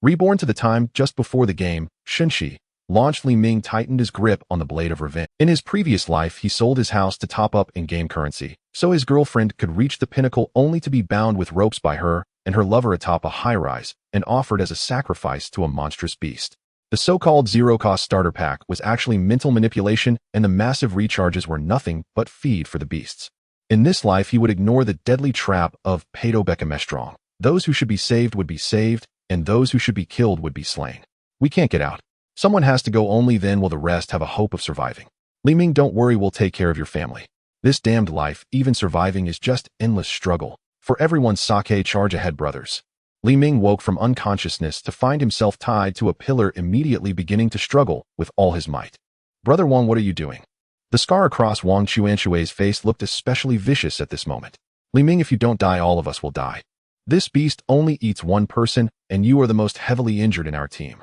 Reborn to the time just before the game, Shenshi launched, Li Ming tightened his grip on the blade of revenge. In his previous life, he sold his house to top up in-game currency, so his girlfriend could reach the pinnacle only to be bound with ropes by her and her lover atop a high-rise and offered as a sacrifice to a monstrous beast. The so-called zero-cost starter pack was actually mental manipulation, and the massive recharges were nothing but feed for the beasts. In this life, he would ignore the deadly trap of Pato Becamestrong. Those who should be saved would be saved, and those who should be killed would be slain. We can't get out. Someone has to go, only then will the rest have a hope of surviving. Li Ming, don't worry, we'll take care of your family. This damned life, even surviving, is just endless struggle. For everyone's sake, charge ahead, brothers. Li Ming woke from unconsciousness to find himself tied to a pillar, immediately beginning to struggle with all his might. Brother Wang, what are you doing? The scar across Wang Chuanshui's face looked especially vicious at this moment. Li Ming, if you don't die, all of us will die. This beast only eats one person, and you are the most heavily injured in our team.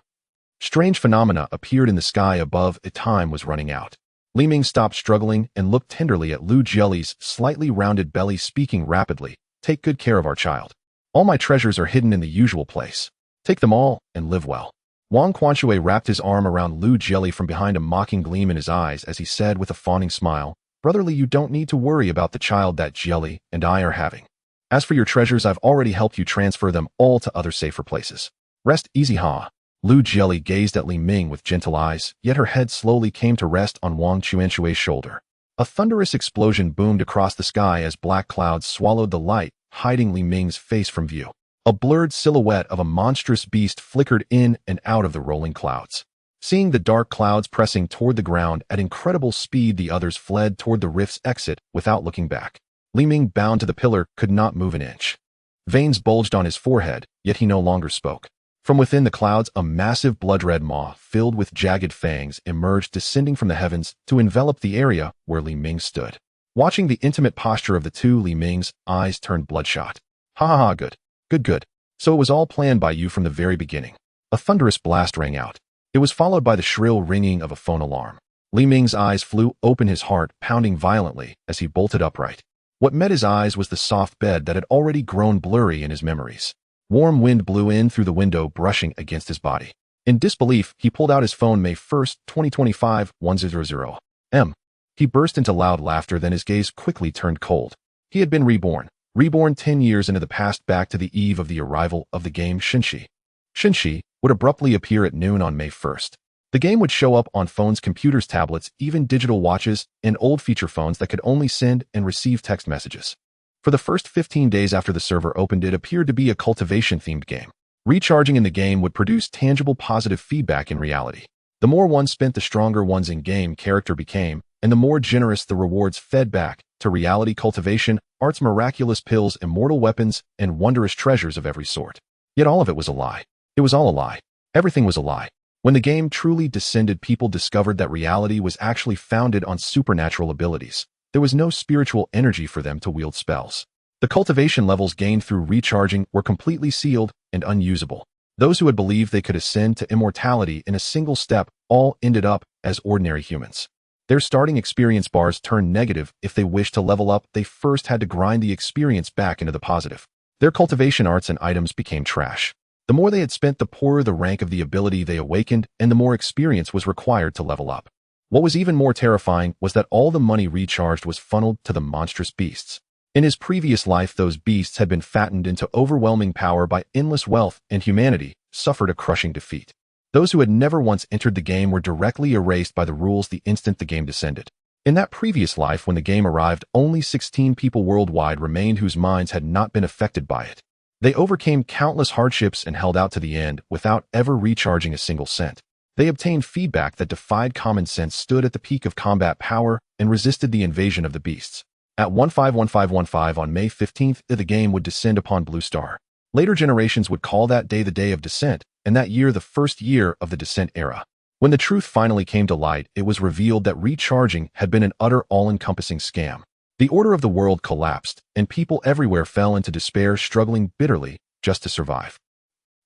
Strange phenomena appeared in the sky above. Time was running out. Li Ming stopped struggling and looked tenderly at Lu Jieli's slightly rounded belly, speaking rapidly. Take good care of our child. All my treasures are hidden in the usual place. Take them all and live well. Wang Quanxue wrapped his arm around Lu Jieli from behind, a mocking gleam in his eyes as he said with a fawning smile, Brotherly, you don't need to worry about the child that Jieli and I are having. As for your treasures, I've already helped you transfer them all to other safer places. Rest easy, ha. Lu Jieli gazed at Li Ming with gentle eyes, yet her head slowly came to rest on Wang Chuanshui's shoulder. A thunderous explosion boomed across the sky as black clouds swallowed the light, hiding Li Ming's face from view. A blurred silhouette of a monstrous beast flickered in and out of the rolling clouds. Seeing the dark clouds pressing toward the ground at incredible speed, the others fled toward the rift's exit without looking back. Li Ming, bound to the pillar, could not move an inch. Veins bulged on his forehead, yet he no longer spoke. From within the clouds, a massive blood-red maw filled with jagged fangs emerged, descending from the heavens to envelop the area where Li Ming stood. Watching the intimate posture of the two, Li Ming's eyes turned bloodshot. Ha ha ha, good. Good. So it was all planned by you from the very beginning. A thunderous blast rang out. It was followed by the shrill ringing of a phone alarm. Li Ming's eyes flew open, his heart pounding violently as he bolted upright. What met his eyes was the soft bed that had already grown blurry in his memories. Warm wind blew in through the window, brushing against his body. In disbelief, he pulled out his phone. May 1st, 2025, 100 M. He burst into loud laughter, then his gaze quickly turned cold. He had been reborn 10 years into the past, back to the eve of the arrival of the game Shenshi. Shenshi would abruptly appear at noon on May 1st. The game would show up on phones, computers, tablets, even digital watches, and old feature phones that could only send and receive text messages. For the first 15 days after the server opened, it appeared to be a cultivation-themed game. Recharging in the game would produce tangible positive feedback in reality. The more one spent, the stronger one's in-game character became, and the more generous the rewards fed back to reality. Cultivation, arts, miraculous pills, immortal weapons, and wondrous treasures of every sort. Yet all of it was a lie. It was all a lie. Everything was a lie. When the game truly descended, people discovered that reality was actually founded on supernatural abilities. There was no spiritual energy for them to wield spells. The cultivation levels gained through recharging were completely sealed and unusable. Those who had believed they could ascend to immortality in a single step all ended up as ordinary humans. Their starting experience bars turned negative. If they wished to level up, they first had to grind the experience back into the positive. Their cultivation arts and items became trash. The more they had spent, the poorer the rank of the ability they awakened, and the more experience was required to level up. What was even more terrifying was that all the money recharged was funneled to the monstrous beasts. In his previous life, those beasts had been fattened into overwhelming power by endless wealth, and humanity suffered a crushing defeat. Those who had never once entered the game were directly erased by the rules the instant the game descended. In that previous life, when the game arrived, only 16 people worldwide remained whose minds had not been affected by it. They overcame countless hardships and held out to the end without ever recharging a single cent. They obtained feedback that defied common sense, stood at the peak of combat power, and resisted the invasion of the beasts. At 151515 on May 15th, the game would descend upon Blue Star. Later generations would call that day the Day of Descent, and that year the first year of the Descent era. When the truth finally came to light, it was revealed that recharging had been an utter, all-encompassing scam. The order of the world collapsed, and people everywhere fell into despair, struggling bitterly just to survive.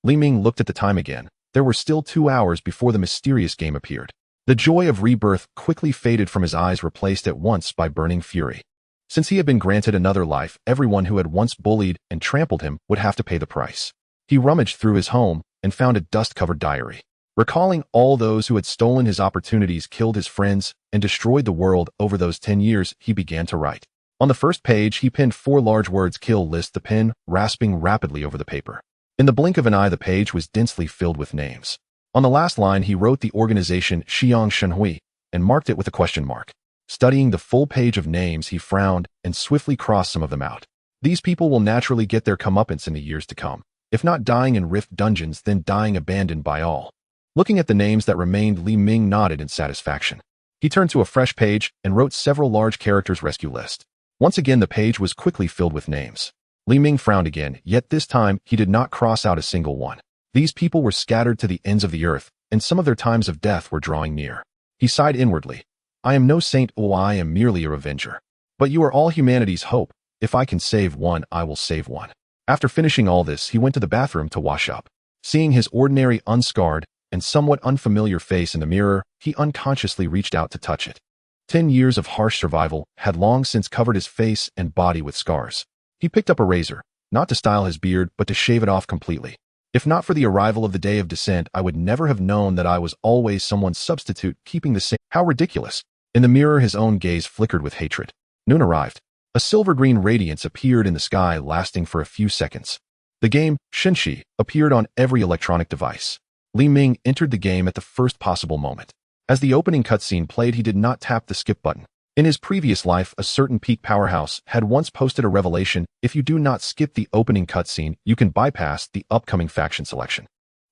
Li Ming looked at the time again. There were still 2 hours before the mysterious game appeared. The joy of rebirth quickly faded from his eyes, replaced at once by burning fury. Since he had been granted another life, everyone who had once bullied and trampled him would have to pay the price. He rummaged through his home, and found a dust-covered diary. Recalling all those who had stolen his opportunities, killed his friends, and destroyed the world over those 10 years, he began to write. On the first page, he penned 4 large words, "Kill List," the pen rasping rapidly over the paper. In the blink of an eye, the page was densely filled with names. On the last line, he wrote the organization Xiang Shenhui and marked it with a question mark. Studying the full page of names, he frowned and swiftly crossed some of them out. These people will naturally get their comeuppance in the years to come. If not dying in rift dungeons, then dying abandoned by all. Looking at the names that remained, Li Ming nodded in satisfaction. He turned to a fresh page and wrote several large characters rescue list. Once again, the page was quickly filled with names. Li Ming frowned again, yet this time he did not cross out a single one. These people were scattered to the ends of the earth, and some of their times of death were drawing near. He sighed inwardly. I am no saint, I am merely a revenger. But you are all humanity's hope. If I can save one, I will save one. After finishing all this, he went to the bathroom to wash up. Seeing his ordinary, unscarred, and somewhat unfamiliar face in the mirror, he unconsciously reached out to touch it. 10 years of harsh survival had long since covered his face and body with scars. He picked up a razor, not to style his beard, but to shave it off completely. If not for the arrival of the day of descent, I would never have known that I was always someone's substitute, keeping the same. How ridiculous! In the mirror, his own gaze flickered with hatred. Noon arrived. A silver-green radiance appeared in the sky, lasting for a few seconds. The game, Shenshi, appeared on every electronic device. Li Ming entered the game at the first possible moment. As the opening cutscene played, he did not tap the skip button. In his previous life, a certain peak powerhouse had once posted a revelation: if you do not skip the opening cutscene, you can bypass the upcoming faction selection.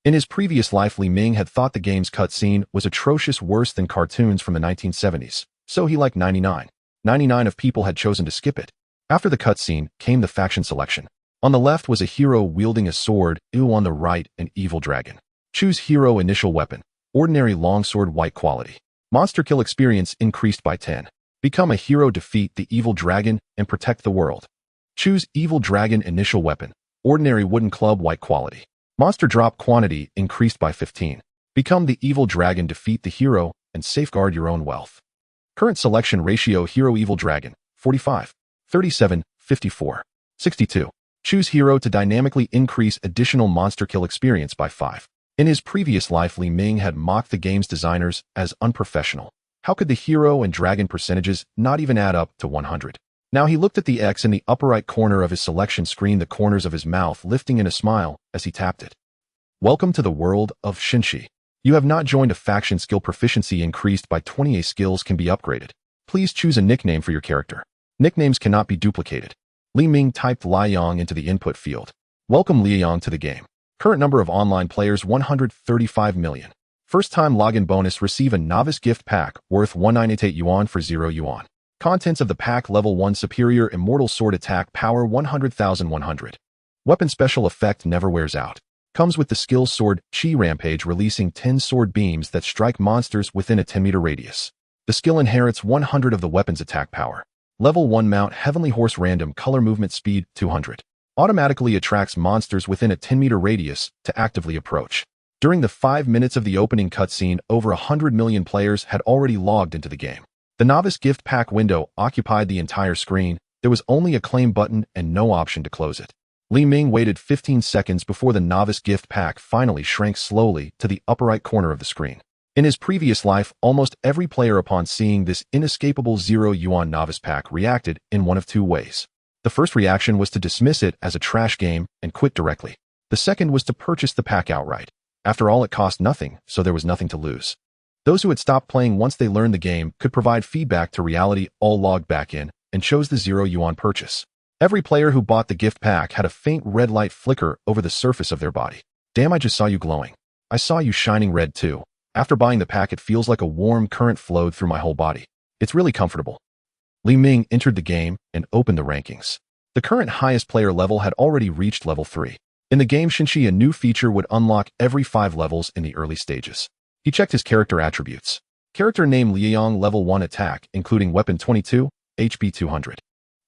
In his previous life, Li Ming had thought the game's cutscene was atrocious, worse than cartoons from the 1970s, so he, like 99% of people, had chosen to skip it. After the cutscene came the faction selection. On the left was a hero wielding a sword, on the right an evil dragon. Choose hero. Initial weapon: ordinary longsword, white quality. Monster kill experience increased by 10. Become a hero, defeat the evil dragon, and protect the world. Choose evil dragon. Initial weapon: ordinary wooden club, white quality. Monster drop quantity increased by 15. Become the evil dragon, defeat the hero, and safeguard your own wealth. Current selection ratio: hero evil dragon, 45, 37, 54, 62. Choose hero to dynamically increase additional monster kill experience by 5. In his previous life, Li Ming had mocked the game's designers as unprofessional. How could the hero and dragon percentages not even add up to 100? Now he looked at the X in the upper right corner of his selection screen, the corners of his mouth lifting in a smile as he tapped it. Welcome to the world of Shenshi. You have not joined a faction. Skill proficiency increased by 28. Skills can be upgraded. Please choose a nickname for your character. Nicknames cannot be duplicated. Li Ming typed Liang into the input field. Welcome Liang to the game. Current number of online players: 135 million. First-time login bonus: receive a novice gift pack worth 198 yuan for 0 yuan. Contents of the pack: level 1 superior immortal sword, attack power 100,100. Weapon special effect never wears out. Comes with the skill sword Chi Rampage, releasing 10 sword beams that strike monsters within a 10-meter radius. The skill inherits 100 of the weapon's attack power. Level 1 mount Heavenly Horse, random color, movement speed 200. Automatically attracts monsters within a 10-meter radius to actively approach. During the 5 minutes of the opening cutscene, over 100 million players had already logged into the game. The novice gift pack window occupied the entire screen. There was only a claim button and no option to close it. Li Ming waited 15 seconds before the novice gift pack finally shrank slowly to the upper right corner of the screen. In his previous life, almost every player upon seeing this inescapable 0 yuan novice pack reacted in one of two ways. The first reaction was to dismiss it as a trash game and quit directly. The second was to purchase the pack outright. After all, it cost nothing, so there was nothing to lose. Those who had stopped playing once they learned the game could provide feedback to Reality, all logged back in, and chose the 0 yuan purchase. Every player who bought the gift pack had a faint red light flicker over the surface of their body. Damn, I just saw you glowing. I saw you shining red too. After buying the pack, it feels like a warm current flowed through my whole body. It's really comfortable. Li Ming entered the game and opened the rankings. The current highest player level had already reached level 3. In the game Shenshi, a new feature would unlock every 5 levels in the early stages. He checked his character attributes. Character name Liang, level 1 attack, including weapon 22, HP 200.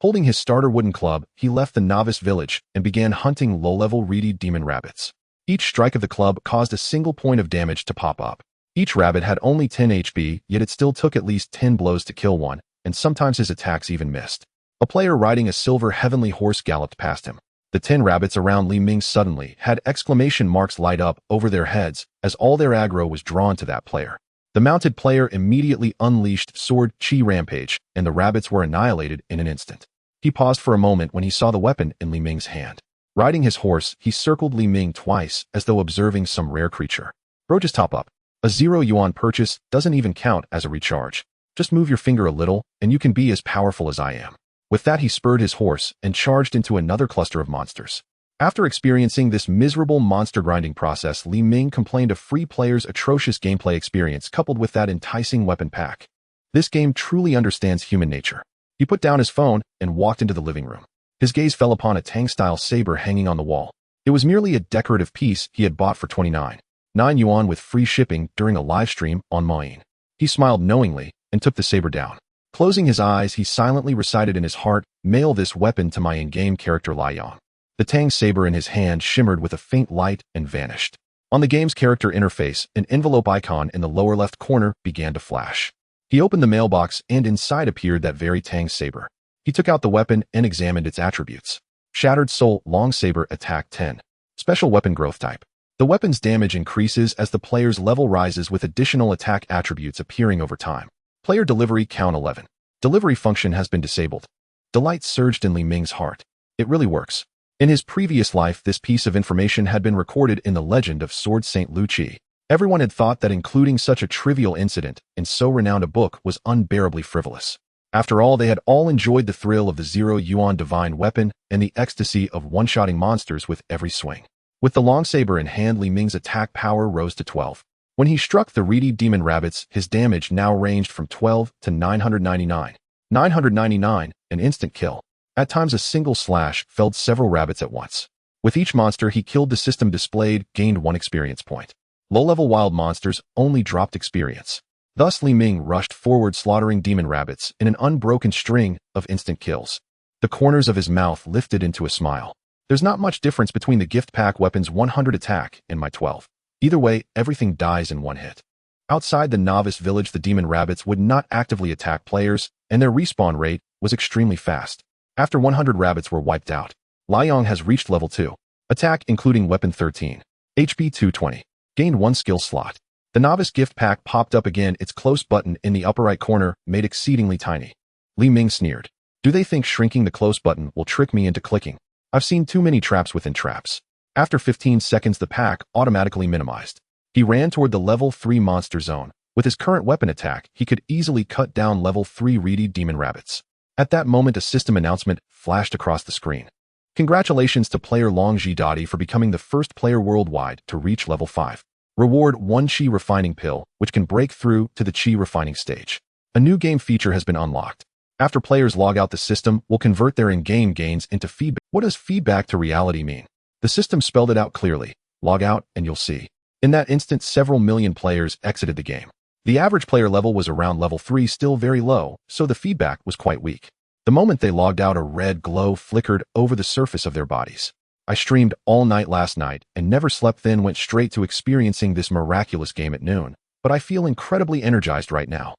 Holding his starter wooden club, he left the novice village and began hunting low-level reedy demon rabbits. Each strike of the club caused a single point of damage to pop up. Each rabbit had only 10 HP, yet it still took at least 10 blows to kill one, and sometimes his attacks even missed. A player riding a silver heavenly horse galloped past him. The 10 rabbits around Li Ming suddenly had exclamation marks light up over their heads as all their aggro was drawn to that player. The mounted player immediately unleashed Sword Chi Rampage, and the rabbits were annihilated in an instant. He paused for a moment when he saw the weapon in Li Ming's hand. Riding his horse, he circled Li Ming twice as though observing some rare creature. Bro, just top up. A 0 yuan purchase doesn't even count as a recharge. Just move your finger a little, and you can be as powerful as I am. With that, he spurred his horse and charged into another cluster of monsters. After experiencing this miserable monster grinding process, Li Ming complained of Free Player's atrocious gameplay experience coupled with that enticing weapon pack. This game truly understands human nature. He put down his phone and walked into the living room. His gaze fell upon a Tang-style saber hanging on the wall. It was merely a decorative piece he had bought for 29.9 yuan with free shipping during a live stream on Main. He smiled knowingly and took the saber down. Closing his eyes, he silently recited in his heart, "Mail this weapon to my in-game character Liang." The Tang saber in his hand shimmered with a faint light and vanished. On the game's character interface, an envelope icon in the lower left corner began to flash. He opened the mailbox and inside appeared that very Tang saber. He took out the weapon and examined its attributes. Shattered Soul Long Saber Attack 10. Special Weapon Growth Type. The weapon's damage increases as the player's level rises with additional attack attributes appearing over time. Player Delivery Count 11. Delivery function has been disabled. Delight surged in Li Ming's heart. It really works. In his previous life, this piece of information had been recorded in the legend of Sword Saint Lu Chi. Everyone had thought that including such a trivial incident in so renowned a book was unbearably frivolous. After all, they had all enjoyed the thrill of the 0 yuan divine weapon and the ecstasy of one-shotting monsters with every swing. With the long saber in hand, Li Ming's attack power rose to 12. When he struck the reedy demon rabbits, his damage now ranged from 12 to 999. 999, an instant kill. At times a single slash felled several rabbits at once. With each monster he killed, the system displayed gained 1 experience point. Low-level wild monsters only dropped experience. Thus Li Ming rushed forward, slaughtering demon rabbits in an unbroken string of instant kills. The corners of his mouth lifted into a smile. There's not much difference between the gift pack weapon's 100 attack and my 12. Either way, everything dies in 1 hit. Outside the novice village, the demon rabbits would not actively attack players, and their respawn rate was extremely fast. After 100 rabbits were wiped out, Liang has reached level 2. Attack including weapon 13. HP 220. Gained 1 skill slot. The novice gift pack popped up again, its close button in the upper right corner made exceedingly tiny. Li Ming sneered. Do they think shrinking the close button will trick me into clicking? I've seen too many traps within traps. After 15 seconds, the pack automatically minimized. He ran toward the level 3 monster zone. With his current weapon attack, he could easily cut down level 3 reedy demon rabbits. At that moment, a system announcement flashed across the screen. Congratulations to player Long Jidadi for becoming the first player worldwide to reach level 5. Reward 1 Chi Refining Pill, which can break through to the Chi Refining stage. A new game feature has been unlocked. After players log out, the system will convert their in-game gains into feedback. What does feedback to reality mean? The system spelled it out clearly. Log out and you'll see. In that instant, several million players exited the game. The average player level was around level 3, still very low, so the feedback was quite weak. The moment they logged out, a red glow flickered over the surface of their bodies. I streamed all night last night and never slept, then went straight to experiencing this miraculous game at noon, but I feel incredibly energized right now.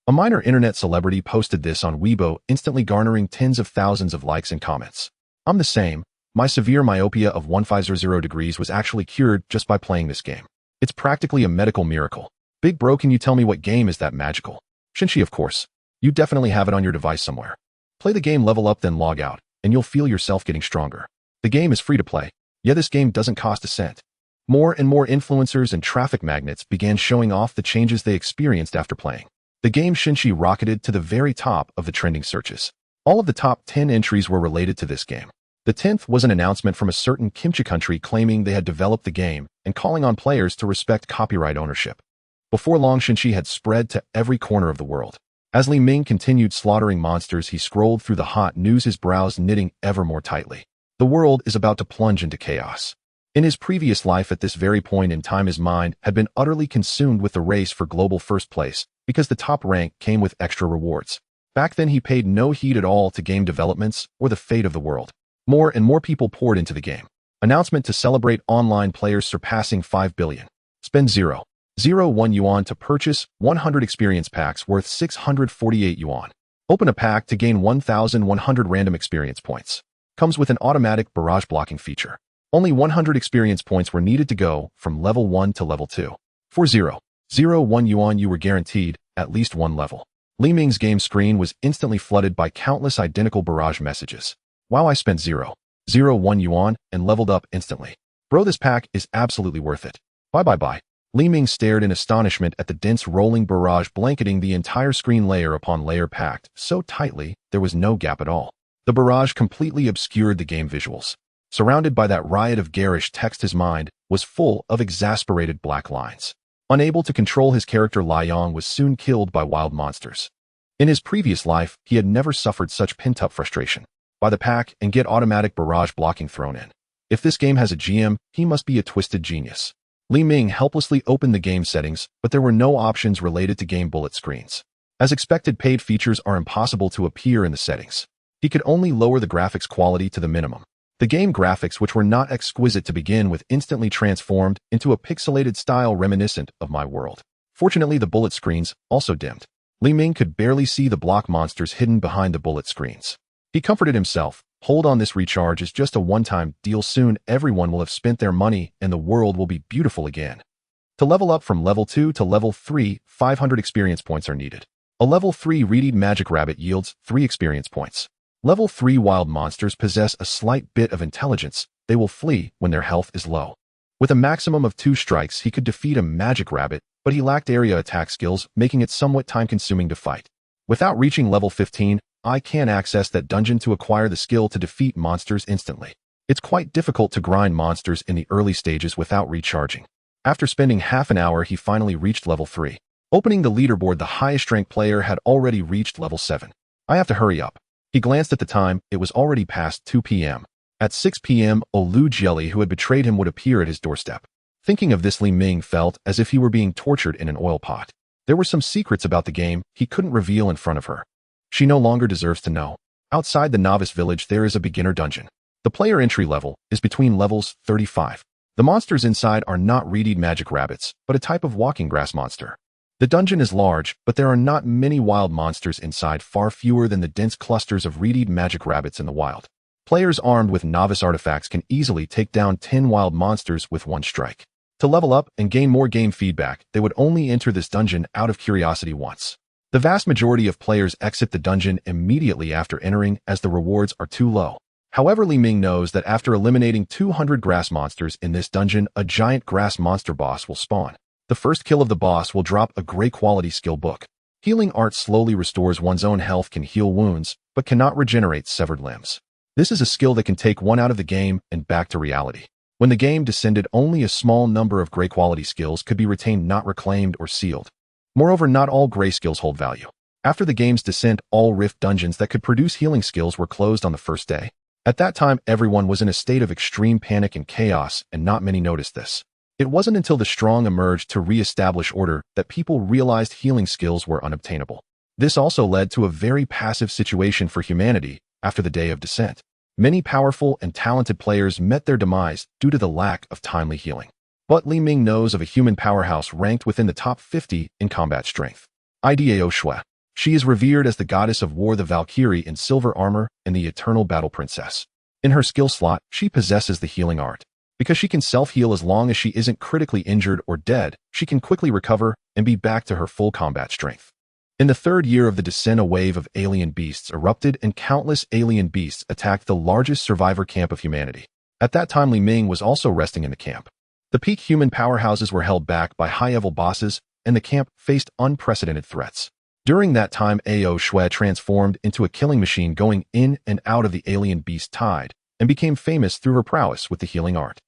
A minor internet celebrity posted this on Weibo, instantly garnering tens of thousands of likes and comments. I'm the same. My severe myopia of 1500 degrees was actually cured just by playing this game. It's practically a medical miracle. Big bro, can you tell me what game is that magical? Shinshi, of course. You definitely have it on your device somewhere. Play the game, level up, then log out, and you'll feel yourself getting stronger. The game is free to play. Yeah, this game doesn't cost a cent. More and more influencers and traffic magnets began showing off the changes they experienced after playing. The game Shinshi rocketed to the very top of the trending searches. All of the top 10 entries were related to this game. The 10th was an announcement from a certain kimchi country claiming they had developed the game and calling on players to respect copyright ownership. Before long, Shinshi had spread to every corner of the world. As Li Ming continued slaughtering monsters, he scrolled through the hot news, his brows knitting ever more tightly. The world is about to plunge into chaos. In his previous life, at this very point in time, his mind had been utterly consumed with the race for global first place because the top rank came with extra rewards. Back then, he paid no heed at all to game developments or the fate of the world. More and more people poured into the game. Announcement to celebrate online players surpassing 5 billion. Spend 0.01 yuan to purchase 100 experience packs worth 648 yuan. Open a pack to gain 1,100 random experience points. comes with an automatic barrage blocking feature. Only 100 experience points were needed to go from level 1 to level 2. For 0.01 yuan you were guaranteed at least one level. Li Ming's game screen was instantly flooded by countless identical barrage messages. Wow, I spent 0.01 yuan and leveled up instantly. Bro, this pack is absolutely worth it. Bye. Li Ming stared in astonishment at the dense rolling barrage blanketing the entire screen layer upon layer packed so tightly there was no gap at all. The barrage completely obscured the game visuals. Surrounded by that riot of garish text, his mind was full of exasperated black lines. Unable to control his character, Lai Yong was soon killed by wild monsters. In his previous life, he had never suffered such pent-up frustration. Buy the pack and get automatic barrage blocking thrown in. If this game has a GM, he must be a twisted genius. Li Ming helplessly opened the game settings, but there were no options related to game bullet screens. As expected, paid features are impossible to appear in the settings. He could only lower the graphics quality to the minimum. The game graphics, which were not exquisite to begin with, instantly transformed into a pixelated style reminiscent of My World. Fortunately, the bullet screens also dimmed. Li Ming could barely see the block monsters hidden behind the bullet screens. He comforted himself. Hold on, this recharge is just a one-time deal. Soon everyone will have spent their money and the world will be beautiful again. To level up from level 2 to level 3, 500 experience points are needed. A level 3 reedied magic rabbit yields 3 experience points. Level 3 wild monsters possess a slight bit of intelligence. They will flee when their health is low. With a maximum of 2 strikes, he could defeat a magic rabbit, but he lacked area attack skills, making it somewhat time-consuming to fight. Without reaching level 15, I can access that dungeon to acquire the skill to defeat monsters instantly. It's quite difficult to grind monsters in the early stages without recharging. After spending half an hour, he finally reached level 3. Opening the leaderboard, the highest ranked player had already reached level 7. I have to hurry up. He glanced at the time. It was already past 2 p.m. At 6 p.m., Olu Jelly, who had betrayed him, would appear at his doorstep. Thinking of this, Li Ming felt as if he were being tortured in an oil pot. There were some secrets about the game he couldn't reveal in front of her. She no longer deserves to know. Outside the novice village, there is a beginner dungeon. The player entry level is between levels 35. The monsters inside are not reedied magic rabbits, but a type of walking grass monster. The dungeon is large, but there are not many wild monsters inside, far fewer than the dense clusters of reedied magic rabbits in the wild. Players armed with novice artifacts can easily take down 10 wild monsters with one strike. To level up and gain more game feedback, they would only enter this dungeon out of curiosity once. The vast majority of players exit the dungeon immediately after entering, as the rewards are too low. However, Li Ming knows that after eliminating 200 grass monsters in this dungeon, a giant grass monster boss will spawn. The first kill of the boss will drop a great quality skill book. Healing Art slowly restores one's own health, can heal wounds, but cannot regenerate severed limbs. This is a skill that can take one out of the game and back to reality. When the game descended, only a small number of great quality skills could be retained, not reclaimed or sealed. Moreover, not all gray skills hold value. After the game's descent, all rift dungeons that could produce healing skills were closed on the first day. At that time, everyone was in a state of extreme panic and chaos, and not many noticed this. It wasn't until the strong emerged to re-establish order that people realized healing skills were unobtainable. This also led to a very passive situation for humanity after the day of descent. Many powerful and talented players met their demise due to the lack of timely healing. But Li Ming knows of a human powerhouse ranked within the top 50 in combat strength. Idao Shui. She is revered as the goddess of war, the Valkyrie in silver armor, and the eternal battle princess. In her skill slot, she possesses the healing art. Because she can self-heal as long as she isn't critically injured or dead, she can quickly recover and be back to her full combat strength. In the third year of the descent, a wave of alien beasts erupted and countless alien beasts attacked the largest survivor camp of humanity. At that time, Li Ming was also resting in the camp. The peak human powerhouses were held back by high-level bosses, and the camp faced unprecedented threats. During that time, Ao Shui transformed into a killing machine, going in and out of the alien beast tide, and became famous through her prowess with the healing art.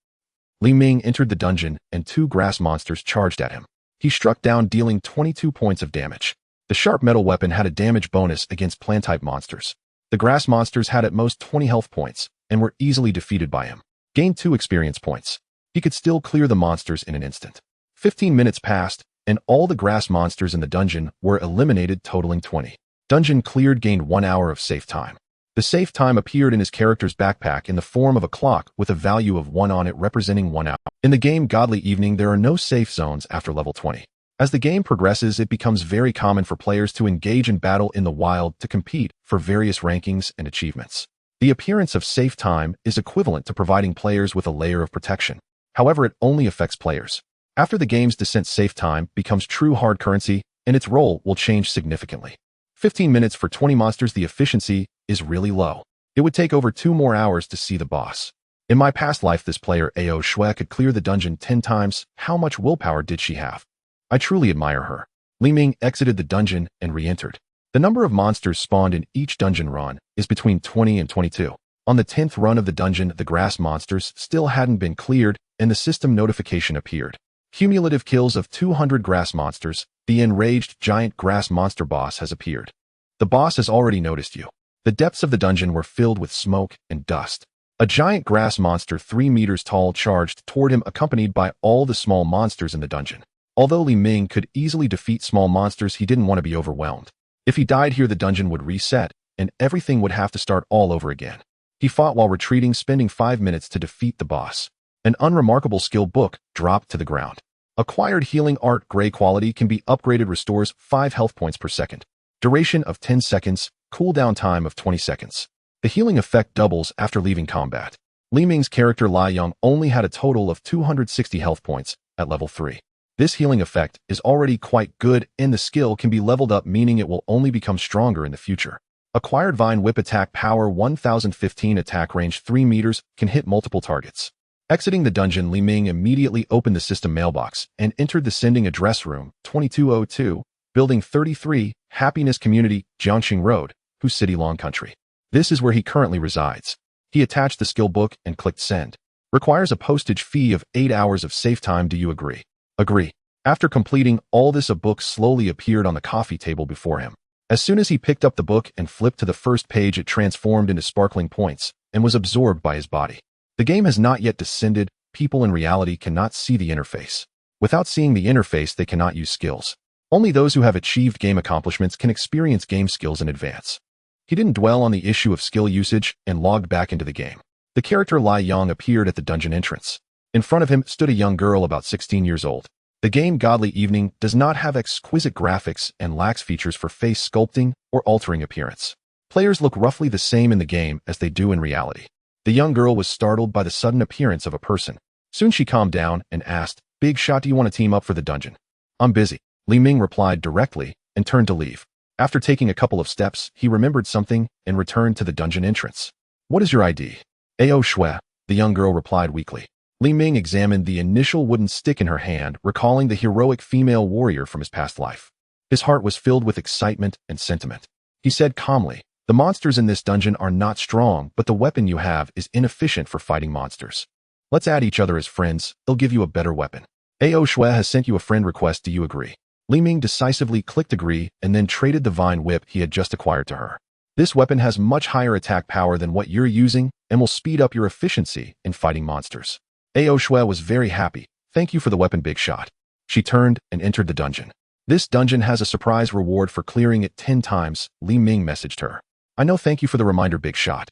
Li Ming entered the dungeon, and 2 grass monsters charged at him. He struck down, dealing 22 points of damage. The sharp metal weapon had a damage bonus against plant-type monsters. The grass monsters had at most 20 health points, and were easily defeated by him. Gained 2 experience points. He could still clear the monsters in an instant. 15 minutes passed, and all the grass monsters in the dungeon were eliminated, totaling 20. Dungeon cleared, gained 1 hour of safe time. The safe time appeared in his character's backpack in the form of a clock with a value of 1 on it, representing 1 hour. In the game Godly Evening, there are no safe zones after level 20. As the game progresses, it becomes very common for players to engage in battle in the wild to compete for various rankings and achievements. The appearance of safe time is equivalent to providing players with a layer of protection. However, it only affects players. After the game's descent, safe time becomes true hard currency, and its role will change significantly. 15 minutes for 20 monsters. The efficiency is really low. It would take over 2 more hours to see the boss. In my past life, this player Ao Shui could clear the dungeon 10 times. How much willpower did she have? I truly admire her. Li Ming exited the dungeon and re-entered. The number of monsters spawned in each dungeon run is between 20 and 22. On the 10th run of the dungeon, the grass monsters still hadn't been cleared, and the system notification appeared. Cumulative kills of 200 grass monsters. The enraged giant grass monster boss has appeared. The boss has already noticed you. The depths of the dungeon were filled with smoke and dust. A giant grass monster 3 meters tall charged toward him, accompanied by all the small monsters in the dungeon. Although Li Ming could easily defeat small monsters, he didn't want to be overwhelmed. If he died here, the dungeon would reset, and everything would have to start all over again. He fought while retreating, spending 5 minutes to defeat the boss. An unremarkable skill book dropped to the ground. Acquired healing art gray quality can be upgraded, restores 5 health points per second. Duration of 10 seconds, cooldown time of 20 seconds. The healing effect doubles after leaving combat. Li Ming's character Lai Yang only had a total of 260 health points at level 3. This healing effect is already quite good, and the skill can be leveled up, meaning it will only become stronger in the future. Acquired Vine Whip attack power 1015, attack range 3 meters, can hit multiple targets. Exiting the dungeon, Li Ming immediately opened the system mailbox and entered the sending address room 2202, Building 33, Happiness Community, Jiangxing Road, Hu City, Long Country. This is where he currently resides. He attached the skill book and clicked send. Requires a postage fee of 8 hours of safe time. Do you agree? Agree. After completing all this, a book slowly appeared on the coffee table before him. As soon as he picked up the book and flipped to the first page, it transformed into sparkling points and was absorbed by his body. The game has not yet descended. People in reality cannot see the interface. Without seeing the interface, they cannot use skills. Only those who have achieved game accomplishments can experience game skills in advance. He didn't dwell on the issue of skill usage and logged back into the game. The character Lai Yang appeared at the dungeon entrance. In front of him stood a young girl about 16 years old. The game Godly Evening does not have exquisite graphics and lacks features for face sculpting or altering appearance. Players look roughly the same in the game as they do in reality. The young girl was startled by the sudden appearance of a person. Soon she calmed down and asked, "Big Shot, do you want to team up for the dungeon?" "I'm busy," Li Ming replied directly and turned to leave. After taking a couple of steps, he remembered something and returned to the dungeon entrance. "What is your ID?" "Ao Shui," the young girl replied weakly. Li Ming examined the initial wooden stick in her hand, recalling the heroic female warrior from his past life. His heart was filled with excitement and sentiment. He said calmly, "The monsters in this dungeon are not strong, but the weapon you have is inefficient for fighting monsters. Let's add each other as friends. They'll give you a better weapon. Ao Shui has sent you a friend request. Do you agree?" Li Ming decisively clicked agree and then traded the Vine Whip he had just acquired to her. "This weapon has much higher attack power than what you're using and will speed up your efficiency in fighting monsters." Ao Shui was very happy. "Thank you for the weapon, Big Shot." She turned and entered the dungeon. "This dungeon has a surprise reward for clearing it 10 times, Li Ming messaged her. "I know, thank you for the reminder, Big Shot."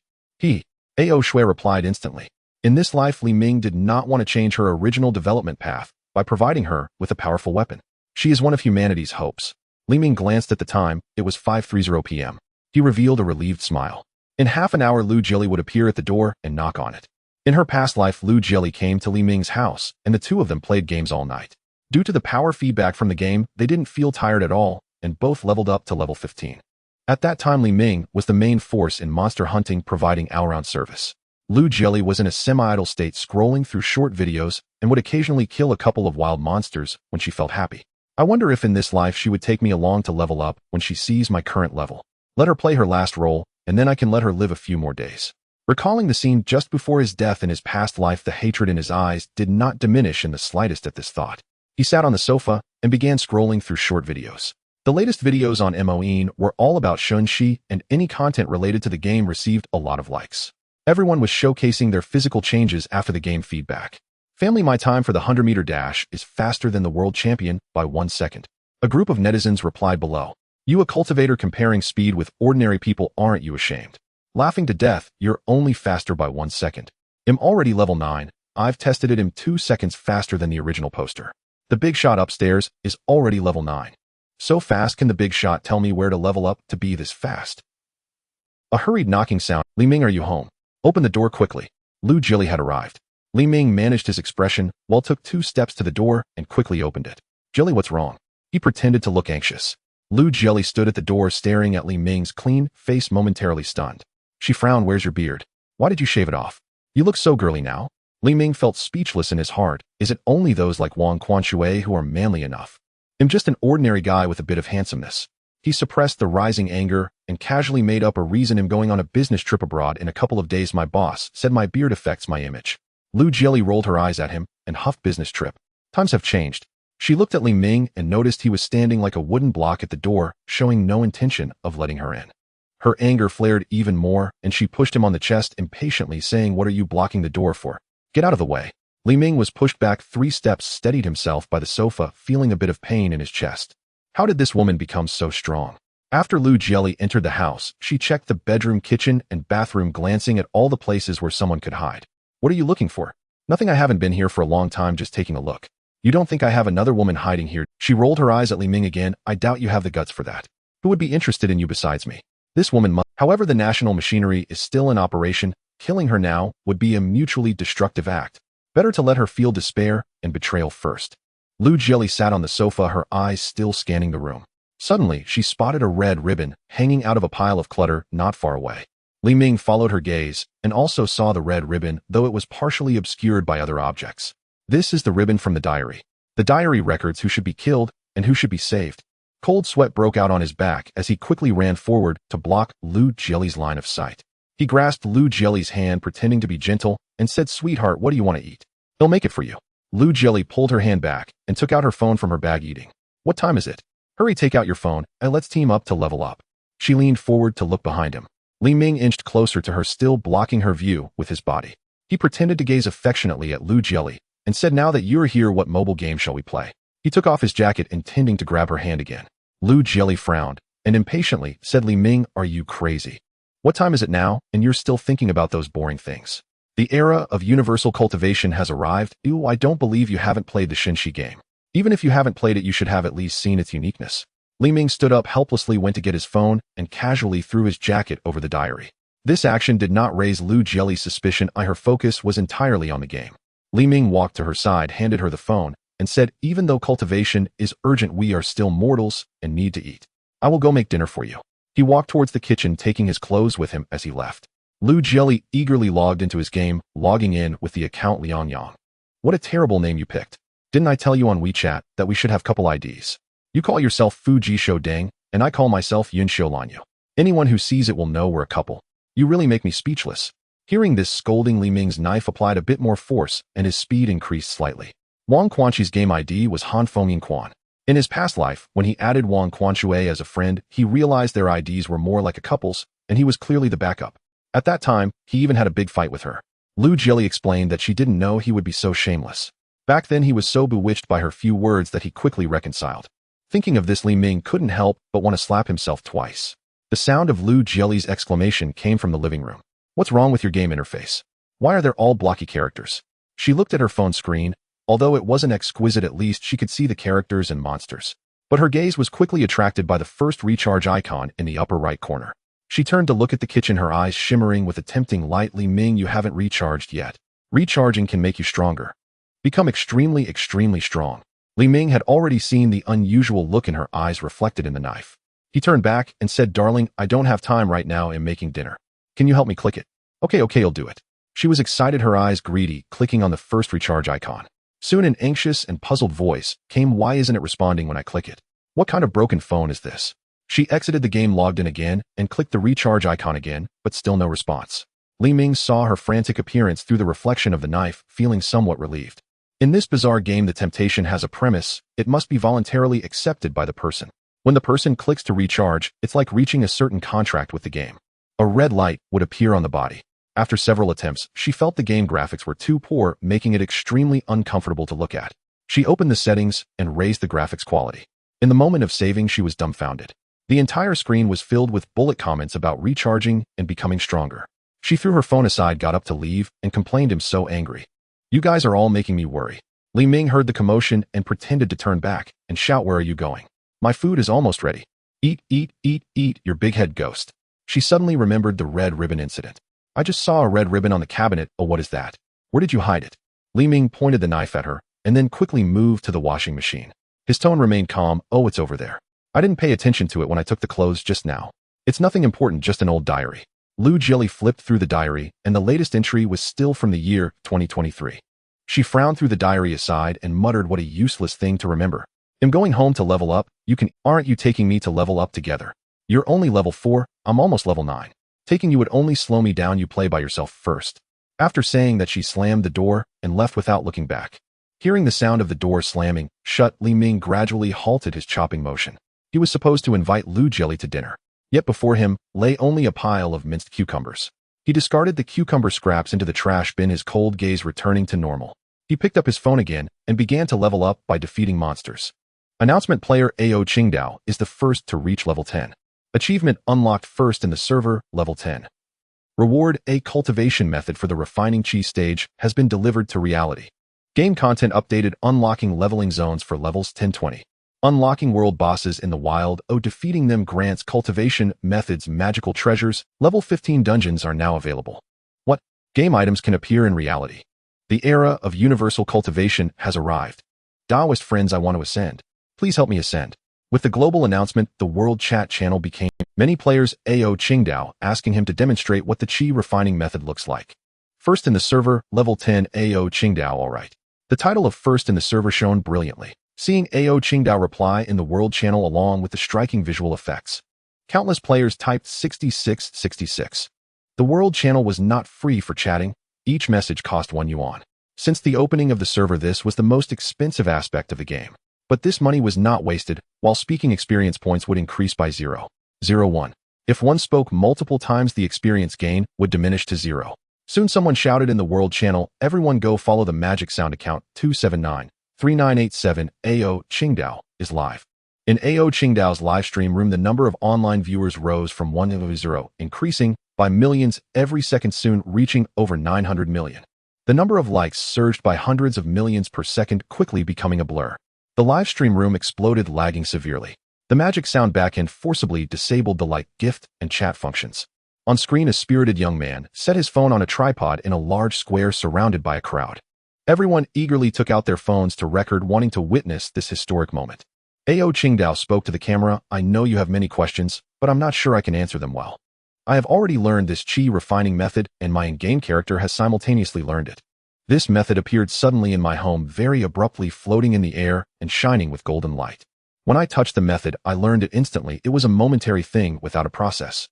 Ao Shui replied instantly. In this life, Li Ming did not want to change her original development path by providing her with a powerful weapon. She is one of humanity's hopes. Li Ming glanced at the time. It was 5:30 p.m. He revealed a relieved smile. In half an hour, Lu Jilly would appear at the door and knock on it. In her past life, Lu Jilly came to Li Ming's house, and the two of them played games all night. Due to the power feedback from the game, they didn't feel tired at all, and both leveled up to level 15. At that time, Li Ming was the main force in monster hunting, providing all-round service. Lu Jilly was in a semi-idle state, scrolling through short videos, and would occasionally kill a couple of wild monsters when she felt happy. I wonder if in this life she would take me along to level up when she sees my current level. Let her play her last role, and then I can let her live a few more days. Recalling the scene just before his death in his past life, the hatred in his eyes did not diminish in the slightest at this thought. He sat on the sofa and began scrolling through short videos. The latest videos on MOEN were all about Shunshi, and any content related to the game received a lot of likes. Everyone was showcasing their physical changes after the game feedback. "Family, my time for the 100-meter dash is faster than the world champion by 1 second. A group of netizens replied below. "You a cultivator comparing speed with ordinary people, aren't you ashamed? Laughing to death, you're only faster by 1 second. I'm already level 9. I've tested it in 2 seconds faster than the original poster. The Big Shot upstairs is already level 9. So fast, can the Big Shot tell me where to level up to be this fast?" A hurried knocking sound. Li Ming, are you home? Open the door quickly. Lu Jili had arrived. Li Ming managed his expression while took 2 steps to the door and quickly opened it. Jili, what's wrong? He pretended to look anxious. Lu Jili stood at the door staring at Li Ming's clean face, momentarily stunned. She frowned. Where's your beard? Why did you shave it off? You look so girly now. Li Ming felt speechless in his heart. Is it only those like Wang Quanxue who are manly enough? I'm just an ordinary guy with a bit of handsomeness. He suppressed the rising anger and casually made up a reason. I'm going on a business trip abroad in a couple of days. My boss said my beard affects my image. Lu Jili rolled her eyes at him and huffed. Business trip. Times have changed. She looked at Li Ming and noticed he was standing like a wooden block at the door, showing no intention of letting her in. Her anger flared even more, and she pushed him on the chest impatiently, saying, what are you blocking the door for? Get out of the way. Li Ming was pushed back 3 steps, steadied himself by the sofa, feeling a bit of pain in his chest. How did this woman become so strong? After Lu Jili entered the house, she checked the bedroom, kitchen, and bathroom, glancing at all the places where someone could hide. What are you looking for? Nothing. I haven't been here for a long time, just taking a look. You don't think I have another woman hiding here? She rolled her eyes at Li Ming again. I doubt you have the guts for that. Who would be interested in you besides me? This woman must. However, the national machinery is still in operation. Killing her now would be a mutually destructive act. Better to let her feel despair and betrayal first. Lu Jili sat on the sofa, her eyes still scanning the room. Suddenly, she spotted a red ribbon hanging out of a pile of clutter not far away. Li Ming followed her gaze and also saw the red ribbon, though it was partially obscured by other objects. This is the ribbon from the diary. The diary records who should be killed and who should be saved. Cold sweat broke out on his back as he quickly ran forward to block Lu Jili's line of sight. He grasped Lu Jili's hand, pretending to be gentle, and said, sweetheart, what do you want to eat? They'll make it for you. Lu Jili pulled her hand back and took out her phone from her bag. Eating. What time is it? Hurry, take out your phone and let's team up to level up. She leaned forward to look behind him. Li Ming inched closer to her, still blocking her view with his body. He pretended to gaze affectionately at Lu Jili and said, now that you're here, what mobile game shall we play? He took off his jacket, intending to grab her hand again. Lu Jili frowned and impatiently said, Li Ming, are you crazy? What time is it now, and you're still thinking about those boring things? The era of universal cultivation has arrived. Ew, I don't believe you haven't played the Shenxi game. Even if you haven't played it, you should have at least seen its uniqueness. Li Ming stood up helplessly, went to get his phone, and casually threw his jacket over the diary. This action did not raise Lu Jili's suspicion. Her focus was entirely on the game. Li Ming walked to her side, handed her the phone, and said, even though cultivation is urgent, we are still mortals and need to eat. I will go make dinner for you. He walked towards the kitchen, taking his clothes with him as he left. Lu Jili eagerly logged into his game, logging in with the account Liang Yang. What a terrible name you picked. Didn't I tell you on WeChat that we should have couple IDs? You call yourself Fu Jishou Deng, and I call myself Yun Xiu Lanyu. Anyone who sees it will know we're a couple. You really make me speechless. Hearing this scolding, Li Ming's knife applied a bit more force, and his speed increased slightly. Wang Quanxi's game ID was Han Fengyin Quan. In his past life, when he added Wang Quanxue as a friend, he realized their IDs were more like a couple's, and he was clearly the backup. At that time, he even had a big fight with her. Lu Jili explained that she didn't know he would be so shameless. Back then, he was so bewitched by her few words that he quickly reconciled. Thinking of this, Li Ming couldn't help but want to slap himself twice. The sound of Lu Jili's exclamation came from the living room. What's wrong with your game interface? Why are there all blocky characters? She looked at her phone screen. Although it wasn't exquisite, at least she could see the characters and monsters. But her gaze was quickly attracted by the first recharge icon in the upper right corner. She turned to look at the kitchen, her eyes shimmering with a tempting light. Li Ming, you haven't recharged yet. Recharging can make you stronger. Become extremely, extremely strong. Li Ming had already seen the unusual look in her eyes reflected in the knife. He turned back and said, darling, I don't have time right now. I'm making dinner. Can you help me click it? Okay, I'll do it. She was excited, her eyes greedy, clicking on the first recharge icon. Soon an anxious and puzzled voice came. Why isn't it responding when I click it? What kind of broken phone is this? She exited the game, logged in again, and clicked the recharge icon again, but still no response. Li Ming saw her frantic appearance through the reflection of the knife, feeling somewhat relieved. In this bizarre game, the temptation has a premise. It must be voluntarily accepted by the person. When the person clicks to recharge, it's like reaching a certain contract with the game. A red light would appear on the body. After several attempts, she felt the game graphics were too poor, making it extremely uncomfortable to look at. She opened the settings and raised the graphics quality. In the moment of saving, she was dumbfounded. The entire screen was filled with bullet comments about recharging and becoming stronger. She threw her phone aside, got up to leave, and complained, I'm so angry. You guys are all making me worry. Li Ming heard the commotion and pretended to turn back and shout, where are you going? My food is almost ready. Eat, eat, eat, eat, your big head ghost. She suddenly remembered the red ribbon incident. I just saw a red ribbon on the cabinet. Oh, what is that? Where did you hide it? Li Ming pointed the knife at her and then quickly moved to the washing machine. His tone remained calm. Oh, it's over there. I didn't pay attention to it when I took the clothes just now. It's nothing important, just an old diary. Lu Jili flipped through the diary, and the latest entry was still from the year 2023. She frowned through the diary aside and muttered, what a useless thing to remember. I'm going home to level up. Aren't you taking me to level up together? You're only level 4, I'm almost level 9. Taking you would only slow me down, you play by yourself first. After saying that, she slammed the door and left without looking back. Hearing the sound of the door slamming shut, Li Ming gradually halted his chopping motion. He was supposed to invite Lu Jili to dinner. Yet before him lay only a pile of minced cucumbers. He discarded the cucumber scraps into the trash bin, his cold gaze returning to normal. He picked up his phone again and began to level up by defeating monsters. Announcement: player Ao Qingdao is the first to reach level 10. Achievement unlocked: first in the server, level 10. Reward: a cultivation method for the refining chi stage has been delivered to reality. Game content updated: unlocking leveling zones for levels 10-20. Unlocking world bosses in the wild. Defeating them grants cultivation methods magical treasures. Level 15 dungeons are now available. What? Game items can appear in reality. The era of universal cultivation has arrived. Daoist friends, I want to ascend. Please help me ascend. With the global announcement, the world chat channel became many players Ao Qingdao asking him to demonstrate what the chi refining method looks like. First in the server, level 10, Ao Qingdao. Alright. The title of first in the server shone brilliantly. Seeing Ao Qingdao reply in the world channel along with the striking visual effects. Countless players typed 6666. The world channel was not free for chatting. Each message cost 1 yuan. Since the opening of the server, this was the most expensive aspect of the game. But this money was not wasted, while speaking experience points would increase by 0.01. If one spoke multiple times, the experience gain would diminish to 0. Soon someone shouted in the world channel, everyone go follow the magic sound account 2793987. Ao Qingdao is live. In Ao Qingdao's live stream room, the number of online viewers rose from 1 to 0, increasing by millions every second, soon reaching over 900 million. The number of likes surged by hundreds of millions per second, quickly becoming a blur. The live stream room exploded, lagging severely. The magic sound backend forcibly disabled the like, gift, and chat functions. On screen, a spirited young man set his phone on a tripod in a large square surrounded by a crowd. Everyone eagerly took out their phones to record, wanting to witness this historic moment. Ao Qingdao spoke to the camera, I know you have many questions, but I'm not sure I can answer them well. I have already learned this chi refining method, and my in-game character has simultaneously learned it. This method appeared suddenly in my home, very abruptly, floating in the air and shining with golden light. When I touched the method, I learned it instantly. It was a momentary thing without a process.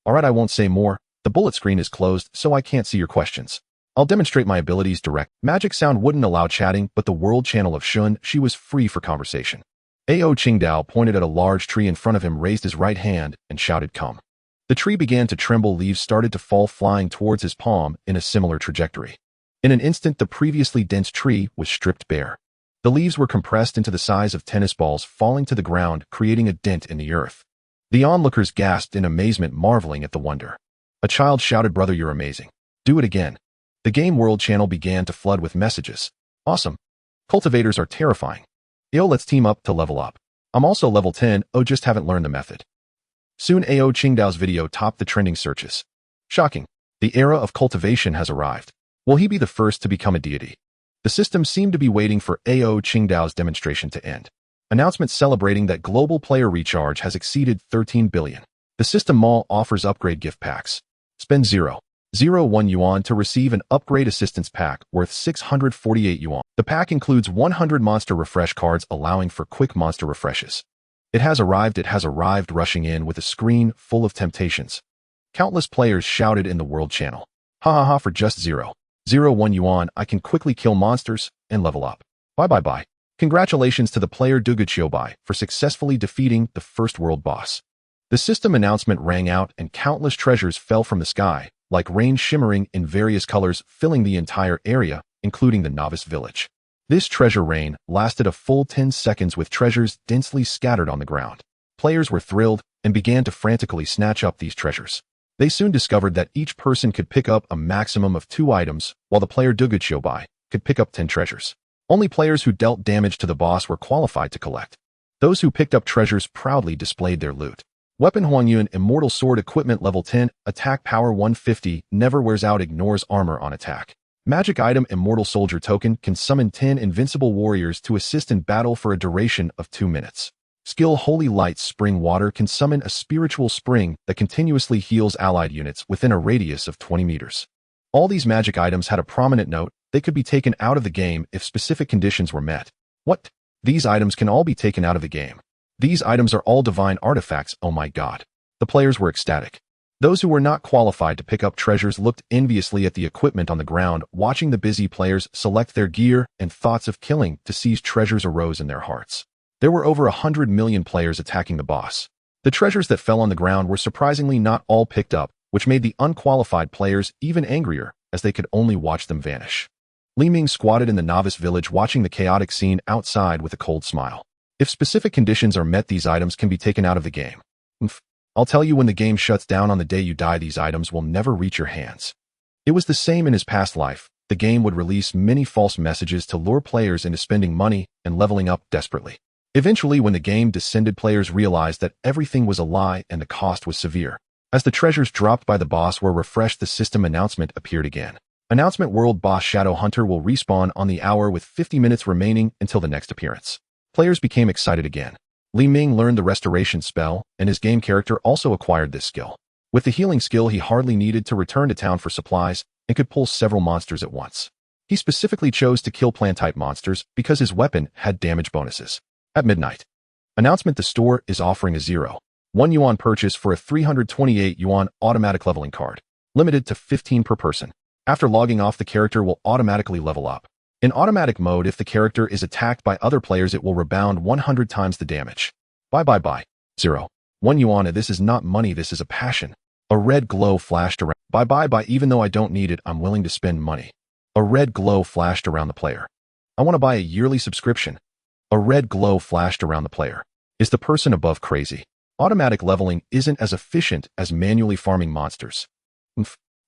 Alright, I won't say more. The bullet screen is closed, so I can't see your questions. I'll demonstrate my abilities direct. Magic sound wouldn't allow chatting, but the world channel of Shun, she was free for conversation. Ao Qingdao pointed at a large tree in front of him, raised his right hand, and shouted, come. The tree began to tremble. Leaves started to fall, flying towards his palm in a similar trajectory. In an instant, the previously dense tree was stripped bare. The leaves were compressed into the size of tennis balls, falling to the ground, creating a dent in the earth. The onlookers gasped in amazement, marveling at the wonder. A child shouted, brother, you're amazing. Do it again. The game world channel began to flood with messages. Awesome. Cultivators are terrifying. Yo, let's team up to level up. I'm also level 10, just haven't learned the method. Soon Ao Qingdao's video topped the trending searches. Shocking. The era of cultivation has arrived. Will he be the first to become a deity? The system seemed to be waiting for Ao Qingdao's demonstration to end. Announcement celebrating that global player recharge has exceeded 13 billion. The system mall offers upgrade gift packs. Spend 0.01 yuan to receive an upgrade assistance pack worth 648 yuan. The pack includes 100 monster refresh cards, allowing for quick monster refreshes. It has arrived, rushing in with a screen full of temptations. Countless players shouted in the world channel. Ha ha ha, for just 0.01 yuan, I can quickly kill monsters and level up. Bye. Congratulations to the player Duguchiobai for successfully defeating the first world boss. The system announcement rang out and countless treasures fell from the sky, like rain, shimmering in various colors, filling the entire area, including the novice village. This treasure rain lasted a full 10 seconds with treasures densely scattered on the ground. Players were thrilled and began to frantically snatch up these treasures. They soon discovered that each person could pick up a maximum of 2 items, while the player Duguchiobai could pick up 10 treasures. Only players who dealt damage to the boss were qualified to collect. Those who picked up treasures proudly displayed their loot. Weapon Huangyuan Immortal Sword Equipment Level 10, Attack Power 150, never wears out, ignores armor on attack. Magic Item Immortal Soldier Token can summon 10 invincible warriors to assist in battle for a duration of 2 minutes. Skill Holy Light Spring Water can summon a spiritual spring that continuously heals allied units within a radius of 20 meters. All these magic items had a prominent note: they could be taken out of the game if specific conditions were met. What? These items can all be taken out of the game. These items are all divine artifacts, oh my god. The players were ecstatic. Those who were not qualified to pick up treasures looked enviously at the equipment on the ground, watching the busy players select their gear, and thoughts of killing to seize treasures arose in their hearts. There were over 100 million players attacking the boss. The treasures that fell on the ground were surprisingly not all picked up, which made the unqualified players even angrier, as they could only watch them vanish. Li Ming squatted in the novice village watching the chaotic scene outside with a cold smile. If specific conditions are met, these items can be taken out of the game. I'll tell you, when the game shuts down on the day you die, these items will never reach your hands. It was the same in his past life. The game would release many false messages to lure players into spending money and leveling up desperately. Eventually, when the game descended, players realized that everything was a lie and the cost was severe. As the treasures dropped by the boss were refreshed, the system announcement appeared again. Announcement: World Boss Shadow Hunter will respawn on the hour with 50 minutes remaining until the next appearance. Players became excited again. Li Ming learned the restoration spell, and his game character also acquired this skill. With the healing skill, he hardly needed to return to town for supplies and could pull several monsters at once. He specifically chose to kill plant-type monsters because his weapon had damage bonuses. At midnight. Announcement: the store is offering a 0.1 yuan purchase for a 328 yuan automatic leveling card, limited to 15 per person. After logging off, the character will automatically level up. In automatic mode, if the character is attacked by other players, it will rebound 100 times the damage. Bye. 0.1 yuan. This is not money, this is a passion. A red glow flashed around. Bye. Even though I don't need it, I'm willing to spend money. A red glow flashed around the player. I want to buy a yearly subscription. A red glow flashed around the player. Is the person above crazy? Automatic leveling isn't as efficient as manually farming monsters.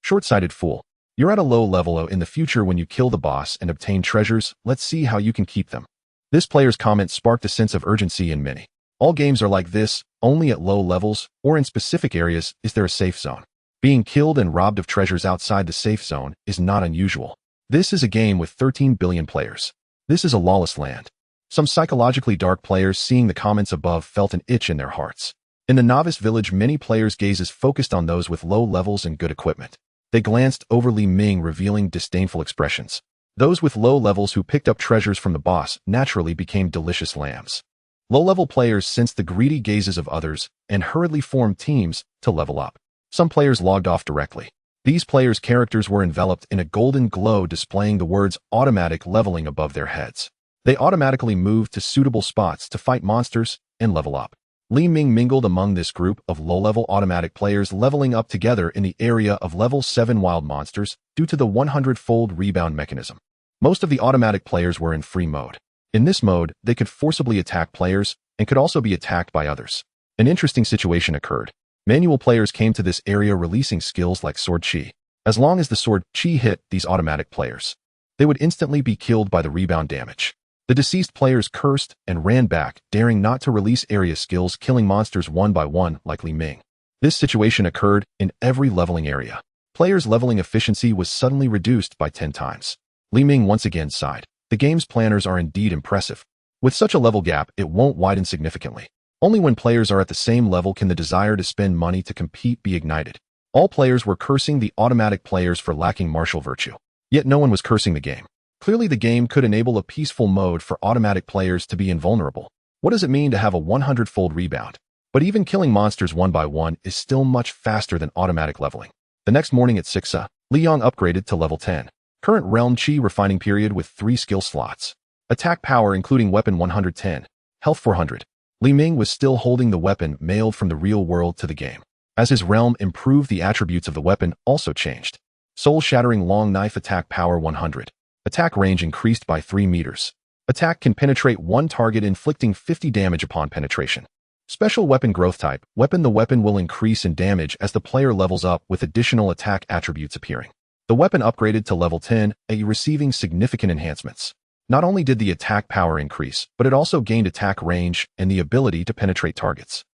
Short-sighted fool. You're at a low level in the future when you kill the boss and obtain treasures. Let's see how you can keep them. This player's comment sparked a sense of urgency in many. All games are like this, only at low levels or in specific areas is there a safe zone. Being killed and robbed of treasures outside the safe zone is not unusual. This is a game with 13 billion players. This is a lawless land. Some psychologically dark players, seeing the comments above, felt an itch in their hearts. In the novice village, many players' gazes focused on those with low levels and good equipment. They glanced over Li Ming, revealing disdainful expressions. Those with low levels who picked up treasures from the boss naturally became delicious lambs. Low-level players sensed the greedy gazes of others and hurriedly formed teams to level up. Some players logged off directly. These players' characters were enveloped in a golden glow displaying the words automatic leveling above their heads. They automatically moved to suitable spots to fight monsters and level up. Li Ming mingled among this group of low-level automatic players, leveling up together in the area of level 7 wild monsters due to the 100-fold rebound mechanism. Most of the automatic players were in free mode. In this mode, they could forcibly attack players and could also be attacked by others. An interesting situation occurred. Manual players came to this area releasing skills like Sword Chi. As long as the Sword Chi hit these automatic players, they would instantly be killed by the rebound damage. The deceased players cursed and ran back, daring not to release area skills, killing monsters one by one like Li Ming. This situation occurred in every leveling area. Players' leveling efficiency was suddenly reduced by 10 times. Li Ming once again sighed. The game's planners are indeed impressive. With such a level gap, it won't widen significantly. Only when players are at the same level can the desire to spend money to compete be ignited. All players were cursing the automatic players for lacking martial virtue. Yet no one was cursing the game. Clearly, the game could enable a peaceful mode for automatic players to be invulnerable. What does it mean to have a 100-fold rebound? But even killing monsters one by one is still much faster than automatic leveling. The next morning at 6 Li Yong upgraded to level 10. Current Realm Chi refining period with 3 skill slots. Attack power including weapon 110. Health 400. Li Ming was still holding the weapon mailed from the real world to the game. As his realm improved, the attributes of the weapon also changed. Soul-shattering long knife attack power 100. Attack range increased by 3 meters. Attack can penetrate one target, inflicting 50 damage upon penetration. Special weapon growth type. Weapon. The weapon will increase in damage as the player levels up, with additional attack attributes appearing. The weapon upgraded to level 10, receiving significant enhancements. Not only did the attack power increase, but it also gained attack range and the ability to penetrate targets.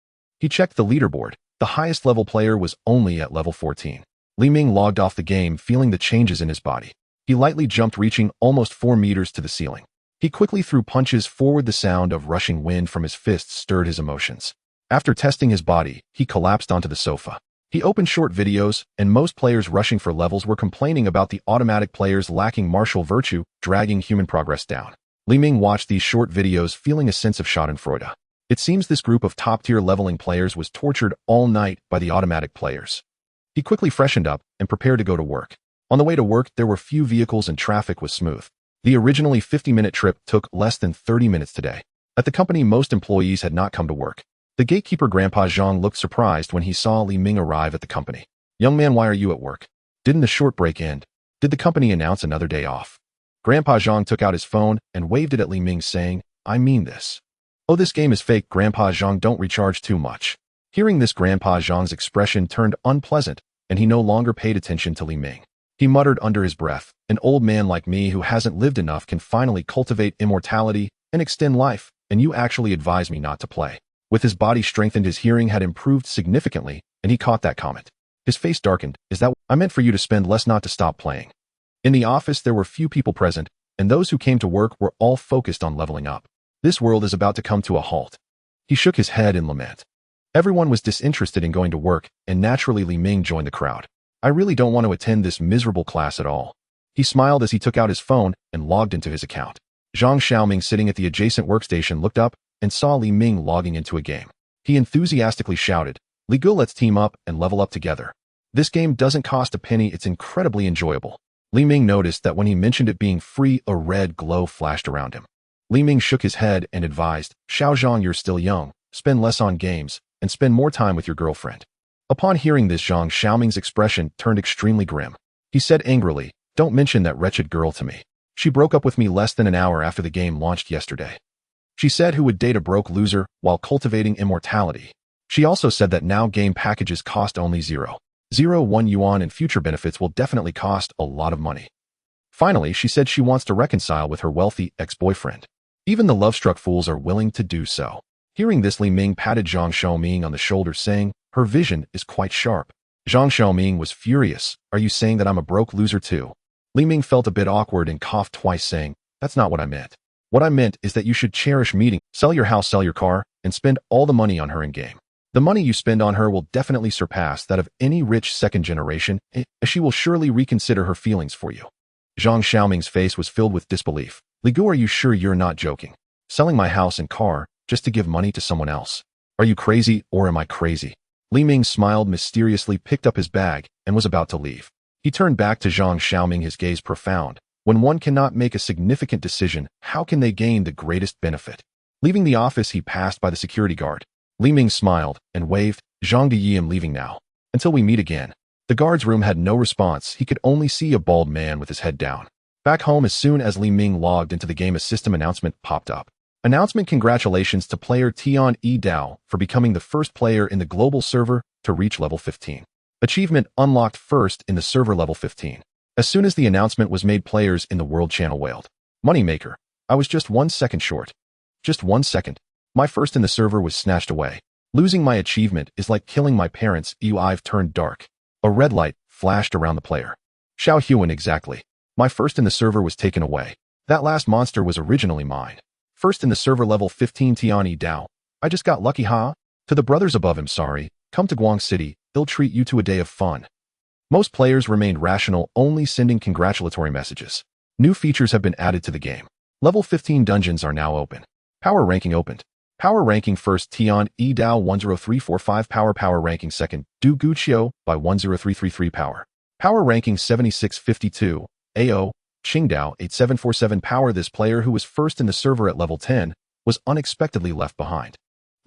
He checked the leaderboard. The highest level player was only at level 14. Li Ming logged off the game, feeling the changes in his body. He lightly jumped, reaching almost 4 meters to the ceiling. He quickly threw punches forward. The sound of rushing wind from his fists stirred his emotions. After testing his body, he collapsed onto the sofa. He opened short videos, and most players rushing for levels were complaining about the automatic players lacking martial virtue, dragging human progress down. Li Ming watched these short videos, feeling a sense of schadenfreude. It seems this group of top-tier leveling players was tortured all night by the automatic players. He quickly freshened up and prepared to go to work. On the way to work, there were few vehicles and traffic was smooth. The originally 50-minute trip took less than 30 minutes today. At the company, most employees had not come to work. The gatekeeper, Grandpa Zhang, looked surprised when he saw Li Ming arrive at the company. "Young man, why are you at work? Didn't the short break end? Did the company announce another day off?" Grandpa Zhang took out his phone and waved it at Li Ming, saying, "I mean this." "Oh, this game is fake, Grandpa Zhang, don't recharge too much." Hearing this, Grandpa Zhang's expression turned unpleasant, and he no longer paid attention to Li Ming. He muttered under his breath, "An old man like me who hasn't lived enough can finally cultivate immortality and extend life, and you actually advise me not to play." With his body strengthened, his hearing had improved significantly, and he caught that comment. His face darkened. "Is that what I meant for you to spend less, not to stop playing?" In the office, there were few people present, and those who came to work were all focused on leveling up. This world is about to come to a halt. He shook his head in lament. Everyone was disinterested in going to work, and naturally Li Ming joined the crowd. "I really don't want to attend this miserable class at all." He smiled as he took out his phone and logged into his account. Zhang Xiaoming, sitting at the adjacent workstation, looked up and saw Li Ming logging into a game. He enthusiastically shouted, "Li Gu, let's team up and level up together. This game doesn't cost a penny, it's incredibly enjoyable." Li Ming noticed that when he mentioned it being free, a red glow flashed around him. Li Ming shook his head and advised, "Xiao Zhang, you're still young, spend less on games, and spend more time with your girlfriend." Upon hearing this, Zhang Xiaoming's expression turned extremely grim. He said angrily, "Don't mention that wretched girl to me. She broke up with me less than an hour after the game launched yesterday. She said who would date a broke loser while cultivating immortality. She also said that now game packages cost only 0.01 yuan, and future benefits will definitely cost a lot of money. Finally, she said she wants to reconcile with her wealthy ex-boyfriend. Even the love-struck fools are willing to do so." Hearing this, Li Ming patted Zhang Xiaoming on the shoulder, saying, "Her vision is quite sharp." Zhang Xiaoming was furious. "Are you saying that I'm a broke loser too?" Li Ming felt a bit awkward and coughed twice, saying, "That's not what I meant. What I meant is that you should cherish meeting, sell your house, sell your car, and spend all the money on her in-game. The money you spend on her will definitely surpass that of any rich second generation, as she will surely reconsider her feelings for you." Zhang Xiaoming's face was filled with disbelief. "Li Gu, are you sure you're not joking? Selling my house and car just to give money to someone else? Are you crazy, or am I crazy?" Li Ming smiled mysteriously, picked up his bag, and was about to leave. He turned back to Zhang Xiaoming, his gaze profound. When one cannot make a significant decision, how can they gain the greatest benefit? Leaving the office, he passed by the security guard. Li Ming smiled and waved, "Zhang Diyi, I'm leaving now. Until we meet again." The guard's room had no response. He could only see a bald man with his head down. Back home, as soon as Li Ming logged into the game, a system announcement popped up. Announcement: congratulations to player Tian Yi Dao for becoming the first player in the global server to reach level 15. Achievement unlocked: first in the server, level 15. As soon as the announcement was made, players in the world channel wailed, "Moneymaker, I was just 1 second short. Just 1 second. My first in the server was snatched away. Losing my achievement is like killing my parents. I've turned dark." A red light flashed around the player. "Xiao Huan, exactly. My first in the server was taken away. That last monster was originally mine. First in the server, level 15, Tian Yi Dao. I just got lucky, huh?" To the brothers above him, "Sorry. Come to Guang City. They'll treat you to a day of fun." Most players remained rational, only sending congratulatory messages. New features have been added to the game. Level 15 dungeons are now open. Power ranking opened. Power ranking: first, Tian Yi Dao 10345 power ranking; second, Du Guqiu by 10333 power ranking 7652, AO, Qingdao 8747 power. This player, who was first in the server at level 10, was unexpectedly left behind.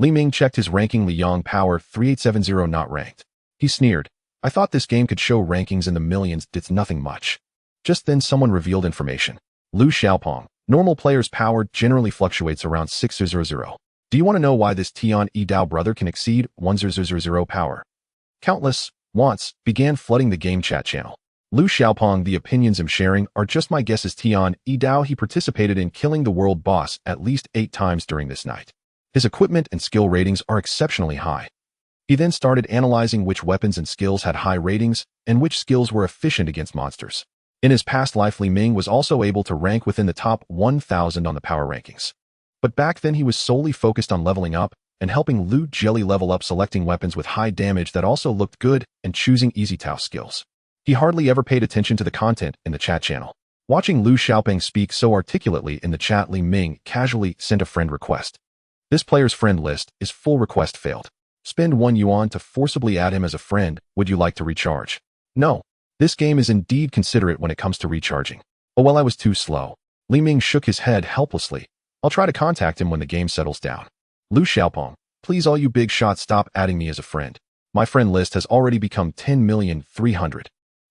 Li Ming checked his ranking. Liang power 3870 not ranked. He sneered, "I thought this game could show rankings in the millions, it's nothing much." Just then someone revealed information. Lu Xiaopong, normal player's power generally fluctuates around 600. Do you want to know why this Tian Yi Dao brother can exceed 1000 power? Countless wants began flooding the game chat channel. Lu Xiaopong, the opinions I'm sharing are just my guesses. Tian Yi Dao, he participated in killing the world boss at least 8 times during this night. His equipment and skill ratings are exceptionally high. He then started analyzing which weapons and skills had high ratings and which skills were efficient against monsters. In his past life, Li Ming was also able to rank within the top 1,000 on the power rankings. But back then he was solely focused on leveling up and helping Loot Jelly level up, selecting weapons with high damage that also looked good and choosing easy TOW skills. He hardly ever paid attention to the content in the chat channel. Watching Lu Xiaopeng speak so articulately in the chat, Li Ming casually sent a friend request. This player's friend list is full. Request failed. Spend 1 yuan to forcibly add him as a friend. Would you like to recharge? No. This game is indeed considerate when it comes to recharging. Oh well, I was too slow. Li Ming shook his head helplessly. I'll try to contact him when the game settles down. Lu Xiaopeng, please all you big shots stop adding me as a friend. My friend list has already become 10,300,000.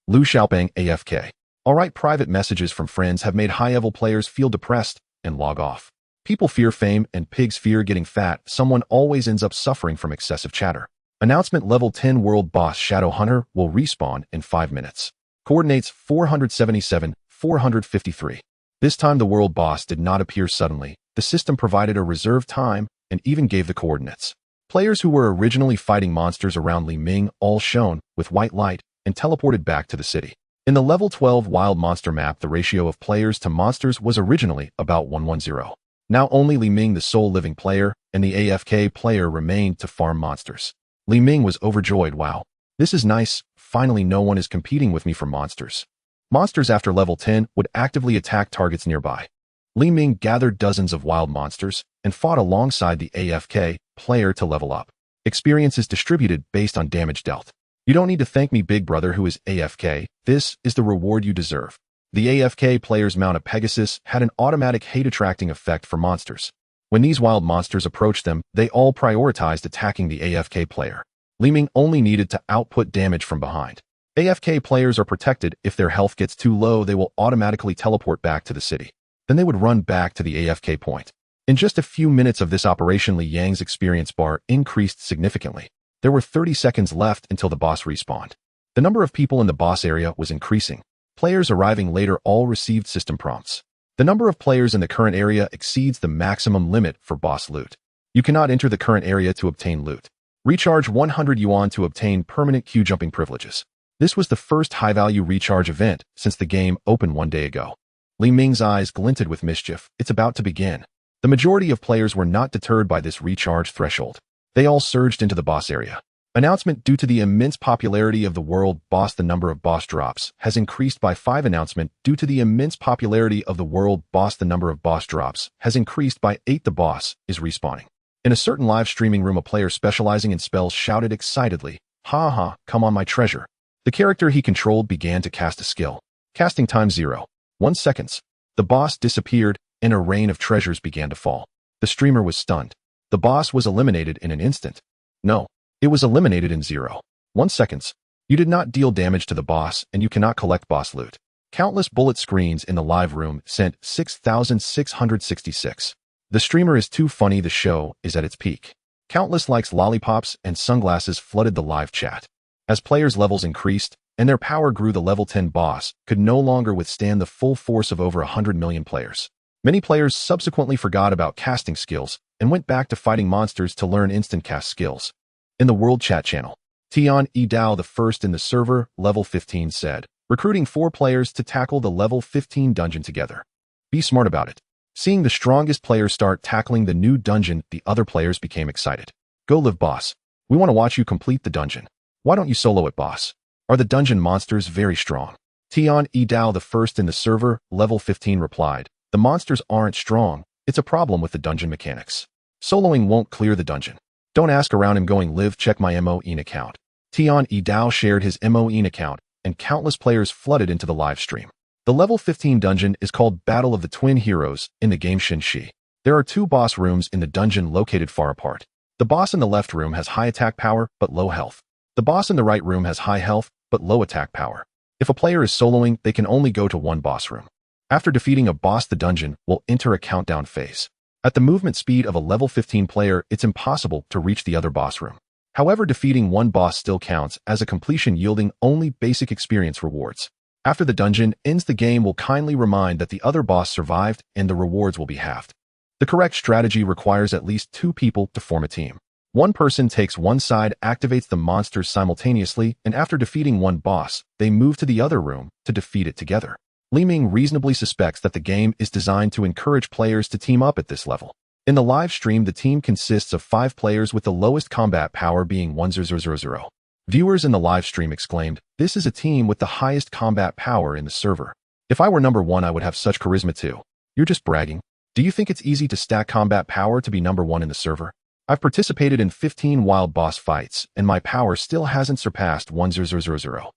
Lu Xiaopeng AFK. Alright, private messages from friends have made high-level players feel depressed and log off. People fear fame and pigs fear getting fat. Someone always ends up suffering from excessive chatter. Announcement: Level 10 World Boss Shadow Hunter will respawn in 5 minutes. Coordinates 477, 453. This time the world boss did not appear suddenly. The system provided a reserved time and even gave the coordinates. Players who were originally fighting monsters around Li Ming all shone with white light and teleported back to the city. In the Level 12 Wild Monster map, the ratio of players to monsters was originally about 1:10. Now only Li Ming, the sole living player, and the AFK player remained to farm monsters. Li Ming was overjoyed. Wow, this is nice. Finally, no one is competing with me for monsters. Monsters after level 10 would actively attack targets nearby. Li Ming gathered dozens of wild monsters and fought alongside the AFK player to level up. Experience is distributed based on damage dealt. You don't need to thank me, big brother who is AFK. This is the reward you deserve. The AFK player's mount of Pegasus had an automatic hate-attracting effect for monsters. When these wild monsters approached them, they all prioritized attacking the AFK player. Li Ming only needed to output damage from behind. AFK players are protected. If their health gets too low, they will automatically teleport back to the city. Then they would run back to the AFK point. In just a few minutes of this operation, Li Yang's experience bar increased significantly. There were 30 seconds left until the boss respawned. The number of people in the boss area was increasing. Players arriving later all received system prompts. The number of players in the current area exceeds the maximum limit for boss loot. You cannot enter the current area to obtain loot. Recharge 100 yuan to obtain permanent queue jumping privileges. This was the first high-value recharge event since the game opened 1 day ago. Li Ming's eyes glinted with mischief. It's about to begin. The majority of players were not deterred by this recharge threshold. They all surged into the boss area. Announcement: due to the immense popularity of the world boss, the number of boss drops has increased by 5. Announcement: due to the immense popularity of the world boss, the number of boss drops has increased by 8. The boss is respawning. In a certain live streaming room, a player specializing in spells shouted excitedly, "Ha ha, come on my treasure." The character he controlled began to cast a skill. Casting time 0.1 seconds. The boss disappeared and a rain of treasures began to fall. The streamer was stunned. The boss was eliminated in an instant. No. It was eliminated in 0.1 seconds. You did not deal damage to the boss and you cannot collect boss loot. Countless bullet screens in the live room sent 6,666. The streamer is too funny. The show is at its peak. Countless likes, lollipops, and sunglasses flooded the live chat. As players' levels increased and their power grew, the level 10 boss could no longer withstand the full force of over 100 million players. Many players subsequently forgot about casting skills and went back to fighting monsters to learn instant cast skills. In the World Chat channel, Tian Yidao, the first in the server, level 15, said, recruiting 4 players to tackle the level 15 dungeon together. Be smart about it. Seeing the strongest players start tackling the new dungeon, the other players became excited. Go live, boss. We want to watch you complete the dungeon. Why don't you solo it, boss? Are the dungeon monsters very strong? Tian Yidao, the first in the server, level 15, replied, the monsters aren't strong. It's a problem with the dungeon mechanics. Soloing won't clear the dungeon. Don't ask around. I'm going live. Check my MOEN account. Tian Yidao shared his MOEN account, and countless players flooded into the live stream. The level 15 dungeon is called Battle of the Twin Heroes in the game Shenxi. There are 2 boss rooms in the dungeon located far apart. The boss in the left room has high attack power but low health. The boss in the right room has high health but low attack power. If a player is soloing, they can only go to one boss room. After defeating a boss, the dungeon will enter a countdown phase. At the movement speed of a level 15 player, it's impossible to reach the other boss room. However, defeating one boss still counts as a completion, yielding only basic experience rewards. After the dungeon ends, the game will kindly remind that the other boss survived and the rewards will be halved. The correct strategy requires at least 2 people to form a team. One person takes one side, activates the monsters simultaneously, and after defeating one boss, they move to the other room to defeat it together. Li Ming reasonably suspects that the game is designed to encourage players to team up at this level. In the live stream, the team consists of 5 players with the lowest combat power being 1000. Viewers in the live stream exclaimed, "This is a team with the highest combat power in the server. If I were number 1, I would have such charisma too." You're just bragging. Do you think it's easy to stack combat power to be number 1 in the server? I've participated in 15 wild boss fights, and my power still hasn't surpassed 1000.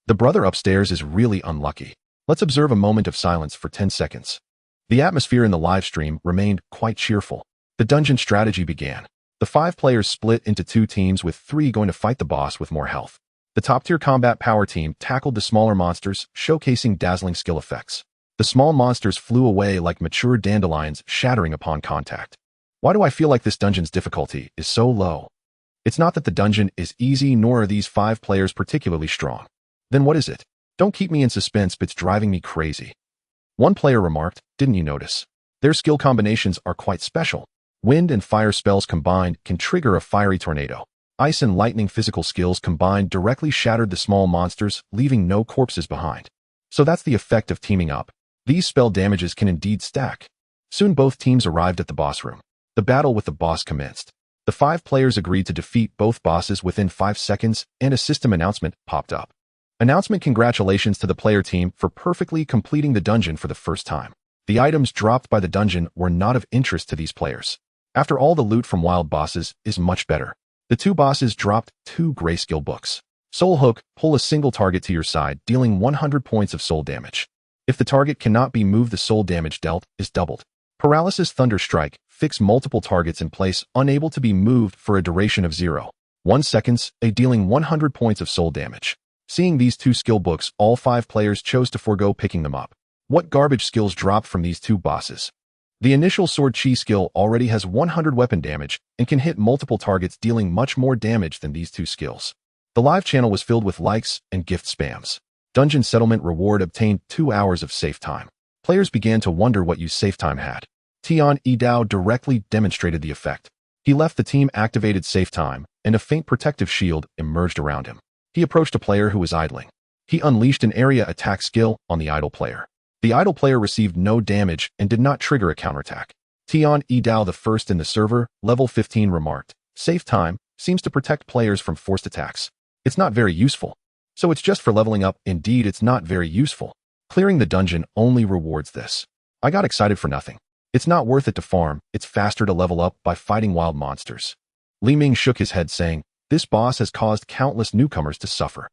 The brother upstairs is really unlucky. Let's observe a moment of silence for 10 seconds. The atmosphere in the live stream remained quite cheerful. The dungeon strategy began. The 5 players split into 2 teams with 3 going to fight the boss with more health. The top-tier combat power team tackled the smaller monsters, showcasing dazzling skill effects. The small monsters flew away like mature dandelions, shattering upon contact. Why do I feel like this dungeon's difficulty is so low? It's not that the dungeon is easy, nor are these 5 players particularly strong. Then what is it? Don't keep me in suspense, it's driving me crazy. One player remarked, "Didn't you notice? Their skill combinations are quite special. Wind and fire spells combined can trigger a fiery tornado. Ice and lightning physical skills combined directly shattered the small monsters, leaving no corpses behind. So that's the effect of teaming up. These spell damages can indeed stack." Soon both teams arrived at the boss room. The battle with the boss commenced. The 5 players agreed to defeat both bosses within 5 seconds, and a system announcement popped up. Announcement: congratulations to the player team for perfectly completing the dungeon for the first time. The items dropped by the dungeon were not of interest to these players. After all, the loot from wild bosses is much better. The 2 bosses dropped 2 grayscale books. Soul Hook: pull a single target to your side, dealing 100 points of soul damage. If the target cannot be moved, the soul damage dealt is doubled. Paralysis Thunder Strike: fix multiple targets in place, unable to be moved for a duration of 0.1 seconds, dealing 100 points of soul damage. Seeing these 2 skill books, all 5 players chose to forego picking them up. What garbage skills dropped from these 2 bosses? The initial Sword Chi skill already has 100 weapon damage and can hit multiple targets, dealing much more damage than these 2 skills. The live channel was filled with likes and gift spams. Dungeon Settlement reward obtained 2 hours of safe time. Players began to wonder what use safe time had. Tian Yidao directly demonstrated the effect. He left the team activated safe time, and a faint protective shield emerged around him. He approached a player who was idling. He unleashed an area attack skill on the idle player. The idle player received no damage and did not trigger a counterattack. Tian Yidao, the first in the server, level 15, remarked, "Safe time seems to protect players from forced attacks. It's not very useful. So it's just for leveling up. Indeed, it's not very useful. Clearing the dungeon only rewards this. I got excited for nothing. It's not worth it to farm. It's faster to level up by fighting wild monsters." Li Ming shook his head, saying, "This boss has caused countless newcomers to suffer.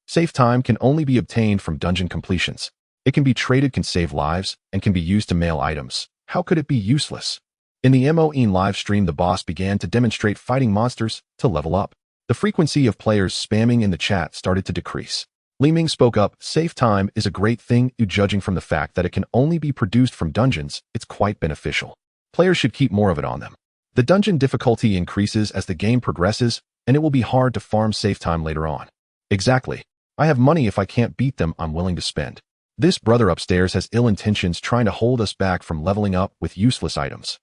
Safe time can only be obtained from dungeon completions. It can be traded, can save lives, and can be used to mail items. How could it be useless?" In the MOE live stream, the boss began to demonstrate fighting monsters to level up. The frequency of players spamming in the chat started to decrease. Li Ming spoke up, "Safe time is a great thing, judging from the fact that it can only be produced from dungeons. It's quite beneficial. Players should keep more of it on them. The dungeon difficulty increases as the game progresses, and it will be hard to farm safe time later on." Exactly. I have money. If I can't beat them, I'm willing to spend. This brother upstairs has ill intentions, trying to hold us back from leveling up with useless items.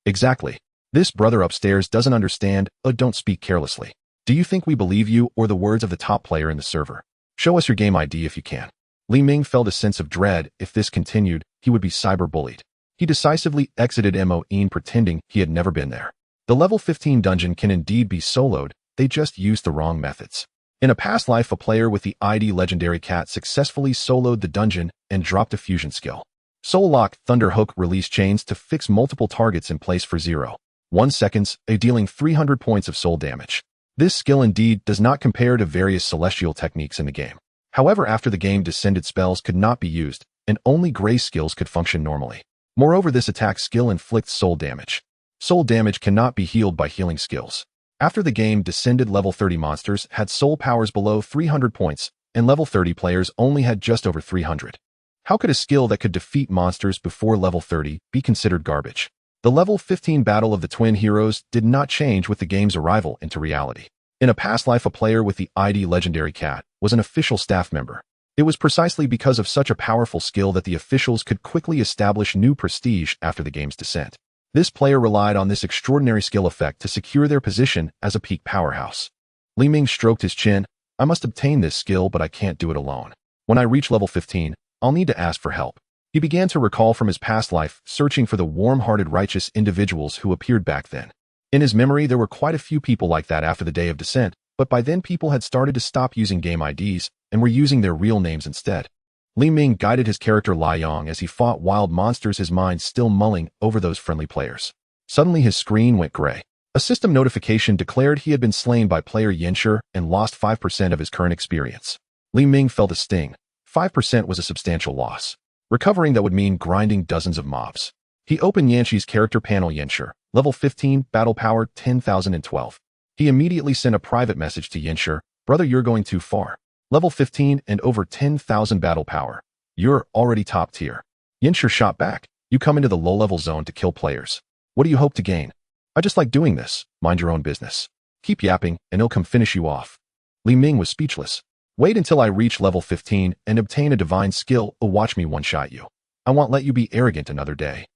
Exactly. This brother upstairs doesn't understand. Don't speak carelessly. Do you think we believe you or the words of the top player in the server? Show us your game ID if you can. Li Ming felt a sense of dread. If this continued, he would be cyberbullied. He decisively exited MOE, pretending he had never been there. The level 15 dungeon can indeed be soloed. They just used the wrong methods. In a past life, a player with the ID Legendary Cat successfully soloed the dungeon and dropped a fusion skill. Soul Lock Thunder Hook released chains to fix multiple targets in place for 0.1 seconds, dealing 300 points of soul damage. This skill indeed does not compare to various celestial techniques in the game. However, after the game descended, spells could not be used, and only gray skills could function normally. Moreover, this attack skill inflicts soul damage. Soul damage cannot be healed by healing skills. After the game descended, level 30 monsters had soul powers below 300 points, and level 30 players only had just over 300. How could a skill that could defeat monsters before level 30 be considered garbage? The level 15 battle of the twin heroes did not change with the game's arrival into reality. In a past life, a player with the ID Legendary Cat was an official staff member. It was precisely because of such a powerful skill that the officials could quickly establish new prestige after the game's descent. This player relied on this extraordinary skill effect to secure their position as a peak powerhouse. Li Ming stroked his chin. I must obtain this skill, but I can't do it alone. When I reach level 15, I'll need to ask for help. He began to recall from his past life, searching for the warm-hearted righteous individuals who appeared back then. In his memory, there were quite a few people like that after the Day of Descent, but by then people had started to stop using game IDs and were using their real names instead. Li Ming guided his character Lai Yong as he fought wild monsters, his mind still mulling over those friendly players. Suddenly his screen went gray. A system notification declared he had been slain by player Yanshi and lost 5% of his current experience. Li Ming felt a sting. 5% was a substantial loss. Recovering that would mean grinding dozens of mobs. He opened Yanshi's character panel. Yanshi, level 15, battle power 10,012. He immediately sent a private message to Yanshi, brother, you're going too far. Level 15 and over 10,000 battle power. You're already top tier. Yanshi shot back. You come into the low-level zone to kill players. What do you hope to gain? I just like doing this. Mind your own business. Keep yapping and he'll come finish you off. Li Ming was speechless. Wait until I reach level 15 and obtain a divine skill, or watch me one-shot you. I won't let you be arrogant another day.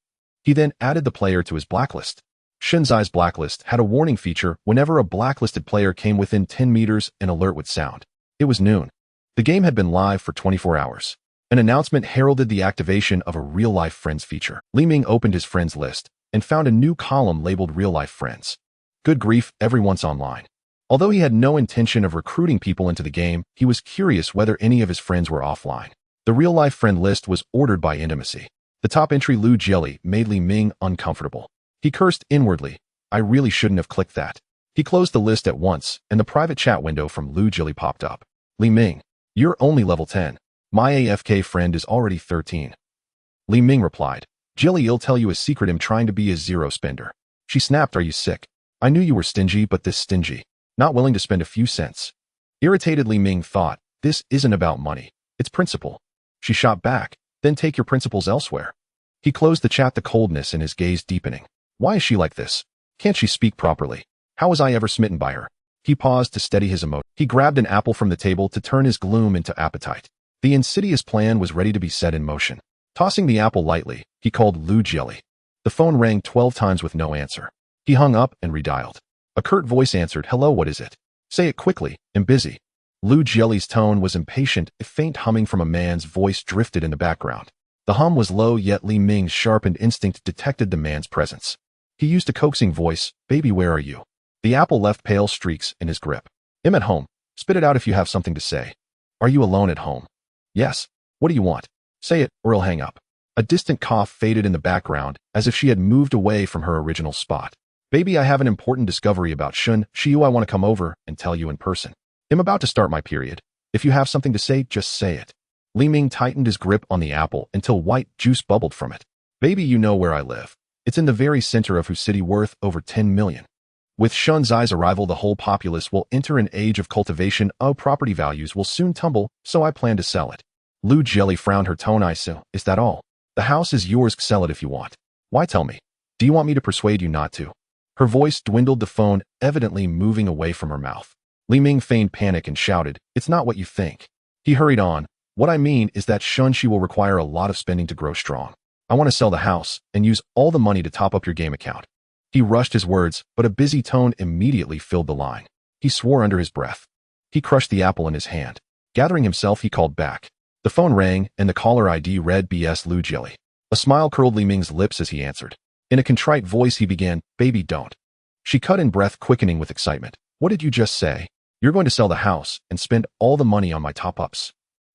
He then added the player to his blacklist. Shinzai's blacklist had a warning feature whenever a blacklisted player came within 10 meters, an alert would sound. It was noon. The game had been live for 24 hours. An announcement heralded the activation of a real-life friends feature. Li Ming opened his friends list and found a new column labeled real-life friends. Good grief, everyone's online. Although he had no intention of recruiting people into the game, he was curious whether any of his friends were offline. The real-life friend list was ordered by intimacy. The top entry, Lu Jelly, made Li Ming uncomfortable. He cursed inwardly. I really shouldn't have clicked that. He closed the list at once, and the private chat window from Lu Jelly popped up. Li Ming, you're only level 10. My AFK friend is already 13. Li Ming replied, Jelly, I'll tell you a secret, I'm trying to be a zero spender. She snapped, are you sick? I knew you were stingy, but this stingy. Not willing to spend a few cents. Irritated, Li Ming thought, this isn't about money. It's principle. She shot back, then take your principles elsewhere. He closed the chat, the coldness in his gaze deepening. Why is she like this? Can't she speak properly? How was I ever smitten by her? He paused to steady his emotion. He grabbed an apple from the table to turn his gloom into appetite. The insidious plan was ready to be set in motion. Tossing the apple lightly, he called Lu Jelly. The phone rang 12 times with no answer. He hung up and redialed. A curt voice answered, hello, what is it? Say it quickly, I'm busy. Lu Jelly's tone was impatient, a faint humming from a man's voice drifted in the background. The hum was low, yet Li Ming's sharpened instinct detected the man's presence. He used a coaxing voice, baby, where are you? The apple left pale streaks in his grip. I'm at home. Spit it out if you have something to say. Are you alone at home? Yes. What do you want? Say it, or I'll hang up. A distant cough faded in the background, as if she had moved away from her original spot. Baby, I have an important discovery about Shun Shiyu. I want to come over and tell you in person. I'm about to start my period. If you have something to say, just say it. Li Ming tightened his grip on the apple until white juice bubbled from it. Baby, you know where I live. It's in the very center of Hu City, worth over 10 million. With Shunzai's arrival, the whole populace will enter an age of cultivation. Property values will soon tumble, so I plan to sell it. Lu Jelly frowned, her tone icy. Is that all? The house is yours, sell it if you want. Why tell me? Do you want me to persuade you not to? Her voice dwindled, the phone evidently moving away from her mouth. Li Ming feigned panic and shouted, it's not what you think. He hurried on, what I mean is that Shunshi will require a lot of spending to grow strong. I want to sell the house and use all the money to top up your game account. He rushed his words, but a busy tone immediately filled the line. He swore under his breath. He crushed the apple in his hand. Gathering himself, he called back. The phone rang, and the caller ID read BS Lu Jelly. A smile curled Li Ming's lips as he answered. In a contrite voice he began, baby, don't. She cut in breath, quickening with excitement. What did you just say? You're going to sell the house and spend all the money on my top-ups.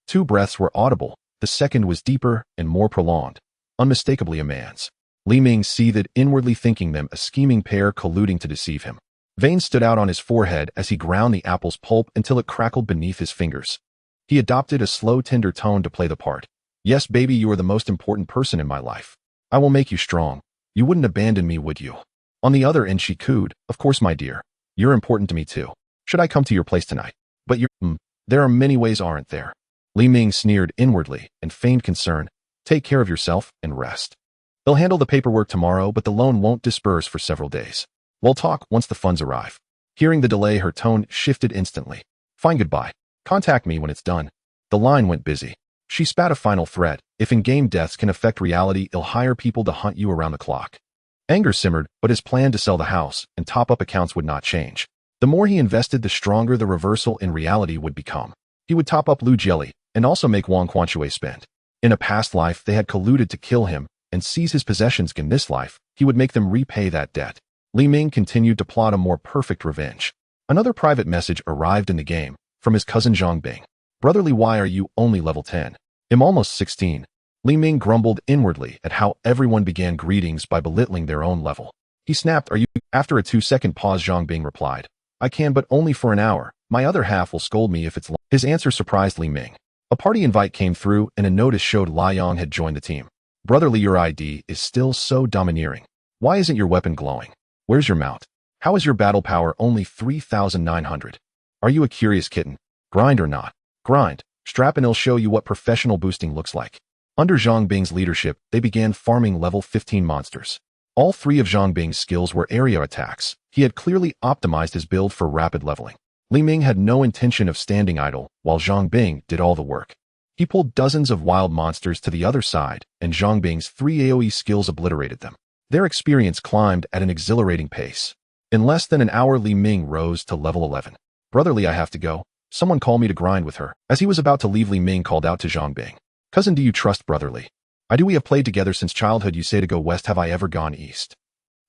2 breaths were audible. The second was deeper and more prolonged. Unmistakably a man's. Li Ming seethed, inwardly thinking them a scheming pair colluding to deceive him. Veins stood out on his forehead as he ground the apple's pulp until it crackled beneath his fingers. He adopted a slow, tender tone to play the part. Yes, baby, you are the most important person in my life. I will make you strong. You wouldn't abandon me, would you? On the other end she cooed, of course, my dear. You're important to me too. Should I come to your place tonight? But there are many ways, aren't there? Li Ming sneered inwardly and feigned concern. Take care of yourself and rest. They'll handle the paperwork tomorrow, but the loan won't disperse for several days. We'll talk once the funds arrive. Hearing the delay, her tone shifted instantly. Fine, goodbye. Contact me when it's done. The line went busy. She spat a final threat. If in-game deaths can affect reality, I'll hire people to hunt you around the clock. Anger simmered, but his plan to sell the house and top up accounts would not change. The more he invested, the stronger the reversal in reality would become. He would top up Lu Jieli and also make Wang Quanxue spend. In a past life, they had colluded to kill him and seize his possessions. In this life, he would make them repay that debt. Li Ming continued to plot a more perfect revenge. Another private message arrived in the game from his cousin Zhang Bing. Brotherly, why are you only level 10? I'm almost 16. Li Ming grumbled inwardly at how everyone began greetings by belittling their own level. He snapped, are you? After a 2-second pause, Zhang Bing replied, I can, but only for an hour. My other half will scold me if it's long. His answer surprised Li Ming. A party invite came through and a notice showed Lai Yong had joined the team. Brotherly, your ID is still so domineering. Why isn't your weapon glowing? Where's your mount? How is your battle power only 3,900? Are you a curious kitten? Grind or not? Grind. Strap and it'll show you what professional boosting looks like. Under Zhang Bing's leadership, they began farming level 15 monsters. All three of Zhang Bing's skills were area attacks. He had clearly optimized his build for rapid leveling. Li Ming had no intention of standing idle, while Zhang Bing did all the work. He pulled dozens of wild monsters to the other side, and Zhang Bing's 3 AoE skills obliterated them. Their experience climbed at an exhilarating pace. In less than an hour, Li Ming rose to level 11. Brotherly, I have to go. Someone call me to grind with her. As he was about to leave, Li Ming called out to Zhang Bing. Cousin, do you trust Brotherly? I do. We have played together since childhood. You say to go west. Have I ever gone east?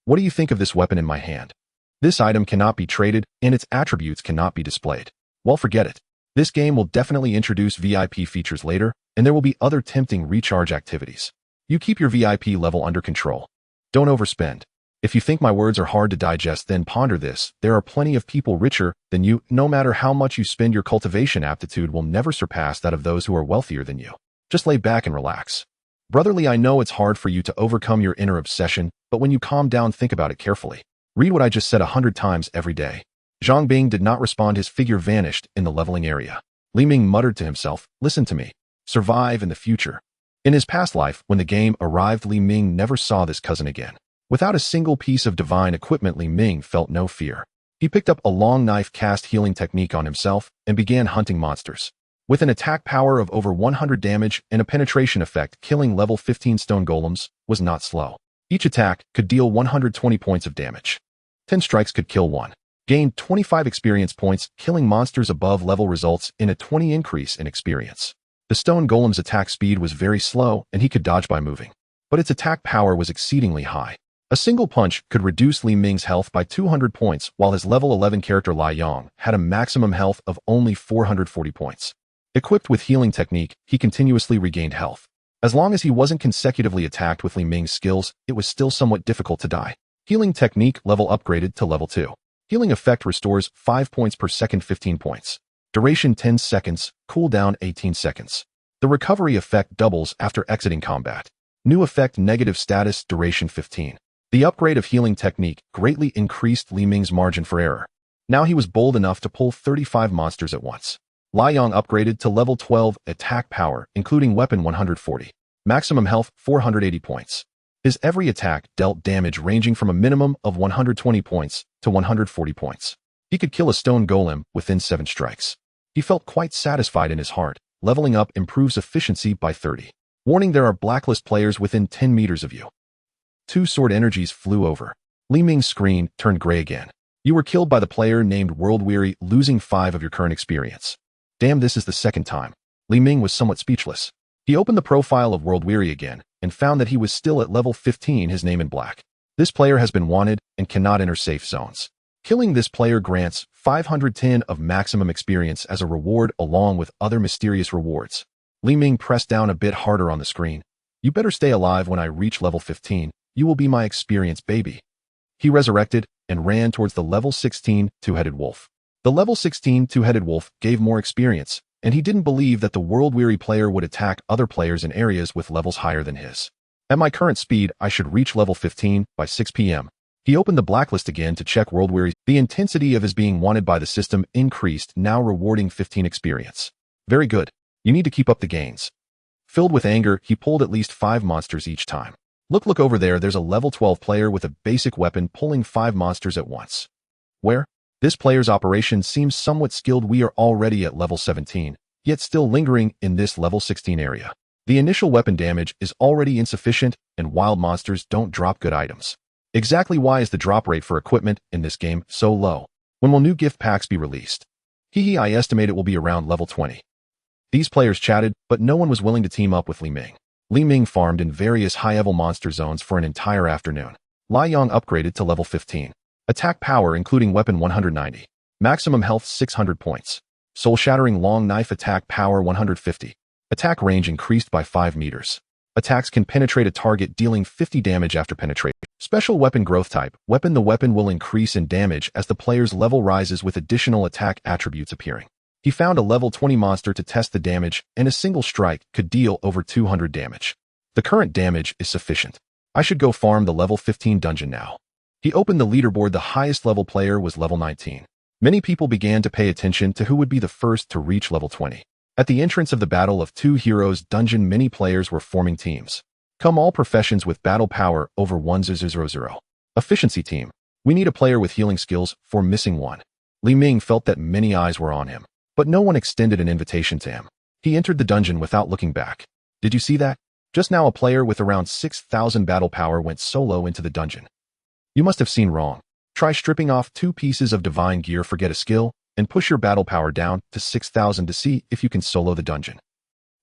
What do you think of this weapon in my hand? This item cannot be traded, and its attributes cannot be displayed. Well, forget it. This game will definitely introduce VIP features later, and there will be other tempting recharge activities. You keep your VIP level under control. Don't overspend. If you think my words are hard to digest, then ponder this. There are plenty of people richer than you. No matter how much you spend, your cultivation aptitude will never surpass that of those who are wealthier than you. Just lay back and relax. Brotherly, I know it's hard for you to overcome your inner obsession, but when you calm down, think about it carefully. Read what I just said 100 times every day. Zhang Bing did not respond. His figure vanished in the leveling area. Li Ming muttered to himself, listen to me. Survive in the future. In his past life, when the game arrived, Li Ming never saw this cousin again. Without a single piece of divine equipment, Li Ming felt no fear. He picked up a long knife, cast healing technique on himself, and began hunting monsters. With an attack power of over 100 damage and a penetration effect, killing level 15 stone golems was not slow. Each attack could deal 120 points of damage. 10 strikes could kill one. Gained 25 experience points, killing monsters above level results in a 20 increase in experience. The stone golem's attack speed was very slow and he could dodge by moving. But its attack power was exceedingly high. A single punch could reduce Li Ming's health by 200 points, while his level 11 character Lai Yong had a maximum health of only 440 points. Equipped with healing technique, he continuously regained health. As long as he wasn't consecutively attacked with Li Ming's skills, it was still somewhat difficult to die. Healing technique level upgraded to level 2. Healing effect restores 5 points per second, 15 points. Duration 10 seconds, cooldown 18 seconds. The recovery effect doubles after exiting combat. New effect negative status, duration 15. The upgrade of healing technique greatly increased Li Ming's margin for error. Now he was bold enough to pull 35 monsters at once. Lai Yong upgraded to level 12, attack power, including weapon 140. Maximum health 480 points. His every attack dealt damage ranging from a minimum of 120 points to 140 points. He could kill a stone golem within 7 strikes. He felt quite satisfied in his heart. Leveling up improves efficiency by 30. Warning, there are blacklist players within 10 meters of you. 2 sword energies flew over. Li Ming's screen turned gray again. You were killed by the player named World Weary, losing 5 of your current experience. Damn, this is the second time. Li Ming was somewhat speechless. He opened the profile of World Weary again and found that he was still at level 15, his name in black. This player has been wanted and cannot enter safe zones. Killing this player grants 510 of maximum experience as a reward along with other mysterious rewards. Li Ming pressed down a bit harder on the screen. You better stay alive when I reach level 15. You will be my experience baby. He resurrected and ran towards the level 16 two-headed wolf. The level 16 two-headed wolf gave more experience, and he didn't believe that the world-weary player would attack other players in areas with levels higher than his. At my current speed, I should reach level 15 by 6 p.m. He opened the blacklist again to check world-weary. The intensity of his being wanted by the system increased, now rewarding 15 experience. Very good. You need to keep up the gains. Filled with anger, he pulled at least 5 monsters each time. Look over there, there's a level 12 player with a basic weapon pulling 5 monsters at once. Where? This player's operation seems somewhat skilled. We are already at level 17, yet still lingering in this level 16 area. The initial weapon damage is already insufficient, and wild monsters don't drop good items. Exactly why is the drop rate for equipment in this game so low? When will new gift packs be released? Hehe, I estimate it will be around level 20. These players chatted, but no one was willing to team up with Li Ming. Li Ming farmed in various high-level monster zones for an entire afternoon. Lai Yang upgraded to level 15. Attack power including weapon 190. Maximum health 600 points. Soul-shattering long knife attack power 150. Attack range increased by 5 meters. Attacks can penetrate a target dealing 50 damage after penetration. Special weapon growth type. Weapon. The weapon will increase in damage as the player's level rises with additional attack attributes appearing. He found a level 20 monster to test the damage, and a single strike could deal over 200 damage. The current damage is sufficient. I should go farm the level 15 dungeon now. He opened the leaderboard. The highest level player was level 19. Many people began to pay attention to who would be the first to reach level 20. At the entrance of the Battle of Two Heroes dungeon, many players were forming teams. Come all professions with battle power over 1000. Efficiency team. We need a player with healing skills for missing one. Li Ming felt that many eyes were on him, but no one extended an invitation to him. He entered the dungeon without looking back. Did you see that? Just now a player with around 6000 battle power went solo into the dungeon. You must have seen wrong. Try stripping off 2 pieces of divine gear, forget a skill, and push your battle power down to 6000 to see if you can solo the dungeon.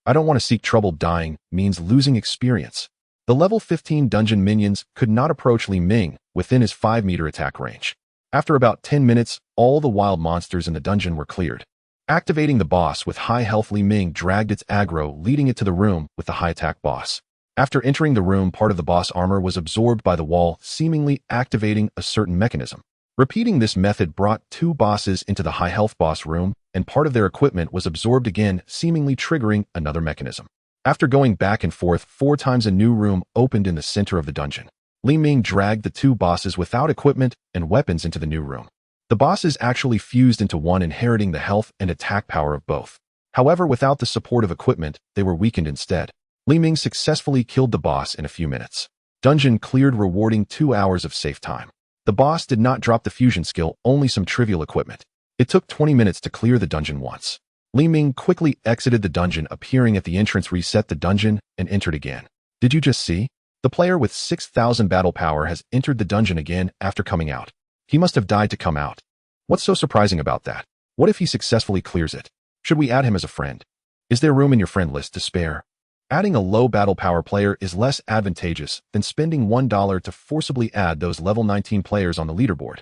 I don't want to seek trouble. Dying means losing experience. The level 15 dungeon minions could not approach Li Ming within his 5-meter attack range. After about 10 minutes, all the wild monsters in the dungeon were cleared. Activating the boss with high health, Li Ming dragged its aggro, leading it to the room with the high attack boss. After entering the room, part of the boss armor was absorbed by the wall, seemingly activating a certain mechanism. Repeating this method brought 2 bosses into the high health boss room, and part of their equipment was absorbed again, seemingly triggering another mechanism. After going back and forth 4 times, a new room opened in the center of the dungeon. Li Ming dragged the 2 bosses without equipment and weapons into the new room. The bosses actually fused into one, inheriting the health and attack power of both. However, without the support of equipment, they were weakened instead. Li Ming successfully killed the boss in a few minutes. Dungeon cleared, rewarding 2 hours of safe time. The boss did not drop the fusion skill, only some trivial equipment. It took 20 minutes to clear the dungeon once. Li Ming quickly exited the dungeon, appearing at the entrance, reset the dungeon, and entered again. Did you just see? The player with 6000 battle power has entered the dungeon again after coming out. He must have died to come out. What's so surprising about that? What if he successfully clears it? Should we add him as a friend? Is there room in your friend list to spare? Adding a low battle power player is less advantageous than spending $1 to forcibly add those level 19 players on the leaderboard.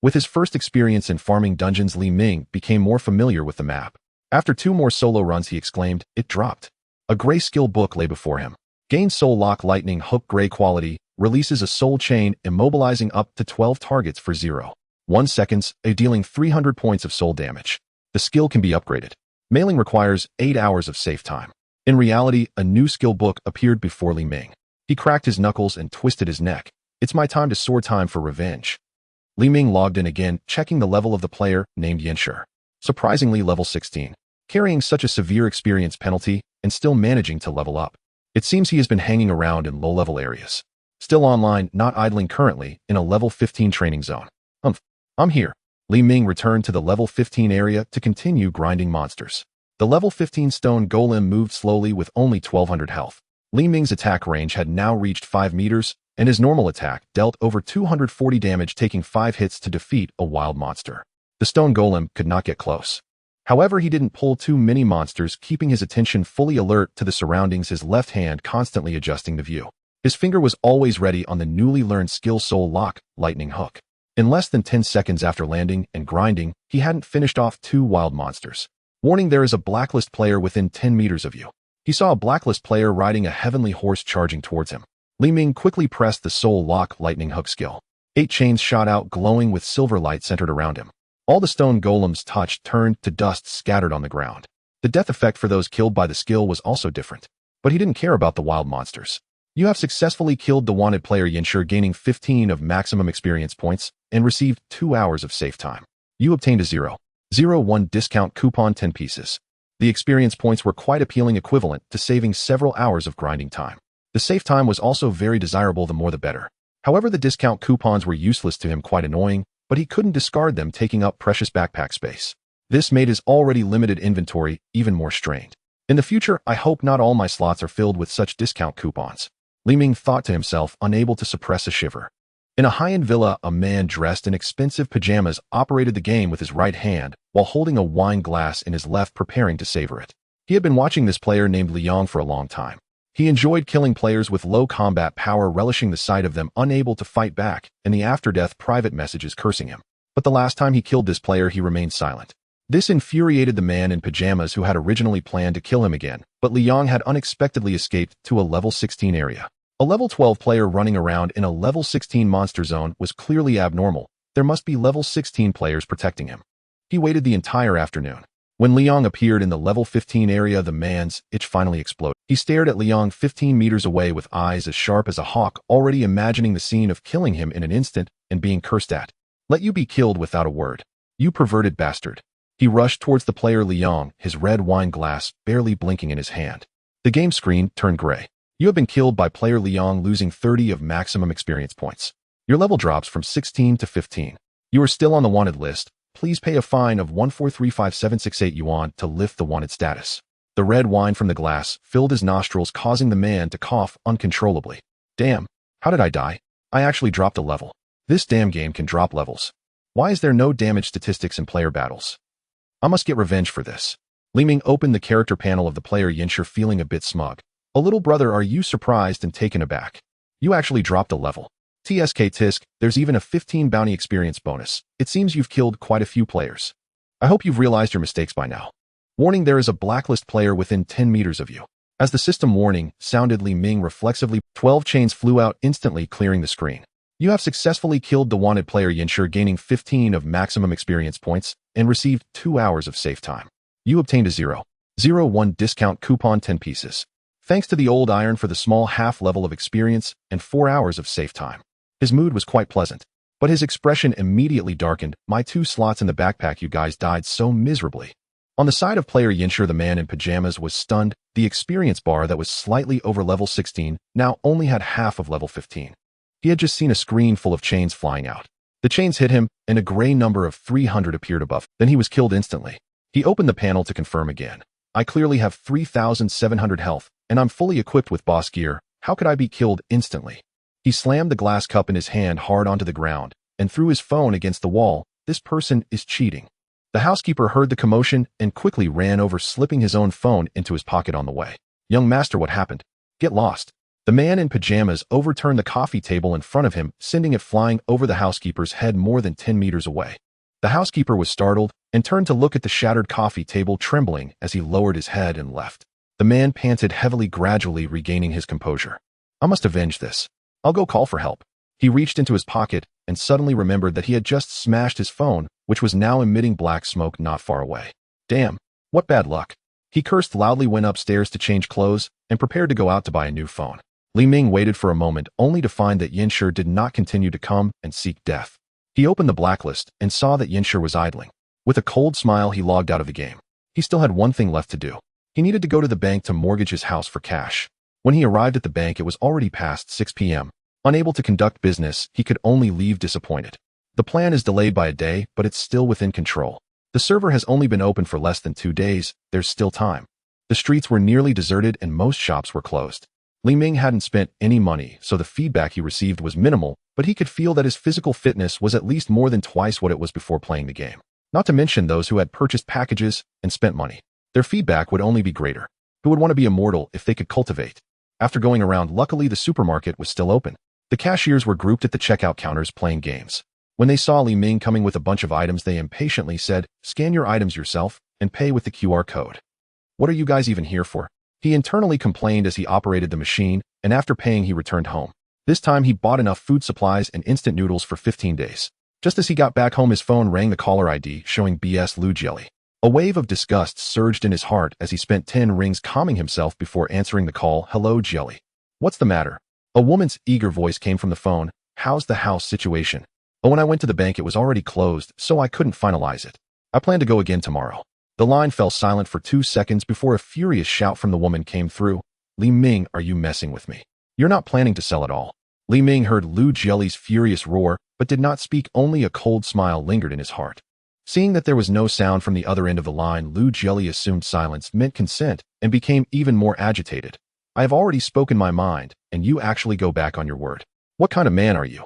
With his first experience in farming dungeons, Li Ming became more familiar with the map. After 2 more solo runs, he exclaimed, "It dropped." A gray skill book lay before him. Gain Soul Lock Lightning Hook Gray quality, releases a soul chain, immobilizing up to 12 targets for 0.1 seconds, dealing 300 points of soul damage. The skill can be upgraded. Mailing requires 8 hours of safe time. In reality, a new skill book appeared before Li Ming. He cracked his knuckles and twisted his neck. It's my time to soar, time for revenge. Li Ming logged in again, checking the level of the player named Yanshi. Surprisingly level 16, carrying such a severe experience penalty and still managing to level up. It seems he has been hanging around in low-level areas. Still online, not idling, currently in a level 15 training zone. I'm here. Li Ming returned to the level 15 area to continue grinding monsters. The level 15 stone golem moved slowly with only 1200 health. Li Ming's attack range had now reached 5 meters, and his normal attack dealt over 240 damage, taking 5 hits to defeat a wild monster. The stone golem could not get close. However, he didn't pull too many monsters, keeping his attention fully alert to the surroundings, his left hand constantly adjusting the view. His finger was always ready on the newly learned skill Soul Lock Lightning Hook. In less than 10 seconds after landing and grinding, he hadn't finished off 2 wild monsters. Warning, there is a blacklist player within 10 meters of you. He saw a blacklist player riding a heavenly horse charging towards him. Li Ming quickly pressed the Soul Lock Lightning Hook skill. 8 chains shot out, glowing with silver light centered around him. All the stone golems touched turned to dust scattered on the ground. The death effect for those killed by the skill was also different. But he didn't care about the wild monsters. You have successfully killed the wanted player Yanshi, gaining 15 of maximum experience points and received 2 hours of safe time. You obtained a 0.01 discount coupon, 10 pieces. The experience points were quite appealing, equivalent to saving several hours of grinding time. The safe time was also very desirable, the more the better. However, the discount coupons were useless to him, quite annoying, but he couldn't discard them, taking up precious backpack space. This made his already limited inventory even more strained. In the future, I hope not all my slots are filled with such discount coupons. Li Ming thought to himself, unable to suppress a shiver. In a high-end villa, a man dressed in expensive pajamas operated the game with his right hand while holding a wine glass in his left, preparing to savor it. He had been watching this player named Liang for a long time. He enjoyed killing players with low combat power, relishing the sight of them unable to fight back, and the after-death private messages cursing him. But the last time he killed this player, he remained silent. This infuriated the man in pajamas who had originally planned to kill him again, but Liang had unexpectedly escaped to a level 16 area. A level 12 player running around in a level 16 monster zone was clearly abnormal. There must be level 16 players protecting him. He waited the entire afternoon. When Liang appeared in the level 15 area, the man's itch finally exploded. He stared at Liang 15 meters away with eyes as sharp as a hawk, already imagining the scene of killing him in an instant and being cursed at. Let you be killed without a word. You perverted bastard. He rushed towards the player Liang, his red wine glass barely blinking in his hand. The game screen turned gray. You have been killed by player Liang, losing 30 of maximum experience points. Your level drops from 16 to 15. You are still on the wanted list. Please pay a fine of 1435768 yuan to lift the wanted status. The red wine from the glass filled his nostrils, causing the man to cough uncontrollably. Damn, how did I die? I actually dropped a level. This damn game can drop levels. Why is there no damage statistics in player battles? I must get revenge for this. Li Ming opened the character panel of the player Yanshi, feeling a bit smug. A little brother, are you surprised and taken aback? You actually dropped a level. TSK Tisk, there's even a 15 bounty experience bonus. It seems you've killed quite a few players. I hope you've realized your mistakes by now. Warning, there is a blacklist player within 10 meters of you. As the system warning sounded, Li Ming reflexively, 12 chains flew out, instantly clearing the screen. You have successfully killed the wanted player Yanshi, gaining 15 of maximum experience points and received 2 hours of safe time. You obtained a 0.01 discount coupon, 10 pieces. Thanks to the old iron for the small half level of experience and 4 hours of safe time. His mood was quite pleasant, but his expression immediately darkened. My 2 slots in the backpack, you guys died so miserably. On the side of player Yanshi, the man in pajamas was stunned. The experience bar that was slightly over level 16 now only had half of level 15. He had just seen a screen full of chains flying out. The chains hit him, and a gray number of 300 appeared above. Then he was killed instantly. He opened the panel to confirm again. I clearly have 3,700 health, and I'm fully equipped with boss gear. How could I be killed instantly? He slammed the glass cup in his hand hard onto the ground and threw his phone against the wall. This person is cheating. The housekeeper heard the commotion and quickly ran over, slipping his own phone into his pocket on the way. Young master, what happened? Get lost. The man in pajamas overturned the coffee table in front of him, sending it flying over the housekeeper's head more than 10 meters away. The housekeeper was startled and turned to look at the shattered coffee table, trembling as he lowered his head and left. The man panted heavily, gradually regaining his composure. I must avenge this. I'll go call for help. He reached into his pocket and suddenly remembered that he had just smashed his phone, which was now emitting black smoke not far away. Damn, what bad luck. He cursed loudly, went upstairs to change clothes, and prepared to go out to buy a new phone. Li Ming waited for a moment, only to find that Yanshi did not continue to come and seek death. He opened the blacklist and saw that Yanshi was idling. With a cold smile, he logged out of the game. He still had one thing left to do. He needed to go to the bank to mortgage his house for cash. When he arrived at the bank, it was already past 6 p.m. Unable to conduct business, he could only leave disappointed. The plan is delayed by a day, but it's still within control. The server has only been open for less than 2 days. There's still time. The streets were nearly deserted and most shops were closed. Li Ming hadn't spent any money, so the feedback he received was minimal, but he could feel that his physical fitness was at least more than twice what it was before playing the game. Not to mention those who had purchased packages and spent money. Their feedback would only be greater. Who would want to be immortal if they could cultivate? After going around, luckily the supermarket was still open. The cashiers were grouped at the checkout counters playing games. When they saw Li Ming coming with a bunch of items, they impatiently said, "Scan your items yourself and pay with the QR code." What are you guys even here for? He internally complained as he operated the machine, and after paying he returned home. This time he bought enough food supplies and instant noodles for 15 days. Just as he got back home, his phone rang, the caller ID showing BS Lu Jelly. A wave of disgust surged in his heart as he spent 10 rings calming himself before answering the call. "Hello, Jelly. What's the matter?" A woman's eager voice came from the phone. "How's the house situation?" "Oh, when I went to the bank it was already closed, so I couldn't finalize it. I plan to go again tomorrow." The line fell silent for 2 seconds before a furious shout from the woman came through. "Li Ming, are you messing with me? You're not planning to sell at all." Li Ming heard Lu Jelly's furious roar, but did not speak. Only a cold smile lingered in his heart. Seeing that there was no sound from the other end of the line, Lu Jelly assumed silence meant consent and became even more agitated. "I have already spoken my mind, and you actually go back on your word. What kind of man are you?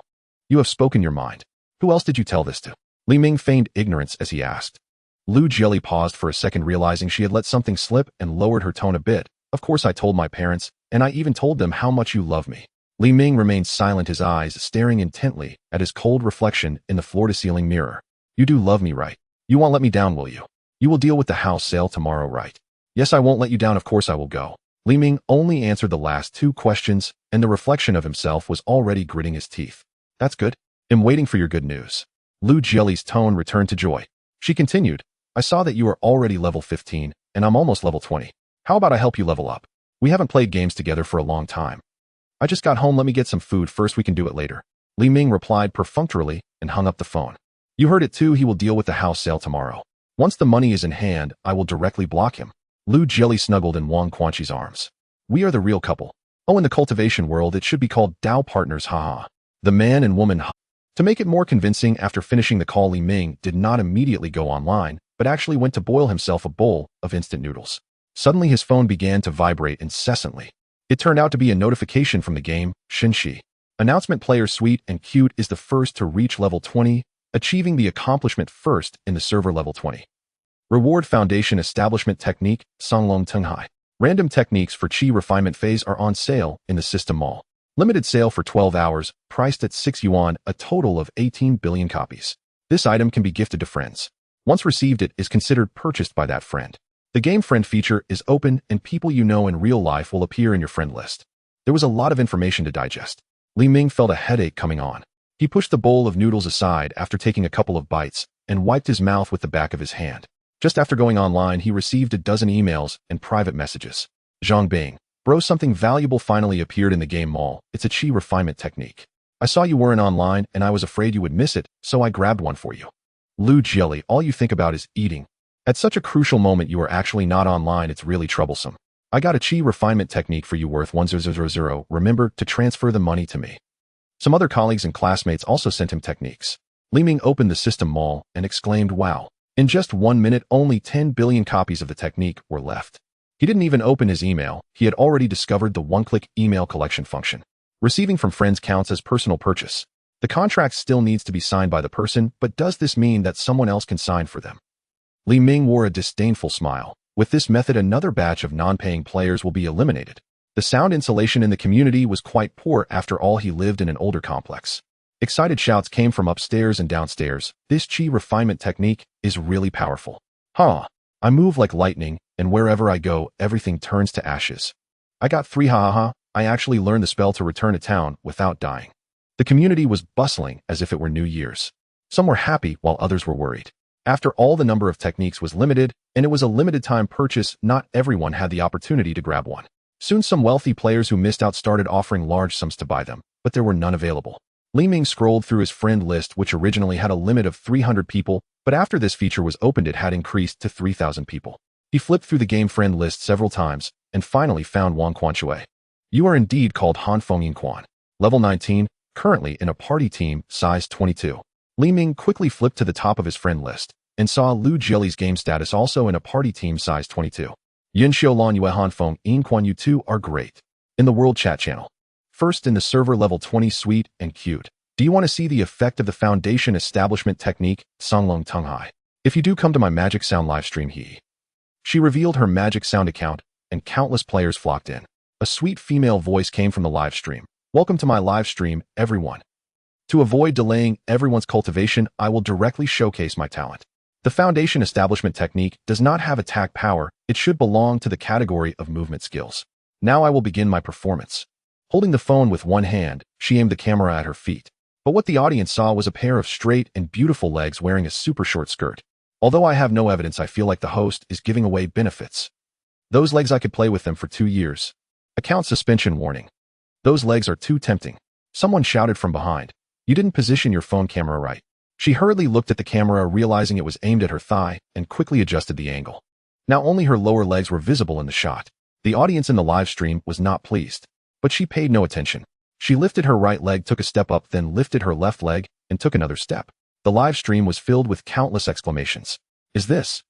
You have spoken your mind. Who else did you tell this to? Li Ming feigned ignorance as he asked. Lu Jieli paused for a second, realizing she had let something slip, and lowered her tone a bit. Of course I told my parents, and I even told them how much you love me. Li Ming remained silent, his eyes staring intently at his cold reflection in the floor-to-ceiling mirror. You do love me, right? You won't let me down, will you? You will deal with the house sale tomorrow, right? Yes, I won't let you down, of course I will go. Li Ming only answered the last two questions, and the reflection of himself was already gritting his teeth. That's good. I'm waiting for your good news. Lu Jieli's tone returned to joy. She continued, I saw that you are already level 15, and I'm almost level 20. How about I help you level up? We haven't played games together for a long time. I just got home, let me get some food first, we can do it later. Li Ming replied perfunctorily and hung up the phone. You heard it too, he will deal with the house sale tomorrow. Once the money is in hand, I will directly block him. Lu Jieli snuggled in Wang Quanqi's arms. We are the real couple. Oh, in the cultivation world it should be called Dao partners, haha. The man and woman. To make it more convincing, after finishing the call, Li Ming did not immediately go online, but actually went to boil himself a bowl of instant noodles. Suddenly his phone began to vibrate incessantly. It turned out to be a notification from the game, Shenshi. Announcement: player Sweet and Cute is the first to reach level 20, achieving the accomplishment first in the server level 20. Reward: Foundation Establishment Technique, Songlong Tenghai. Random techniques for Qi refinement phase are on sale in the system mall. Limited sale for 12 hours, priced at 6 yuan, a total of 18 billion copies. This item can be gifted to friends. Once received, it is considered purchased by that friend. The game friend feature is open, and people you know in real life will appear in your friend list. There was a lot of information to digest. Li Ming felt a headache coming on. He pushed the bowl of noodles aside after taking a couple of bites and wiped his mouth with the back of his hand. Just after going online, he received a dozen emails and private messages. Zhang Bing. Bro, something valuable finally appeared in the game mall. It's a Qi refinement technique. I saw you weren't online and I was afraid you would miss it, so I grabbed one for you. Lu Jieli, all you think about is eating. At such a crucial moment you are actually not online, it's really troublesome. I got a Qi refinement technique for you worth 1000. Remember to transfer the money to me. Some other colleagues and classmates also sent him techniques. Li Ming opened the system mall and exclaimed, wow. In just 1 minute, only 10 billion copies of the technique were left. He didn't even open his email. He had already discovered the one-click email collection function. Receiving from friends counts as personal purchase. The contract still needs to be signed by the person, but does this mean that someone else can sign for them? Li Ming wore a disdainful smile. With this method, another batch of non-paying players will be eliminated. The sound insulation in the community was quite poor. After all, he lived in an older complex. Excited shouts came from upstairs and downstairs. This Qi refinement technique is really powerful. Huh. I move like lightning, and wherever I go, everything turns to ashes. I got 3 ha. I actually learned the spell to return to town without dying. The community was bustling as if it were New Year's. Some were happy while others were worried. After all, the number of techniques was limited, and it was a limited time purchase. Not everyone had the opportunity to grab one. Soon some wealthy players who missed out started offering large sums to buy them, but there were none available. Li Ming scrolled through his friend list, which originally had a limit of 300 people, but after this feature was opened it had increased to 3,000 people. He flipped through the game friend list several times, and finally found Wang Quanxue. You are indeed called Han Fengyin Quan. Level 19, currently in a party team, size 22. Li Ming quickly flipped to the top of his friend list, and saw Lu Jieli's game status also in a party team size 22. Yin Xiaolan Yue Han Feng Yin Quan, you two are great. In the world chat channel. First in the server level 20, Sweet and Cute. Do you want to see the effect of the foundation establishment technique, Songlong Tenghai? If you do, come to my Magic Sound livestream. She revealed her Magic Sound account, and countless players flocked in. A sweet female voice came from the live stream. Welcome to my live stream, everyone. To avoid delaying everyone's cultivation, I will directly showcase my talent. The foundation establishment technique does not have attack power. It should belong to the category of movement skills. Now I will begin my performance. Holding the phone with one hand, she aimed the camera at her feet. But what the audience saw was a pair of straight and beautiful legs wearing a super short skirt. Although I have no evidence, I feel like the host is giving away benefits. Those legs, I could play with them for 2 years. Account suspension warning. Those legs are too tempting. Someone shouted from behind. You didn't position your phone camera right. She hurriedly looked at the camera, realizing it was aimed at her thigh, and quickly adjusted the angle. Now only her lower legs were visible in the shot. The audience in the live stream was not pleased. But she paid no attention. She lifted her right leg, took a step up, then lifted her left leg, and took another step. The live stream was filled with countless exclamations. Is this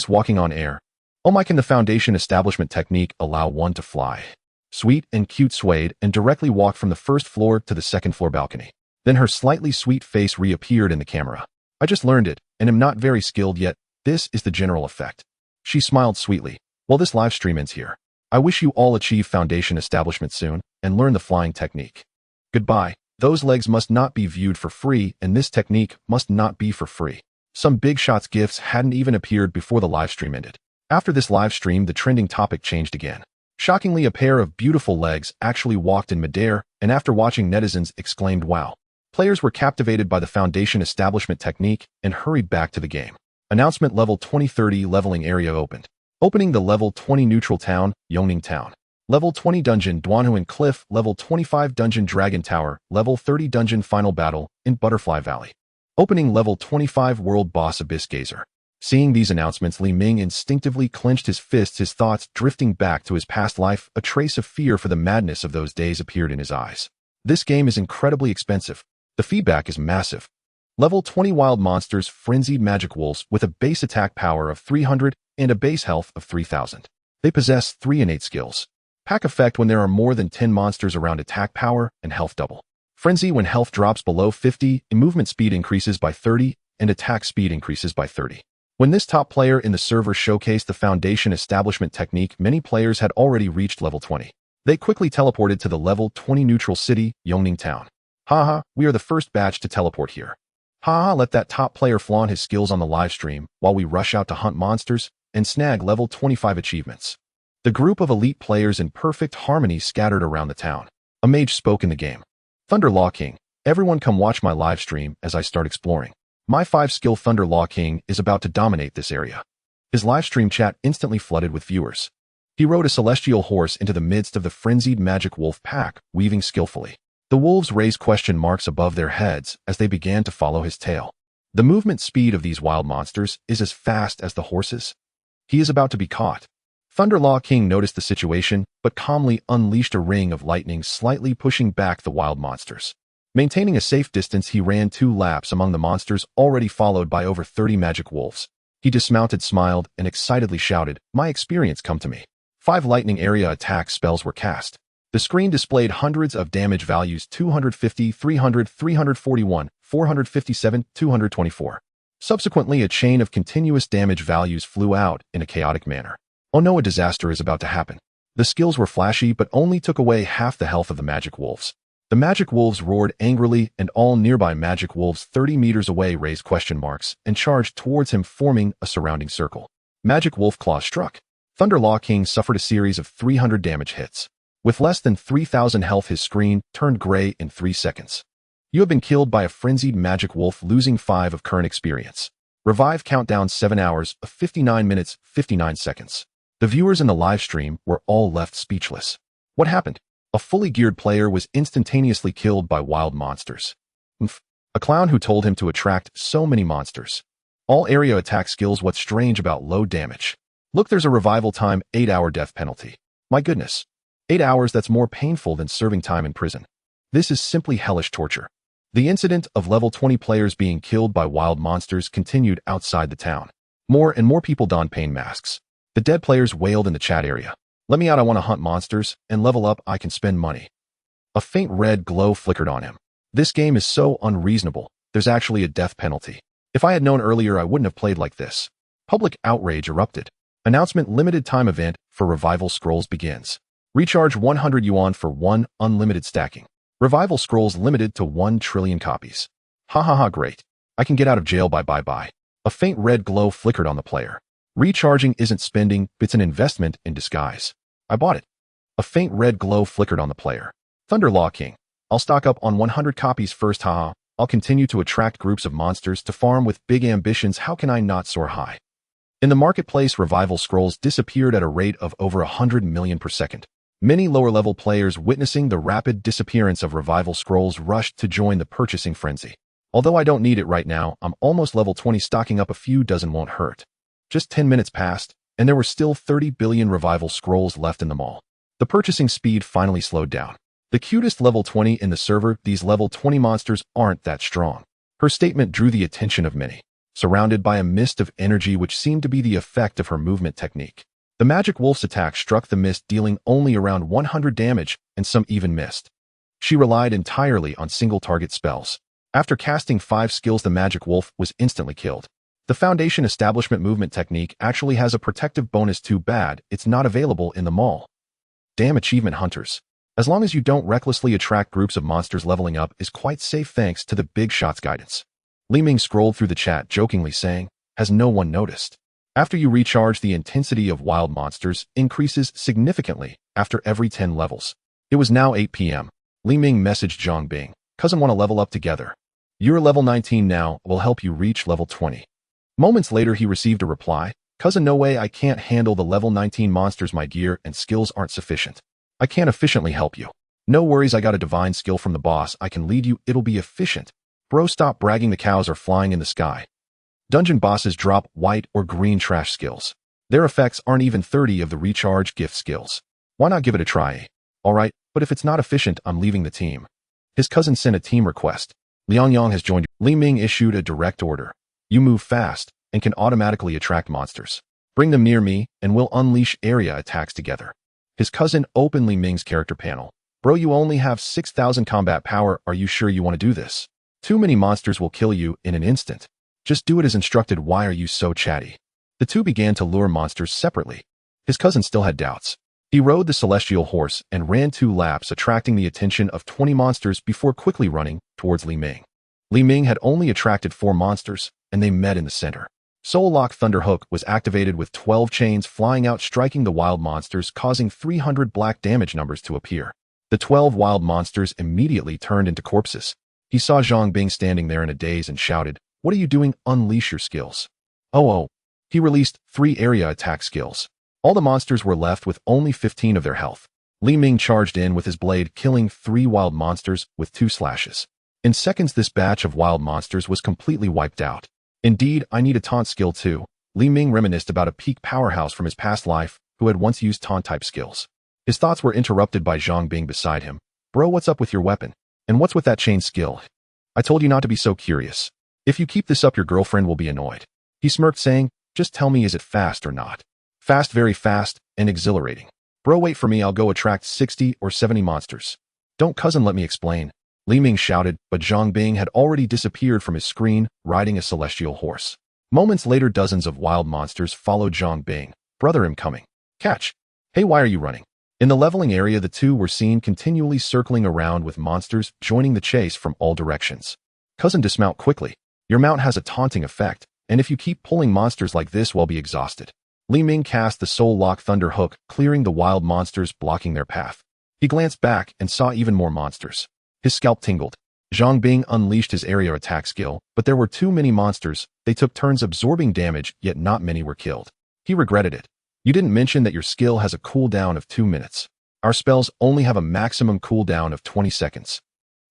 walking on air? Oh my, can the foundation establishment technique allow one to fly? Sweet and Cute swayed and directly walked from the first floor to the second floor balcony. Then her slightly sweet face reappeared in the camera. I just learned it, and am not very skilled yet. This is the general effect. She smiled sweetly. Well, this live stream ends here. I wish you all achieve foundation establishment soon, and learn the flying technique. Goodbye. Those legs must not be viewed for free, and this technique must not be for free. Some big shots gifts hadn't even appeared before the live stream ended. After this live stream, the trending topic changed again. Shockingly, a pair of beautiful legs actually walked in midair, and after watching, netizens exclaimed, wow. Players were captivated by the foundation establishment technique and hurried back to the game. Announcement: Level 2030 Leveling Area opened. Opening the Level 20 Neutral Town, Yongning Town. Level 20 Dungeon, Duanhuan Cliff. Level 25 Dungeon, Dragon Tower. Level 30 Dungeon, Final Battle, in Butterfly Valley. Opening Level 25 World Boss, Abyss Gazer. Seeing these announcements, Li Ming instinctively clenched his fists, his thoughts drifting back to his past life. A trace of fear for the madness of those days appeared in his eyes. This game is incredibly expensive. The feedback is massive. Level 20 Wild Monsters, Frenzied Magic Wolves with a base attack power of 300 and a base health of 3000. They possess 3 innate skills. Pack effect: when there are more than 10 monsters around, attack power and health double. Frenzy: when health drops below 50, movement speed increases by 30 and attack speed increases by 30. When this top player in the server showcased the foundation establishment technique, many players had already reached level 20. They quickly teleported to the level 20 neutral city, Yongning Town. Haha, we are the first batch to teleport here. Haha, let that top player flaunt his skills on the live stream while we rush out to hunt monsters and snag level 25 achievements. The group of elite players in perfect harmony scattered around the town. A mage spoke in the game. Thunder Law King, everyone come watch my live stream as I start exploring. My 5-skill Thunder Law King is about to dominate this area. His live stream chat instantly flooded with viewers. He rode a celestial horse into the midst of the frenzied magic wolf pack, weaving skillfully. The wolves raised question marks above their heads as they began to follow his tail. The movement speed of these wild monsters is as fast as the horses. He is about to be caught. Thunder Law King noticed the situation, but calmly unleashed a ring of lightning, slightly pushing back the wild monsters. Maintaining a safe distance, he ran 2 laps among the monsters, already followed by over 30 magic wolves. He dismounted, smiled, and excitedly shouted, "My experience, come to me." 5 lightning area attack spells were cast. The screen displayed hundreds of damage values: 250, 300, 341, 457, 224. Subsequently, a chain of continuous damage values flew out in a chaotic manner. Oh no, a disaster is about to happen. The skills were flashy, but only took away half the health of the magic wolves. The magic wolves roared angrily, and all nearby magic wolves 30 meters away raised question marks and charged towards him, forming a surrounding circle. Magic Wolf Claw struck. Thunder Law King suffered a series of 300 damage hits. With less than 3,000 health, his screen turned gray in 3 seconds. You have been killed by a frenzied magic wolf, losing 5 of current experience. Revive countdown: 7 hours, 59 minutes, 59 seconds. The viewers in the live stream were all left speechless. What happened? A fully geared player was instantaneously killed by wild monsters. A clown who told him to attract so many monsters. All area attack skills. What's strange about low damage? Look, there's a revival time, 8-hour death penalty. My goodness. 8 hours, that's more painful than serving time in prison. This is simply hellish torture. The incident of level 20 players being killed by wild monsters continued outside the town. More and more people donned pain masks. The dead players wailed in the chat area. Let me out, I want to hunt monsters and level up, I can spend money. A faint red glow flickered on him. This game is so unreasonable. There's actually a death penalty. If I had known earlier, I wouldn't have played like this. Public outrage erupted. Announcement: limited time event for Revival Scrolls begins. Recharge 100 yuan for 1 unlimited stacking. Revival Scrolls limited to 1 trillion copies. Ha ha ha, great. I can get out of jail, bye. A faint red glow flickered on the player. Recharging isn't spending, it's an investment in disguise. I bought it. A faint red glow flickered on the player. Thunder Law King. I'll stock up on 100 copies first, haha. I'll continue to attract groups of monsters to farm with big ambitions. How can I not soar high? In the marketplace, Revival Scrolls disappeared at a rate of over 100 million per second. Many lower-level players, witnessing the rapid disappearance of Revival Scrolls, rushed to join the purchasing frenzy. Although I don't need it right now, I'm almost level 20, stocking up a few dozen won't hurt. Just 10 minutes passed, and there were still 30 billion Revival Scrolls left in the mall. The purchasing speed finally slowed down. The cutest level 20 in the server, these level 20 monsters aren't that strong. Her statement drew the attention of many, surrounded by a mist of energy which seemed to be the effect of her movement technique. The magic wolf's attack struck the mist, dealing only around 100 damage, and some even missed. She relied entirely on single-target spells. After casting 5 skills, the magic wolf was instantly killed. The Foundation Establishment movement technique actually has a protective bonus. Too bad it's not available in the mall. Damn achievement hunters. As long as you don't recklessly attract groups of monsters, leveling up is quite safe thanks to the Big Shots guidance. Li Ming scrolled through the chat jokingly saying, has no one noticed? After you recharge, the intensity of wild monsters increases significantly after every 10 levels. It was now 8 p.m. Li Ming messaged Zhang Bing, cousin, want to level up together? You're level 19 now, will help you reach level 20. Moments later he received a reply, cousin, no way, I can't handle the level 19 monsters, my gear and skills aren't sufficient. I can't efficiently help you. No worries, I got a divine skill from the boss, I can lead you, it'll be efficient. Bro, stop bragging, the cows are flying in the sky. Dungeon bosses drop white or green trash skills. Their effects aren't even 30 of the recharge gift skills. Why not give it a try? Alright, but if it's not efficient, I'm leaving the team. His cousin sent a team request. Liang Yang has joined. Li Ming issued a direct order. You move fast and can automatically attract monsters. Bring them near me and we'll unleash area attacks together. His cousin opened Li Ming's character panel. Bro, you only have 6,000 combat power, are you sure you want to do this? Too many monsters will kill you in an instant. Just do it as instructed, why are you so chatty? The two began to lure monsters separately. His cousin still had doubts. He rode the celestial horse and ran 2 laps, attracting the attention of 20 monsters before quickly running towards Li Ming. Li Ming had only attracted 4 monsters, and they met in the center. Soul Lock Thunderhook was activated with 12 chains flying out, striking the wild monsters, causing 300 black damage numbers to appear. The 12 wild monsters immediately turned into corpses. He saw Zhang Bing standing there in a daze and shouted, what are you doing? Unleash your skills. Oh. He released 3 area attack skills. All the monsters were left with only 15 of their health. Li Ming charged in with his blade, killing 3 wild monsters with 2 slashes. In seconds, this batch of wild monsters was completely wiped out. Indeed, I need a taunt skill too. Li Ming reminisced about a peak powerhouse from his past life who had once used taunt-type skills. His thoughts were interrupted by Zhang Bing beside him. Bro, what's up with your weapon? And what's with that chain skill? I told you not to be so curious. If you keep this up, your girlfriend will be annoyed. He smirked, saying, just tell me, is it fast or not? Fast, very fast, and exhilarating. Bro, wait for me, I'll go attract 60 or 70 monsters. Don't, cousin, let me explain. Li Ming shouted, but Zhang Bing had already disappeared from his screen, riding a celestial horse. Moments later, dozens of wild monsters followed Zhang Bing. Brother, I'm coming. Catch. Hey, why are you running? In the leveling area, the two were seen continually circling around with monsters joining the chase from all directions. Cousin, dismount quickly. Your mount has a taunting effect, and if you keep pulling monsters like this, we'll be exhausted. Li Ming cast the Soul Lock Thunder Hook, clearing the wild monsters blocking their path. He glanced back and saw even more monsters. His scalp tingled. Zhang Bing unleashed his area attack skill, but there were too many monsters. They took turns absorbing damage, yet not many were killed. He regretted it. You didn't mention that your skill has a cooldown of 2 minutes. Our spells only have a maximum cooldown of 20 seconds.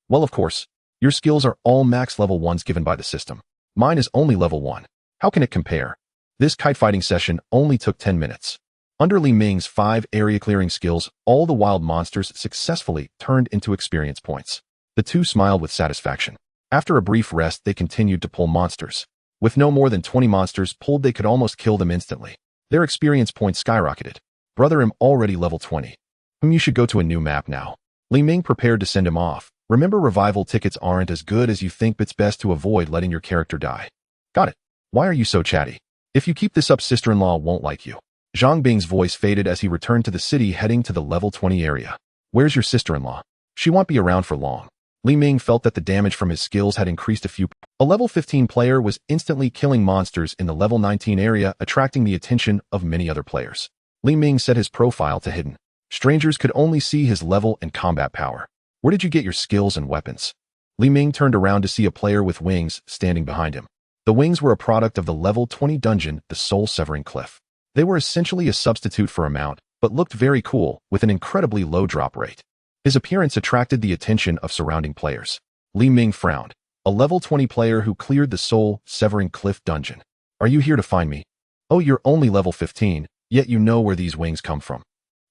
Well, of course. Your skills are all max level 1s given by the system. Mine is only level 1. How can it compare? This kite fighting session only took 10 minutes. Under Li Ming's 5 area clearing skills, all the wild monsters successfully turned into experience points. The two smiled with satisfaction. After a brief rest, they continued to pull monsters. With no more than 20 monsters pulled, they could almost kill them instantly. Their experience points skyrocketed. Brother, I'm already level 20. You should go to a new map now. Li Ming prepared to send him off. Remember, revival tickets aren't as good as you think, but it's best to avoid letting your character die. Got it. Why are you so chatty? If you keep this up, sister-in-law won't like you. Zhang Bing's voice faded as he returned to the city, heading to the level 20 area. Where's your sister-in-law? She won't be around for long. Li Ming felt that the damage from his skills had increased a few. A level 15 player was instantly killing monsters in the level 19 area, attracting the attention of many other players. Li Ming set his profile to hidden. Strangers could only see his level and combat power. Where did you get your skills and weapons? Li Ming turned around to see a player with wings standing behind him. The wings were a product of the level 20 dungeon, the Soul Severing Cliff. They were essentially a substitute for a mount, but looked very cool, with an incredibly low drop rate. His appearance attracted the attention of surrounding players. Li Ming frowned. A level 20 player who cleared the Soul Severing Cliff dungeon. Are you here to find me? Oh, you're only level 15, yet you know where these wings come from.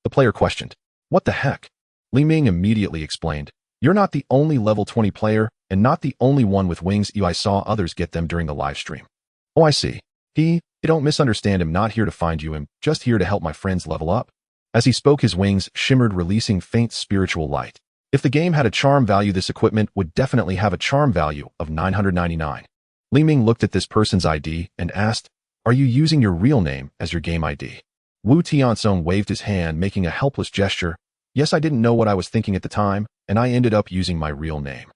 The player questioned. What the heck? Li Ming immediately explained. You're not the only level 20 player, and not the only one with wings. I saw others get them during the live stream. Oh, I see. Don't misunderstand, him not here to find you, I'm just here to help my friends level up. As he spoke, his wings shimmered, releasing faint spiritual light. If the game had a charm value, this equipment would definitely have a charm value of 999. Li Ming looked at this person's ID and asked, "Are you using your real name as your game ID?" Wu Tiansong waved his hand, making a helpless gesture. "Yes, I didn't know what I was thinking at the time, and I ended up using my real name.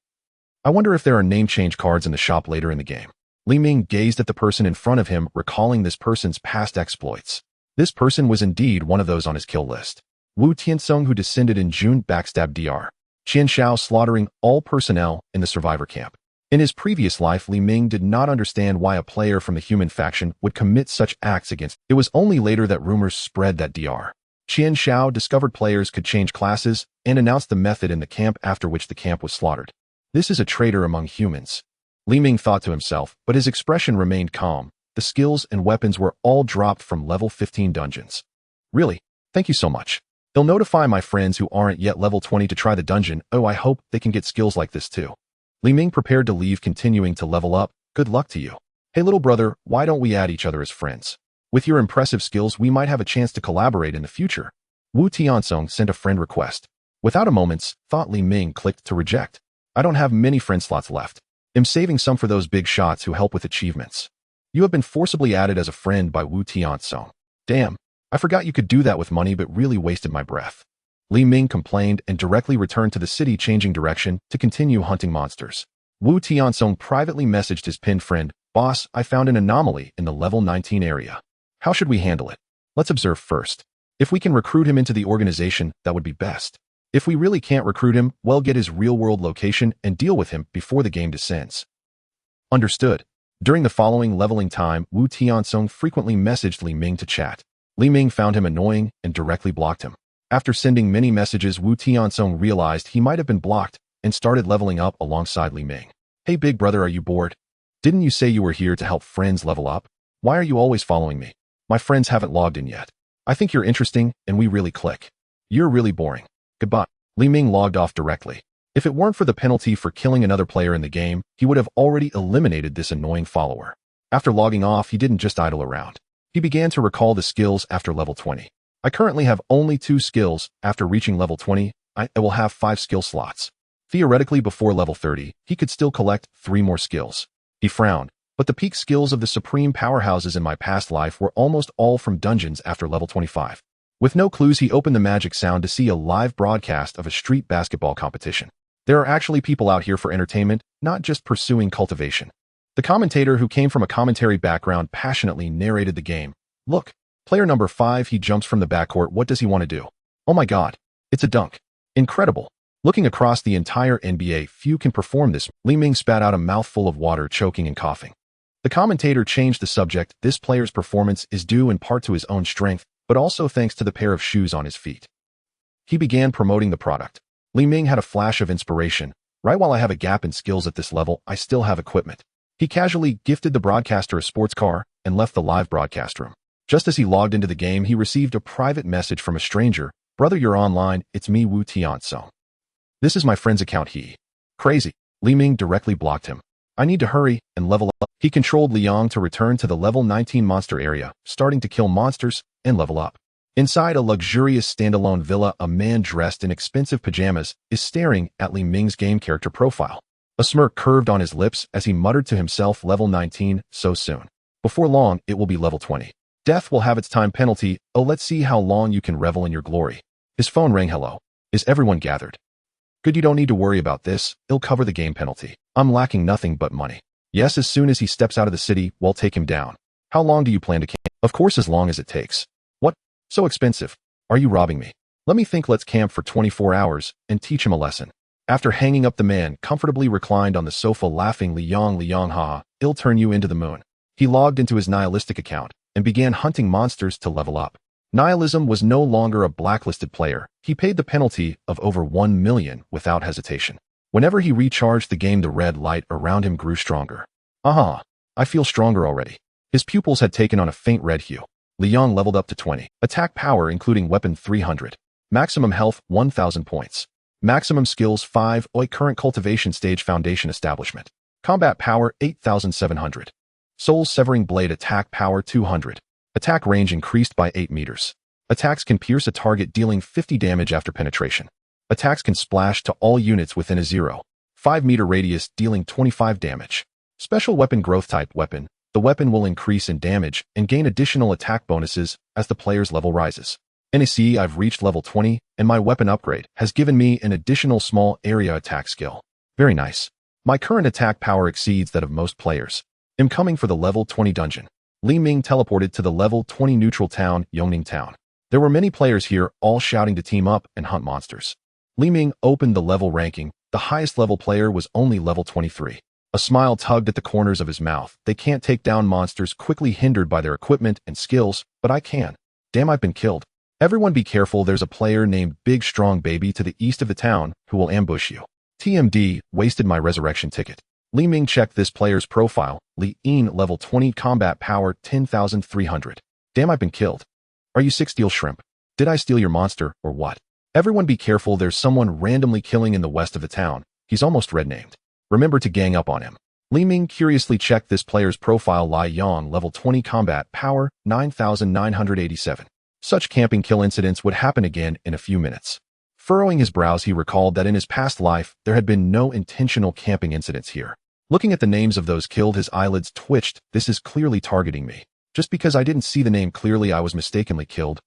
I wonder if there are name change cards in the shop later in the game." Li Ming gazed at the person in front of him, recalling this person's past exploits. This person was indeed one of those on his kill list. Wu Tiansong, who descended in June, backstabbed Dr. Qian Shao, slaughtering all personnel in the survivor camp. In his previous life, Li Ming did not understand why a player from the human faction would commit such acts against. It was only later that rumors spread that Dr. Qian Shao discovered players could change classes and announced the method in the camp, after which the camp was slaughtered. This is a traitor among humans, Li Ming thought to himself, but his expression remained calm. The skills and weapons were all dropped from level 15 dungeons. Really? Thank you so much. They'll notify my friends who aren't yet level 20 to try the dungeon. Oh, I hope they can get skills like this too. Li Ming prepared to leave, continuing to level up. Good luck to you. Hey little brother, why don't we add each other as friends? With your impressive skills, we might have a chance to collaborate in the future. Wu Tiansong sent a friend request. Without a moment's thought, Li Ming clicked to reject. I don't have many friend slots left. I'm saving some for those big shots who help with achievements. You have been forcibly added as a friend by Wu Tiansong. Damn, I forgot you could do that with money, but really wasted my breath. Li Ming complained and directly returned to the city, changing direction to continue hunting monsters. Wu Tiansong privately messaged his pinned friend, "Boss, I found an anomaly in the level 19 area. How should we handle it? Let's observe first. If we can recruit him into the organization, that would be best. If we really can't recruit him, well, get his real-world location and deal with him before the game descends." Understood. During the following leveling time, Wu Tiansong frequently messaged Li Ming to chat. Li Ming found him annoying and directly blocked him. After sending many messages, Wu Tiansong realized he might have been blocked and started leveling up alongside Li Ming. Hey big brother, are you bored? Didn't you say you were here to help friends level up? Why are you always following me? My friends haven't logged in yet. I think you're interesting and we really click. You're really boring. Goodbye. Li Ming logged off directly. If it weren't for the penalty for killing another player in the game, he would have already eliminated this annoying follower. After logging off, he didn't just idle around. He began to recall the skills after level 20. I currently have only 2 skills. After reaching level 20, I will have 5 skill slots. Theoretically, before level 30, he could still collect 3 more skills. He frowned, but the peak skills of the supreme powerhouses in my past life were almost all from dungeons after level 25. With no clues, he opened the magic sound to see a live broadcast of a street basketball competition. There are actually people out here for entertainment, not just pursuing cultivation. The commentator, who came from a commentary background, passionately narrated the game. Look, player number 5, he jumps from the backcourt. What does he want to do? Oh my god, it's a dunk. Incredible. Looking across the entire NBA, few can perform this. Li Ming spat out a mouthful of water, choking and coughing. The commentator changed the subject. This player's performance is due in part to his own strength, but also thanks to the pair of shoes on his feet. He began promoting the product. Li Ming had a flash of inspiration. Right, while I have a gap in skills at this level, I still have equipment. He casually gifted the broadcaster a sports car and left the live broadcast room. Just as he logged into the game, he received a private message from a stranger. Brother, you're online. It's me, Wu Tiansong. This is my friend's account. He. Crazy. Li Ming directly blocked him. I need to hurry and level up. He controlled Liang to return to the level 19 monster area, starting to kill monsters and level up. Inside a luxurious standalone villa, a man dressed in expensive pajamas is staring at Li Ming's game character profile. A smirk curved on his lips as he muttered to himself, level 19, so soon. Before long, it will be level 20. Death will have its time penalty. Oh, let's see how long you can revel in your glory. His phone rang. Hello. Is everyone gathered? Good, you don't need to worry about this. It'll cover the game penalty. I'm lacking nothing but money. Yes, as soon as he steps out of the city, we'll take him down. How long do you plan to camp? Of course, as long as it takes. What? So expensive. Are you robbing me? Let me think. Let's camp for 24 hours and teach him a lesson. After hanging up, the man comfortably reclined on the sofa, laughing. Liang, haha, it'll turn you into the moon. He logged into his nihilistic account and began hunting monsters to level up. Nihilism was no longer a blacklisted player. He paid the penalty of over 1 million without hesitation. Whenever he recharged the game, the red light around him grew stronger. Aha, I feel stronger already. His pupils had taken on a faint red hue. Liang leveled up to 20. Attack power, including weapon, 300. Maximum health, 1000 points. Maximum skills, 5. Oi, current cultivation stage, foundation establishment. Combat power, 8700. Soul severing blade, attack power, 200. Attack range increased by 8 meters. Attacks can pierce a target, dealing 50 damage after penetration. Attacks can splash to all units within a 0.5 meter radius, dealing 25 damage. Special weapon growth type weapon. The weapon will increase in damage and gain additional attack bonuses as the player's level rises. NAC, I've reached level 20, and my weapon upgrade has given me an additional small area attack skill. Very nice. My current attack power exceeds that of most players. I'm coming for the level 20 dungeon. Li Ming teleported to the level 20 neutral town, Yongning Town. There were many players here, all shouting to team up and hunt monsters. Li Ming opened the level ranking. The highest level player was only level 23. A smile tugged at the corners of his mouth. They can't take down monsters quickly hindered by their equipment and skills, but I can. Damn, I've been killed. Everyone be careful, there's a player named Big Strong Baby to the east of the town who will ambush you. TMD, wasted my resurrection ticket. Li Ming checked this player's profile. Li Yin, level 20, combat power 10,300. Damn, I've been killed. Are you sick, steel shrimp? Did I steal your monster, or what? Everyone be careful, there's someone randomly killing in the west of the town. He's almost red named. Remember to gang up on him. Li Ming curiously checked this player's profile. Lai Yang, level 20, combat power 9,987. Such camping kill incidents would happen again in a few minutes. Furrowing his brows, he recalled that in his past life, there had been no intentional camping incidents here. Looking at the names of those killed, his eyelids twitched. This is clearly targeting me. Just because I didn't see the name clearly, I was mistakenly killed.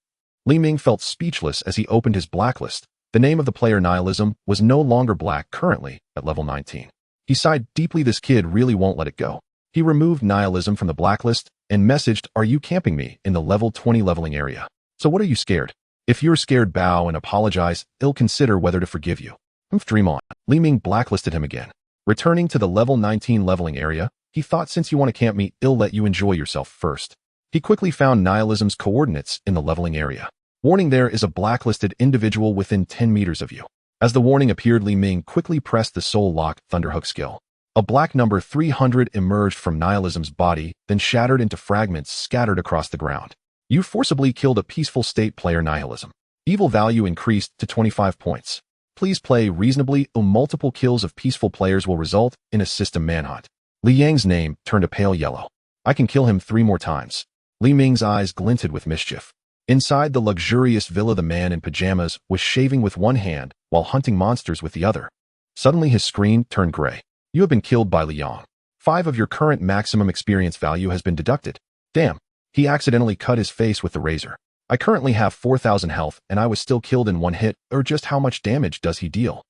Li Ming felt speechless as he opened his blacklist. The name of the player Nihilism was no longer black, currently at level 19. He sighed deeply. This kid really won't let it go. He removed Nihilism from the blacklist and messaged, "Are you camping me?" in the level 20 leveling area. So what are you scared? If you're scared, bow and apologize. I'll consider whether to forgive you. Dream on. Li Ming blacklisted him again. Returning to the level 19 leveling area, he thought, since you want to camp me, I'll let you enjoy yourself first. He quickly found Nihilism's coordinates in the leveling area. Warning, there is a blacklisted individual within 10 meters of you. As the warning appeared, Li Ming quickly pressed the Soul Lock Thunderhook skill. A black number 300 emerged from Nihilism's body, then shattered into fragments scattered across the ground. You forcibly killed a peaceful state player Nihilism. Evil value increased to 25 points. Please play reasonably, or multiple kills of peaceful players will result in a system manhunt. Li Yang's name turned a pale yellow. I can kill him 3 more times. Li Ming's eyes glinted with mischief. Inside the luxurious villa, the man in pajamas was shaving with one hand while hunting monsters with the other. Suddenly his screen turned gray. You have been killed by Li Yang. 5 of your current maximum experience value has been deducted. Damn. He accidentally cut his face with the razor. I currently have 4,000 health and I was still killed in 1 hit, or just how much damage does he deal?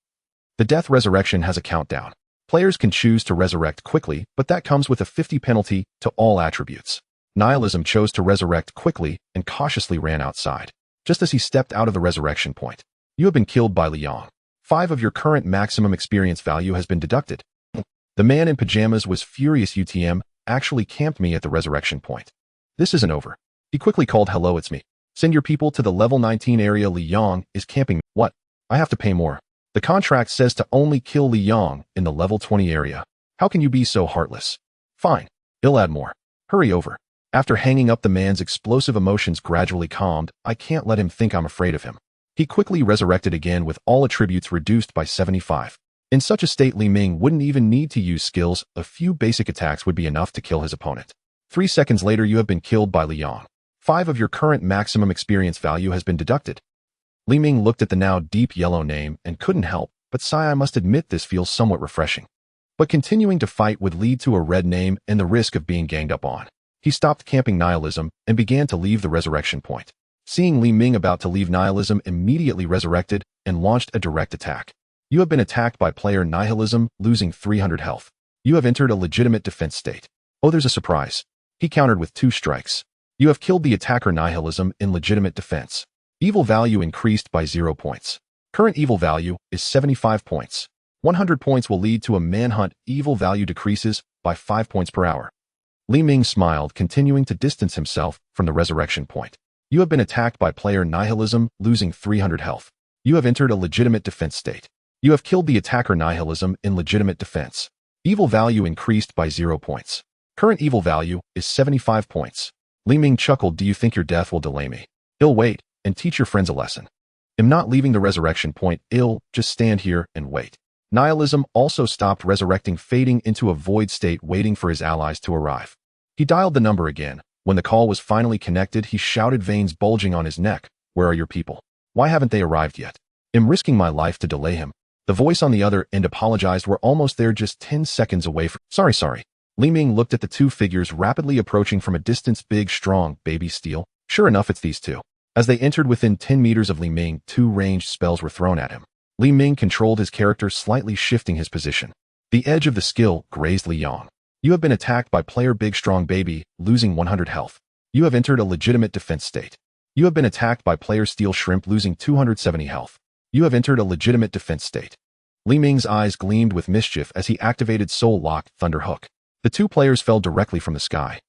The death resurrection has a countdown. Players can choose to resurrect quickly, but that comes with a 50 penalty to all attributes. Nihilism chose to resurrect quickly and cautiously ran outside. Just as he stepped out of the resurrection point, you have been killed by Li Yang. 5 of your current maximum experience value has been deducted. The man in pajamas was furious. UTM actually camped me at the resurrection point. This isn't over. He quickly called, "Hello, it's me. Send your people to the level 19 area. Li Yang is camping me." What? I have to pay more. The contract says to only kill Li Yang in the level 20 area. How can you be so heartless? Fine. I'll add more. Hurry over. After hanging up, the man's explosive emotions gradually calmed. I can't let him think I'm afraid of him. He quickly resurrected again with all attributes reduced by 75. In such a state, Li Ming wouldn't even need to use skills. A few basic attacks would be enough to kill his opponent. 3 seconds later, you have been killed by Li Yang. 5 of your current maximum experience value has been deducted. Li Ming looked at the now deep yellow name and couldn't help but sigh. I must admit, this feels somewhat refreshing. But continuing to fight would lead to a red name and the risk of being ganged up on. He stopped camping Nihilism and began to leave the resurrection point. Seeing Li Ming about to leave, Nihilism immediately resurrected and launched a direct attack. You have been attacked by player Nihilism, losing 300 health. You have entered a legitimate defense state. Oh, there's a surprise. He countered with 2 strikes. You have killed the attacker Nihilism in legitimate defense. Evil value increased by 0 points. Current evil value is 75 points. 100 points will lead to a manhunt. Evil value decreases by 5 points per hour. Li Ming smiled, continuing to distance himself from the resurrection point. You have been attacked by player Nihilism, losing 300 health. You have entered a legitimate defense state. You have killed the attacker Nihilism in legitimate defense. Evil value increased by 0 points. Current evil value is 75 points. Li Ming chuckled. Do you think your death will delay me? I'll wait and teach your friends a lesson. I'm not leaving the resurrection point. I'll just stand here and wait. Nihilism also stopped resurrecting, fading into a void state, waiting for his allies to arrive. He dialed the number again. When the call was finally connected, he shouted, veins bulging on his neck, "Where are your people? Why haven't they arrived yet? am risking my life to delay him. The voice on the other end apologized. We're almost there, just 10 seconds away from— Sorry. Li Ming looked at the two figures rapidly approaching from a distance. Big, strong, baby steel. Sure enough, it's these two. As they entered within 10 meters of Li Ming, two ranged spells were thrown at him. Li Ming controlled his character, slightly shifting his position. The edge of the skill grazed Li Yang. You have been attacked by player Big Strong Baby, losing 100 health. You have entered a legitimate defense state. You have been attacked by player Steel Shrimp, losing 270 health. You have entered a legitimate defense state. Li Ming's eyes gleamed with mischief as he activated Soul Lock Thunder Hook. The two players fell directly from the sky.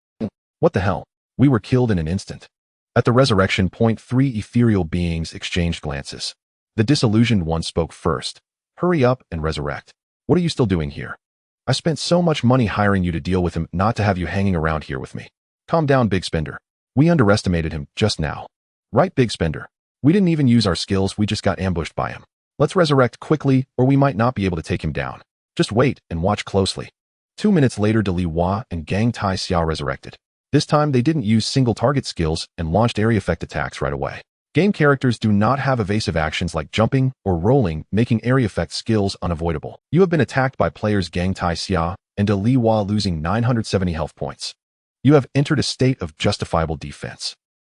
What the hell? We were killed in an instant. At the resurrection point, three ethereal beings exchanged glances. The disillusioned one spoke first. Hurry up and resurrect. What are you still doing here? I spent so much money hiring you to deal with him, not to have you hanging around here with me. Calm down, Big Spender. We underestimated him just now. Right, Big Spender? We didn't even use our skills, we just got ambushed by him. Let's resurrect quickly, or we might not be able to take him down. Just wait and watch closely. 2 minutes later, De Li Hua and Gang Tai Xiao resurrected. This time, they didn't use single target skills and launched area effect attacks right away. Game characters do not have evasive actions like jumping or rolling, making area effect skills unavoidable. You have been attacked by players Gang Tai Xia and De Li Hua, losing 970 health points. You have entered a state of justifiable defense.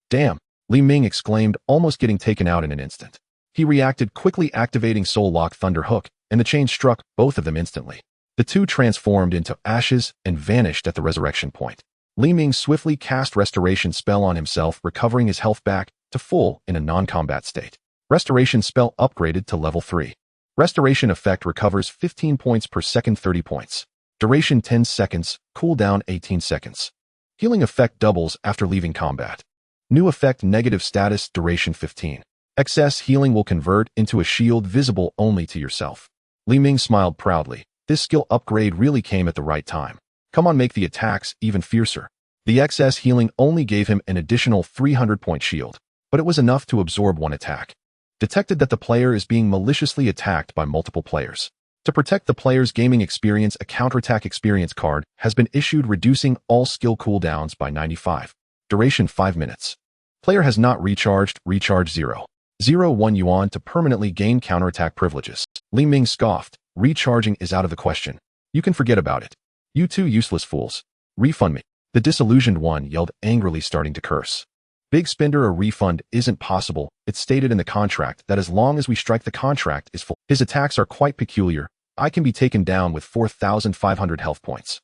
Damn, Li Ming exclaimed, almost getting taken out in an instant. He reacted quickly, activating Soul Lock Thunder Hook, and the chain struck both of them instantly. The two transformed into ashes and vanished at the resurrection point. Li Ming swiftly cast Restoration Spell on himself, recovering his health back to full in a non-combat state. Restoration Spell upgraded to level 3. Restoration effect recovers 15 points per second, 30 points. Duration 10 seconds, cooldown 18 seconds. Healing effect doubles after leaving combat. New effect negative status, duration 15. Excess healing will convert into a shield visible only to yourself. Li Ming smiled proudly. This skill upgrade really came at the right time. Come on, make the attacks even fiercer. The excess healing only gave him an additional 300-point shield, but it was enough to absorb one attack. Detected that the player is being maliciously attacked by multiple players. To protect the player's gaming experience, a counterattack experience card has been issued, reducing all skill cooldowns by 95. Duration 5 minutes. Player has not recharged, recharge 0.01 yuan to permanently gain counterattack privileges. Li Ming scoffed. Recharging is out of the question. You can forget about it. You two useless fools. Refund me. The disillusioned one yelled angrily, starting to curse. Big Spender, a refund isn't possible. It's stated in the contract that as long as we strike, the contract is full. His attacks are quite peculiar. I can be taken down with 4,500 health points.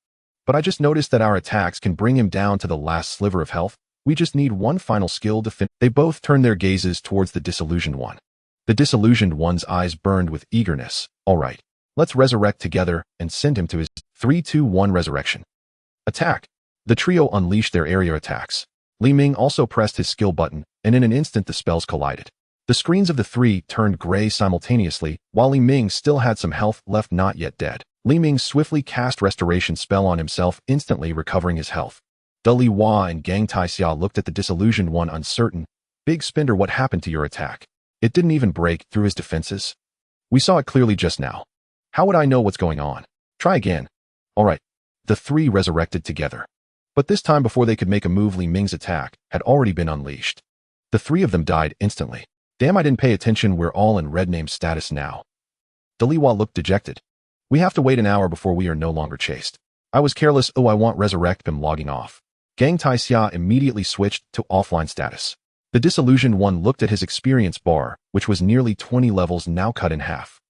But I just noticed that our attacks can bring him down to the last sliver of health. We just need one final skill to finish. They both turned their gazes towards the disillusioned one. The disillusioned one's eyes burned with eagerness. All right. Let's resurrect together and send him to his 3-2-1 resurrection. Attack. The trio unleashed their area attacks. Li Ming also pressed his skill button, and in an instant the spells collided. The screens of the three turned gray simultaneously, while Li Ming still had some health left, not yet dead. Li Ming swiftly cast Restoration Spell on himself, instantly recovering his health. De Li Hua and Gang Tai Xia looked at the disillusioned one, uncertain. Big Spender, what happened to your attack? It didn't even break through his defenses. We saw it clearly just now. How would I know what's going on? Try again. All right. The three resurrected together. But this time, before they could make a move, Li Ming's attack had already been unleashed. The three of them died instantly. Damn, I didn't pay attention. We're all in red name status now. De Li Hua looked dejected. We have to wait an hour before we are no longer chased. I was careless. Oh, I want resurrect him. Logging off. Gang Tai Xia immediately switched to offline status. The disillusioned one looked at his experience bar, which was nearly 20 levels, now cut in half.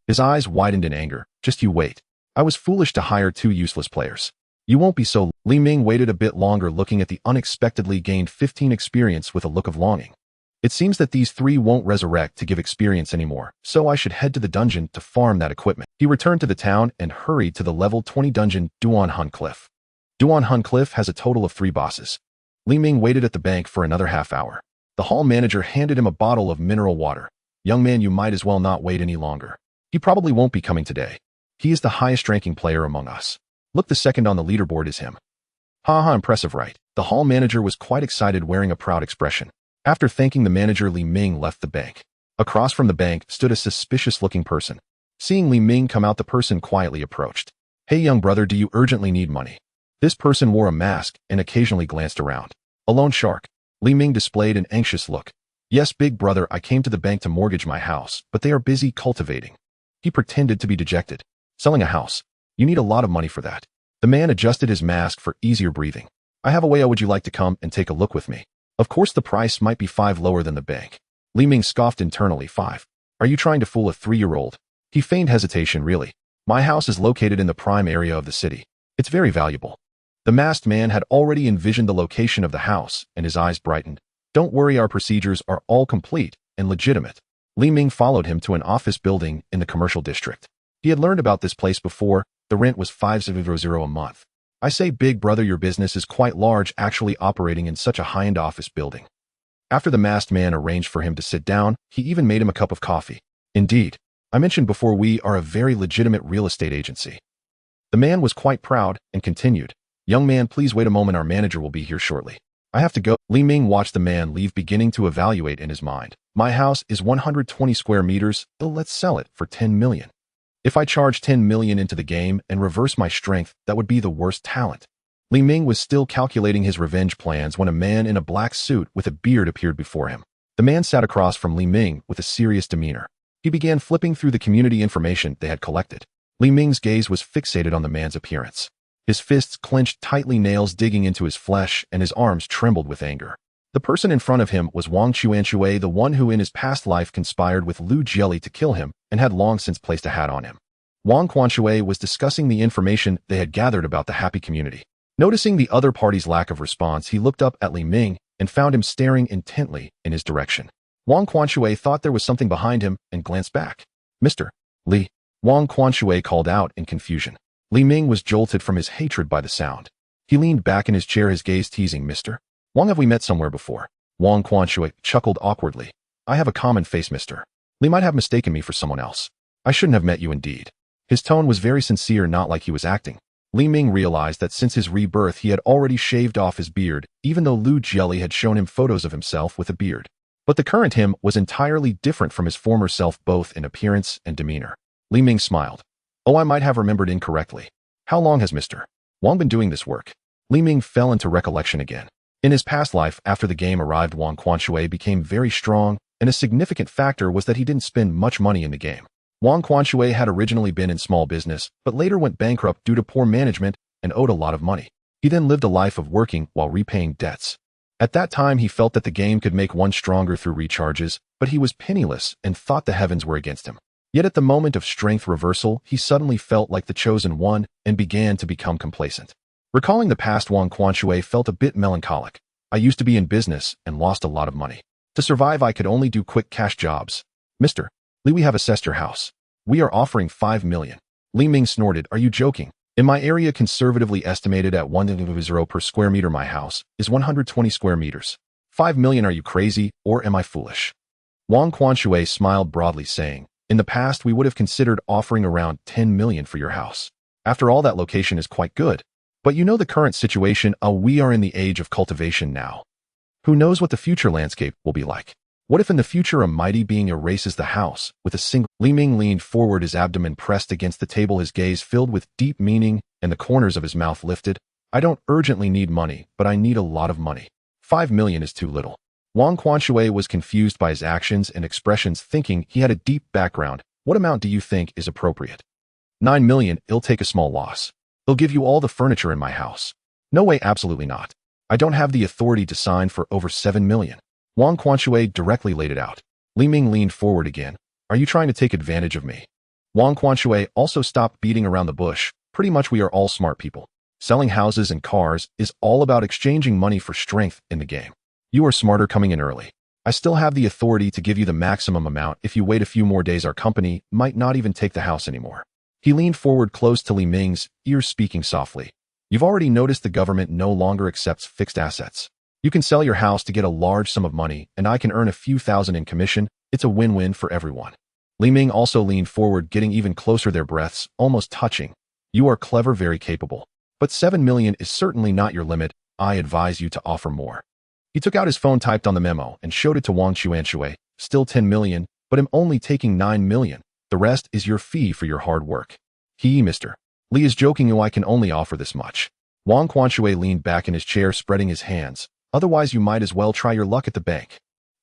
His eyes widened in anger. Just you wait. I was foolish to hire two useless players. You won't be so. Li Ming waited a bit longer, looking at the unexpectedly gained 15 experience with a look of longing. It seems that these three won't resurrect to give experience anymore, so I should head to the dungeon to farm that equipment. He returned to the town and hurried to the level 20 dungeon, Duan Hun Cliff. Duan Hun Cliff has a total of 3 bosses. Li Ming waited at the bank for another half hour. The hall manager handed him a bottle of mineral water. Young man, you might as well not wait any longer. He probably won't be coming today. He is the highest ranking player among us. Look, the second on the leaderboard is him. Haha, impressive, right? The hall manager was quite excited, wearing a proud expression. After thanking the manager, Li Ming left the bank. Across from the bank stood a suspicious-looking person. Seeing Li Ming come out, the person quietly approached. Hey, young brother, do you urgently need money? This person wore a mask and occasionally glanced around. A loan shark. Li Ming displayed an anxious look. Yes, big brother, I came to the bank to mortgage my house, but they are busy cultivating. He pretended to be dejected. Selling a house. You need a lot of money for that. The man adjusted his mask for easier breathing. I have a way. Would you like to come and take a look with me? Of course the price might be 5 lower than the bank. Li Ming scoffed internally. 5. Are you trying to fool a 3-year-old? He feigned hesitation. Really? My house is located in the prime area of the city. It's very valuable. The masked man had already envisioned the location of the house, and his eyes brightened. Don't worry, our procedures are all complete and legitimate. Li Ming followed him to an office building in the commercial district. He had learned about this place before. The rent was 500 a month. I say, big brother, your business is quite large, actually operating in such a high-end office building. After the masked man arranged for him to sit down, he even made him a cup of coffee. Indeed, I mentioned before, we are a very legitimate real estate agency. The man was quite proud and continued, young man, please wait a moment, our manager will be here shortly. I have to go. Li Ming watched the man leave, beginning to evaluate in his mind. My house is 120 square meters, so let's sell it for 10 million. If I charge 10 million into the game and reverse my strength, that would be the worst talent. Li Ming was still calculating his revenge plans when a man in a black suit with a beard appeared before him. The man sat across from Li Ming with a serious demeanor. He began flipping through the community information they had collected. Li Ming's gaze was fixated on the man's appearance. His fists clenched tightly, nails digging into his flesh, and his arms trembled with anger. The person in front of him was Wang Chuanxue, the one who in his past life conspired with Lu Jieli to kill him and had long since placed a hat on him. Wang Quanxue was discussing the information they had gathered about the happy community. Noticing the other party's lack of response, he looked up at Li Ming and found him staring intently in his direction. Wang Quanxue thought there was something behind him and glanced back. Mr. Li, Wang Quanxue called out in confusion. Li Ming was jolted from his hatred by the sound. He leaned back in his chair, his gaze teasing. Mr. Wang, have we met somewhere before? Wang Quanxue chuckled awkwardly. I have a common face, Mr. Li might have mistaken me for someone else. I shouldn't have met you indeed. His tone was very sincere, not like he was acting. Li Ming realized that since his rebirth he had already shaved off his beard, even though Lu Jieli had shown him photos of himself with a beard. But the current him was entirely different from his former self, both in appearance and demeanor. Li Ming smiled. Oh, I might have remembered incorrectly. How long has Mr. Wang been doing this work? Li Ming fell into recollection again. In his past life, after the game arrived, Wang Quanxue became very strong, and a significant factor was that he didn't spend much money in the game. Wang Quanxue had originally been in small business, but later went bankrupt due to poor management and owed a lot of money. He then lived a life of working while repaying debts. At that time, he felt that the game could make one stronger through recharges, but he was penniless and thought the heavens were against him. Yet at the moment of strength reversal, he suddenly felt like the chosen one and began to become complacent. Recalling the past, Wang Quanxue felt a bit melancholic. I used to be in business and lost a lot of money. To survive, I could only do quick cash jobs. Mr. Li, we have assessed your house. We are offering 5 million. Li Ming snorted. Are you joking? In my area, conservatively estimated at 1 per square meter, my house is 120 square meters. 5 million, are you crazy, or am I foolish? Wang Quanxue smiled broadly, saying, in the past, we would have considered offering around 10 million for your house. After all, that location is quite good. But you know the current situation, we are in the age of cultivation now. Who knows what the future landscape will be like? What if in the future a mighty being erases the house with a single... Li Ming leaned forward, his abdomen pressed against the table, his gaze filled with deep meaning, and the corners of his mouth lifted. I don't urgently need money, but I need a lot of money. 5 million is too little. Wang Quanxue was confused by his actions and expressions, thinking he had a deep background. What amount do you think is appropriate? 9 million, it'll take a small loss. They'll give you all the furniture in my house. No way, absolutely not. I don't have the authority to sign for over 7 million. Wang Quanxue directly laid it out. Li Ming leaned forward again. Are you trying to take advantage of me? Wang Quanxue also stopped beating around the bush. Pretty much we are all smart people. Selling houses and cars is all about exchanging money for strength in the game. You are smarter coming in early. I still have the authority to give you the maximum amount. If you wait a few more days, our company might not even take the house anymore. He leaned forward close to Li Ming's ear, speaking softly. You've already noticed the government no longer accepts fixed assets. You can sell your house to get a large sum of money, and I can earn a few thousand in commission. It's a win-win for everyone. Li Ming also leaned forward, getting even closer, their breaths almost touching. You are clever, very capable. But 7 million is certainly not your limit. I advise you to offer more. He took out his phone, typed on the memo, and showed it to Wang Chuanxue. Still 10 million, but I'm only taking 9 million. The rest is your fee for your hard work. Mr. Li is joking you, I can only offer this much. Wang Quanxue leaned back in his chair, spreading his hands. Otherwise, you might as well try your luck at the bank.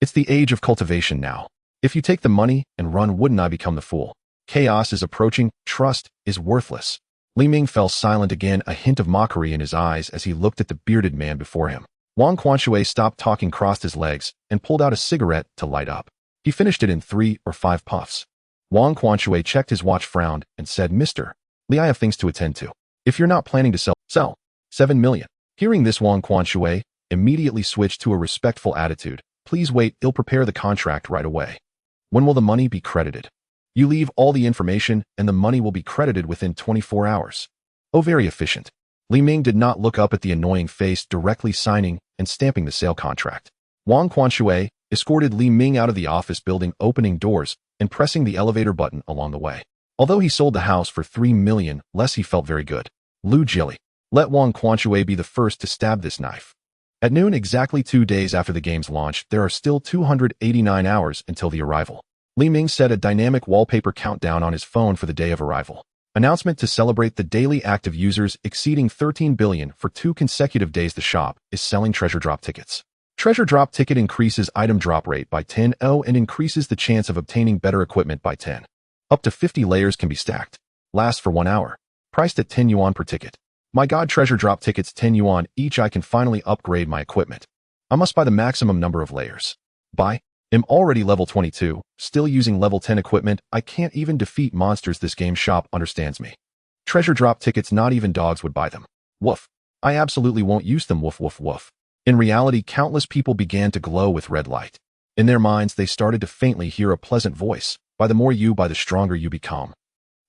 It's the age of cultivation now. If you take the money and run, wouldn't I become the fool? Chaos is approaching. Trust is worthless. Li Ming fell silent again, a hint of mockery in his eyes as he looked at the bearded man before him. Wang Quanxue stopped talking, crossed his legs, and pulled out a cigarette to light up. He finished it in 3 or 5 puffs. Wang Quanxue checked his watch, frowned, and said, Mr. Li, I have things to attend to. If you're not planning to sell 7 million. Hearing this, Wang Quanxue immediately switched to a respectful attitude. Please wait, I'll prepare the contract right away. When will the money be credited? You leave all the information and the money will be credited within 24 hours. Oh, very efficient. Li Ming did not look up at the annoying face, directly signing and stamping the sale contract. Wang Quanxue escorted Li Ming out of the office building, opening doors and pressing the elevator button along the way. Although he sold the house for 3 million less, he felt very good. Lu Jili, let Wang Quanxue be the first to stab this knife. At noon, exactly 2 days after the game's launch, there are still 289 hours until the arrival. Li Ming set a dynamic wallpaper countdown on his phone for the day of arrival. Announcement to celebrate the daily active users exceeding 13 billion for 2 consecutive days. The shop is selling treasure drop tickets. Treasure drop ticket increases item drop rate by 10 and increases the chance of obtaining better equipment by 10. Up to 50 layers can be stacked. Lasts for 1 hour. Priced at 10 yuan per ticket. My god, treasure drop tickets 10 yuan each. I can finally upgrade my equipment. I must buy the maximum number of layers. Buy. I'm already level 22, still using level 10 equipment. I can't even defeat monsters. This game shop understands me. Treasure drop tickets, not even dogs would buy them. Woof. I absolutely won't use them. Woof woof woof. In reality, countless people began to glow with red light. In their minds, they started to faintly hear a pleasant voice. Buy the more you buy, the stronger you become.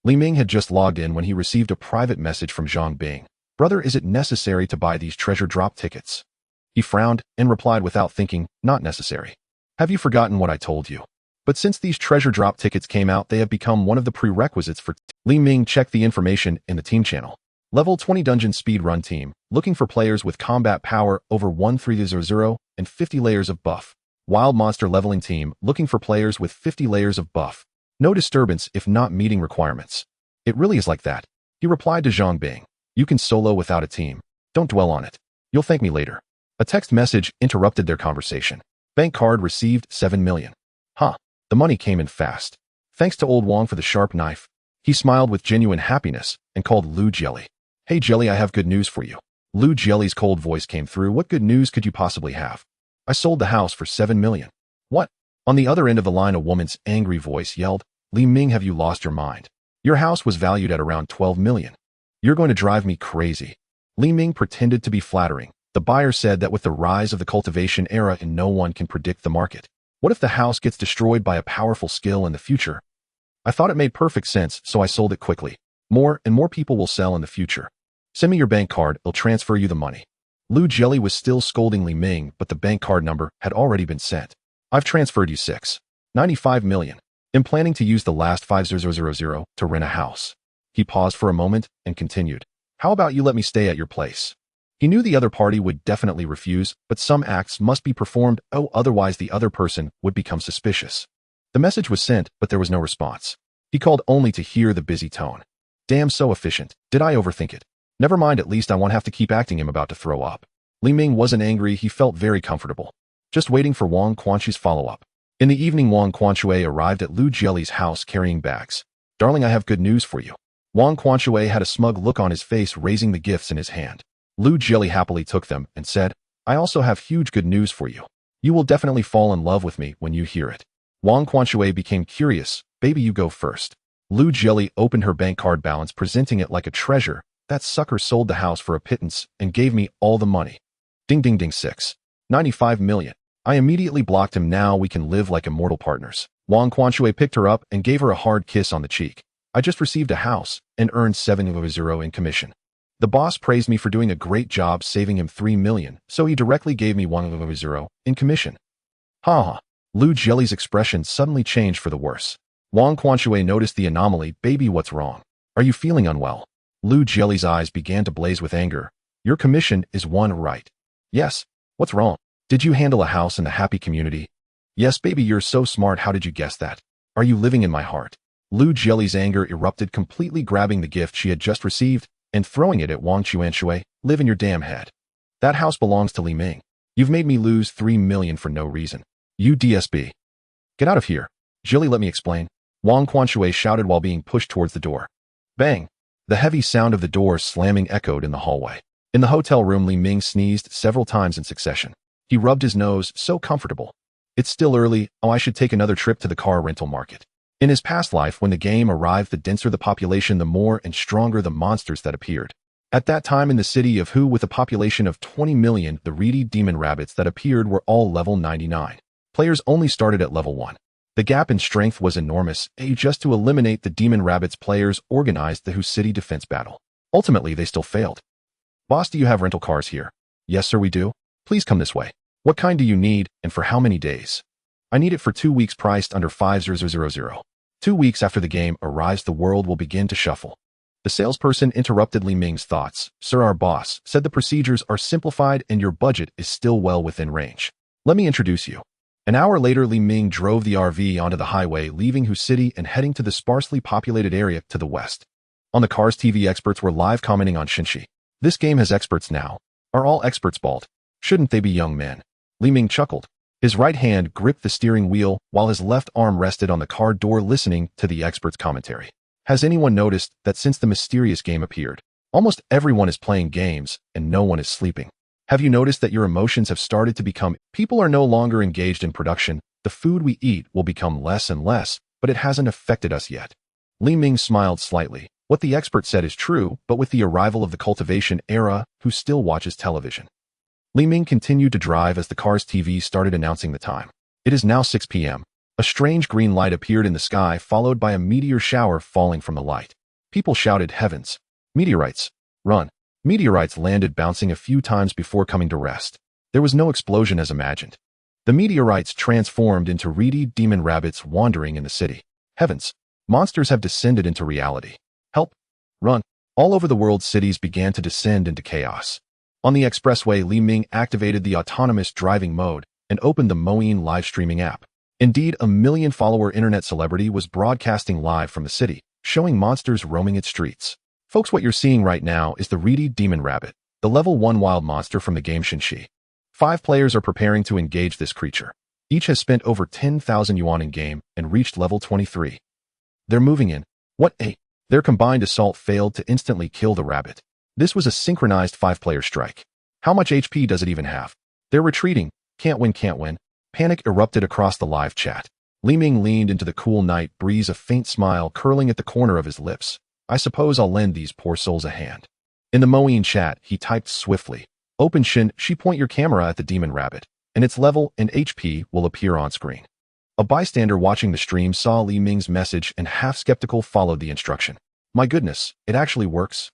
Li Ming had just logged in when he received a private message from Zhang Bing. Brother, is it necessary to buy these treasure drop tickets? He frowned and replied without thinking, not necessary. Have you forgotten what I told you? But since these treasure drop tickets came out, they have become one of the prerequisites for Li Ming checked the information in the team channel. Level 20 dungeon speedrun team, looking for players with combat power over 1300 and 50 layers of buff. Wild monster leveling team, looking for players with 50 layers of buff. No disturbance if not meeting requirements. It really is like that. He replied to Zhang Bing. You can solo without a team. Don't dwell on it. You'll thank me later. A text message interrupted their conversation. Bank card received 7 million. Huh. The money came in fast. Thanks to old Wang for the sharp knife. He smiled with genuine happiness and called Lu Jelly. Hey Jelly, I have good news for you. Lu Jelly's cold voice came through. What good news could you possibly have? I sold the house for 7 million. What? On the other end of the line, a woman's angry voice yelled, Li Ming, have you lost your mind? Your house was valued at around 12 million. You're going to drive me crazy. Li Ming pretended to be flattering. The buyer said that with the rise of the cultivation era and no one can predict the market. What if the house gets destroyed by a powerful skill in the future? I thought it made perfect sense, so I sold it quickly. More and more people will sell in the future. Send me your bank card, I'll transfer you the money. Lu Jelly was still scolding Li Ming, but the bank card number had already been sent. I've transferred you 6.95 million. I'm planning to use the last 5000 to rent a house. He paused for a moment and continued. How about you let me stay at your place? He knew the other party would definitely refuse, but some acts must be performed, otherwise the other person would become suspicious. The message was sent, but there was no response. He called only to hear the busy tone. Damn, so efficient. Did I overthink it? Never mind, at least I won't have to keep acting him about to throw up. Li Ming wasn't angry, he felt very comfortable. Just waiting for Wang Quanxue's follow-up. In the evening, Wang Quanxue arrived at Lu Jelly's house carrying bags. Darling, I have good news for you. Wang Quanxue had a smug look on his face, raising the gifts in his hand. Lu Jelly happily took them and said, I also have huge good news for you. You will definitely fall in love with me when you hear it. Wang Quanxue became curious. Baby, you go first. Lu Jelly opened her bank card balance, presenting it like a treasure. That sucker sold the house for a pittance and gave me all the money. Ding ding ding 6.95 million. I immediately blocked him. Now we can live like immortal partners. Wang Quanxue picked her up and gave her a hard kiss on the cheek. I just received a house and earned 700 in commission. The boss praised me for doing a great job saving him 3 million, so he directly gave me 100 in commission. Ha ha. Lu Jelly's expression suddenly changed for the worse. Wang Quanxue noticed the anomaly. Baby, what's wrong? Are you feeling unwell? Lu Jelly's eyes began to blaze with anger. Your commission is 1 right. Yes. What's wrong? Did you handle a house in the happy community? Yes, baby, you're so smart. How did you guess that? Are you living in my heart? Lu Jelly's anger erupted, completely grabbing the gift she had just received and throwing it at Wang Quanxue. Live in your damn head. That house belongs to Li Ming. You've made me lose 3 million for no reason. You DSB. Get out of here. Jilly, let me explain. Wang Quanshui shouted while being pushed towards the door. Bang! The heavy sound of the door slamming echoed in the hallway. In the hotel room, Li Ming sneezed several times in succession. He rubbed his nose, so comfortable. It's still early. Oh, I should take another trip to the car rental market. In his past life, when the game arrived, the denser the population, the more and stronger the monsters that appeared. At that time in the city of Hu, with a population of 20 million, the reedy demon rabbits that appeared were all level 99. Players only started at level 1. The gap in strength was enormous. Just to eliminate the demon rabbits, players organized the Hu City defense battle. Ultimately, they still failed. Boss, do you have rental cars here? Yes, sir, we do. Please come this way. What kind do you need, and for how many days? I need it for 2 weeks, priced under 5,000. 2 weeks after the game arrives, the world will begin to shuffle. The salesperson interrupted Li Ming's thoughts. Sir, our boss said the procedures are simplified and your budget is still well within range. Let me introduce you. An hour later, Li Ming drove the RV onto the highway, leaving Hu City and heading to the sparsely populated area to the west. On the cars, TV experts were live commenting on Shinshi. This game has experts now. Are all experts bald? Shouldn't they be young men? Li Ming chuckled. His right hand gripped the steering wheel while his left arm rested on the car door, listening to the expert's commentary. Has anyone noticed that since the mysterious game appeared, almost everyone is playing games and no one is sleeping? Have you noticed that your emotions have started to become... People are no longer engaged in production. The food we eat will become less and less, but it hasn't affected us yet. Li Ming smiled slightly. What the expert said is true, but with the arrival of the cultivation era, who still watches television? Li Ming continued to drive as the car's TV started announcing the time. It is now 6 p.m. A strange green light appeared in the sky, followed by a meteor shower falling from the light. People shouted, "Heavens! Meteorites! Run!" Meteorites landed, bouncing a few times before coming to rest. There was no explosion as imagined. The meteorites transformed into reedy demon rabbits wandering in the city. Heavens! Monsters have descended into reality. Help! Run! All over the world, cities began to descend into chaos. On the expressway, Li Ming activated the autonomous driving mode and opened the Moin live streaming app. Indeed, a million-follower internet celebrity was broadcasting live from the city, showing monsters roaming its streets. Folks, what you're seeing right now is the reedy demon rabbit, the level 1 wild monster from the game Shinshi. 5 players are preparing to engage this creature. Each has spent over 10,000 yuan in game and reached level 23. They're moving in. What a... Their combined assault failed to instantly kill the rabbit. This was a synchronized 5-player strike. How much HP does it even have? They're retreating. Can't win, can't win. Panic erupted across the live chat. Li Ming leaned into the cool night breeze, a faint smile curling at the corner of his lips. I suppose I'll lend these poor souls a hand. In the Moin chat, he typed swiftly. Open Shin-Shi, point your camera at the demon rabbit, and its level and HP will appear on screen. A bystander watching the stream saw Li Ming's message and, half skeptical, followed the instruction. My goodness, it actually works.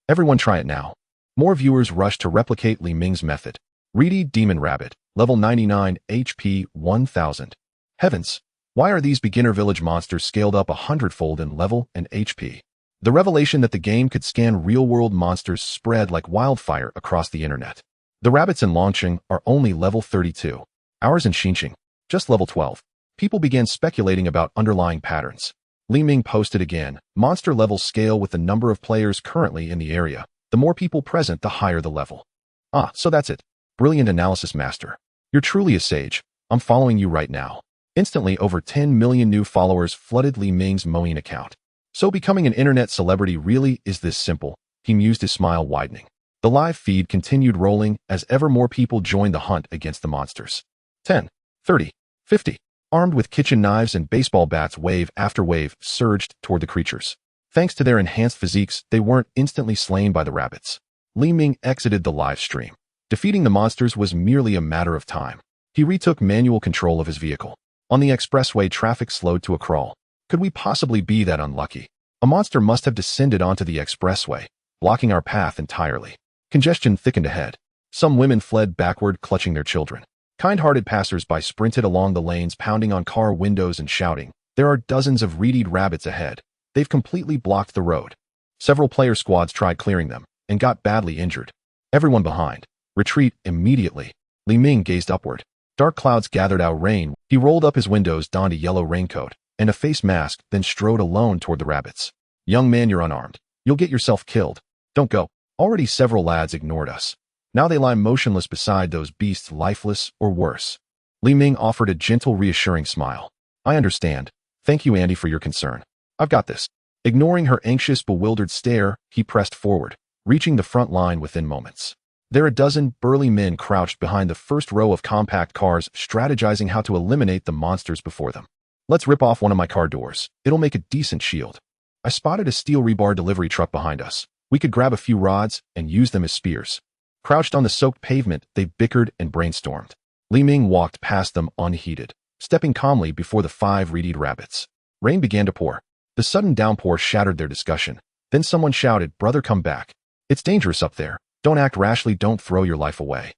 Everyone try it now. More viewers rushed to replicate Li Ming's method. Reedy demon rabbit, level 99, HP 1000. Heavens, why are these beginner village monsters scaled up 100-fold in level and HP? The revelation that the game could scan real-world monsters spread like wildfire across the internet. The rabbits in Longqing are only level 32. Ours in Xinqing, just level 12. People began speculating about underlying patterns. Li Ming posted again, monster levels scale with the number of players currently in the area. The more people present, the higher the level. Ah, so that's it. Brilliant analysis, master. You're truly a sage. I'm following you right now. Instantly, over 10 million new followers flooded Li Ming's Moin account. So becoming an internet celebrity really is this simple, he mused, his smile widening. The live feed continued rolling as ever more people joined the hunt against the monsters. 10, 30, 50. Armed with kitchen knives and baseball bats, wave after wave surged toward the creatures. Thanks to their enhanced physiques, they weren't instantly slain by the rabbits. Li Ming exited the live stream. Defeating the monsters was merely a matter of time. He retook manual control of his vehicle. On the expressway, traffic slowed to a crawl. Could we possibly be that unlucky? A monster must have descended onto the expressway, blocking our path entirely. Congestion thickened ahead. Some women fled backward, clutching their children. Kind-hearted passers-by sprinted along the lanes, pounding on car windows and shouting, "There are dozens of reedied rabbits ahead. They've completely blocked the road." Several player squads tried clearing them and got badly injured. Everyone behind. Retreat immediately. Li Ming gazed upward. Dark clouds gathered out rain. He rolled up his windows, donned a yellow raincoat and a face mask, then strode alone toward the rabbits. "Young man, you're unarmed. You'll get yourself killed. Don't go." Already several lads ignored us. Now they lie motionless beside those beasts, lifeless or worse. Li Ming offered a gentle, reassuring smile. I understand. Thank you, Andy, for your concern. I've got this. Ignoring her anxious, bewildered stare, he pressed forward, reaching the front line within moments. There a dozen burly men crouched behind the first row of compact cars, strategizing how to eliminate the monsters before them. Let's rip off one of my car doors. It'll make a decent shield. I spotted a steel rebar delivery truck behind us. We could grab a few rods and use them as spears. Crouched on the soaked pavement, they bickered and brainstormed. Li Ming walked past them unheeded, stepping calmly before the 5 reed rabbits. Rain began to pour. The sudden downpour shattered their discussion. Then someone shouted, "Brother, come back. It's dangerous up there. Don't act rashly, don't throw your life away."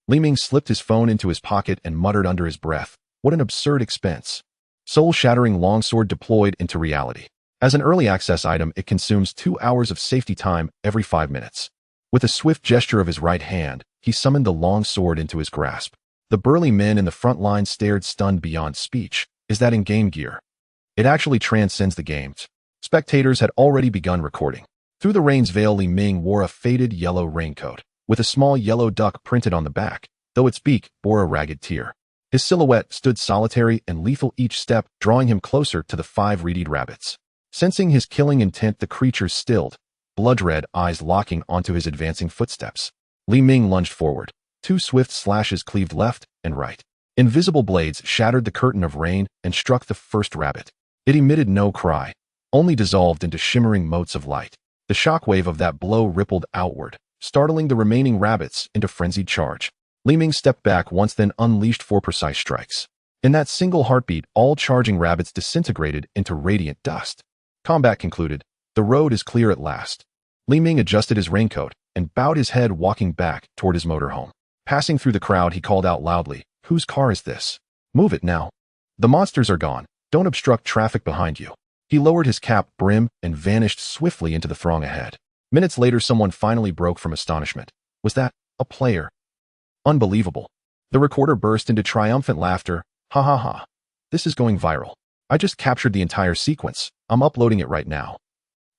Li Ming slipped his phone into his pocket and muttered under his breath, "What an absurd expense." Soul-shattering longsword deployed into reality. As an early access item, it consumes 2 hours of safety time every 5 minutes. With a swift gesture of his right hand, he summoned the longsword into his grasp. The burly men in the front line stared, stunned beyond speech. Is that in-game gear? It actually transcends the games. Spectators had already begun recording. Through the rain's veil, Li Ming wore a faded yellow raincoat, with a small yellow duck printed on the back, though its beak bore a ragged tear. His silhouette stood solitary and lethal each step, drawing him closer to the 5 reed rabbits. Sensing his killing intent, the creatures stilled, blood-red eyes locking onto his advancing footsteps. Li Ming lunged forward. 2 swift slashes cleaved left and right. Invisible blades shattered the curtain of rain and struck the first rabbit. It emitted no cry, only dissolved into shimmering motes of light. The shockwave of that blow rippled outward, startling the remaining rabbits into frenzied charge. Li Ming stepped back once, then unleashed 4 precise strikes. In that single heartbeat, all charging rabbits disintegrated into radiant dust. Combat concluded. The road is clear at last. Li Ming adjusted his raincoat and bowed his head, walking back toward his motorhome. Passing through the crowd, he called out loudly, "Whose car is this? Move it now. The monsters are gone. Don't obstruct traffic behind you." He lowered his cap brim and vanished swiftly into the throng ahead. Minutes later, someone finally broke from astonishment. Was that a player? Unbelievable. The recorder burst into triumphant laughter. Ha ha ha. This is going viral. I just captured the entire sequence. I'm uploading it right now.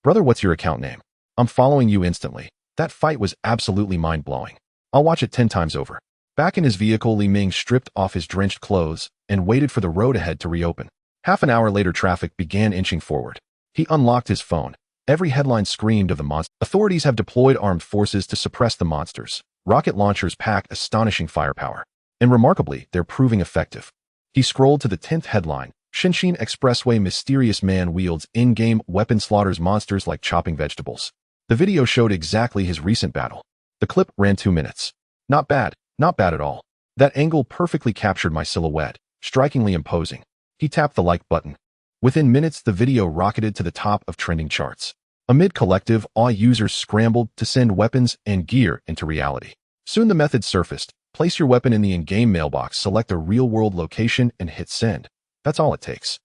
Brother, what's your account name? I'm following you instantly. That fight was absolutely mind-blowing. I'll watch it 10 times over. Back in his vehicle, Li Ming stripped off his drenched clothes and waited for the road ahead to reopen. Half an hour later, traffic began inching forward. He unlocked his phone. Every headline screamed of the monster. Authorities have deployed armed forces to suppress the monsters. Rocket launchers pack astonishing firepower. And remarkably, they're proving effective. He scrolled to the 10th headline. Shinshin Expressway, mysterious man wields in-game weapon, slaughters monsters like chopping vegetables. The video showed exactly his recent battle. The clip ran 2 minutes. Not bad at all. That angle perfectly captured my silhouette, strikingly imposing. He tapped the like button. Within minutes, the video rocketed to the top of trending charts. Amid collective awe, users scrambled to send weapons and gear into reality. Soon the method surfaced. Place your weapon in the in-game mailbox, select a real-world location, and hit send. That's all it takes.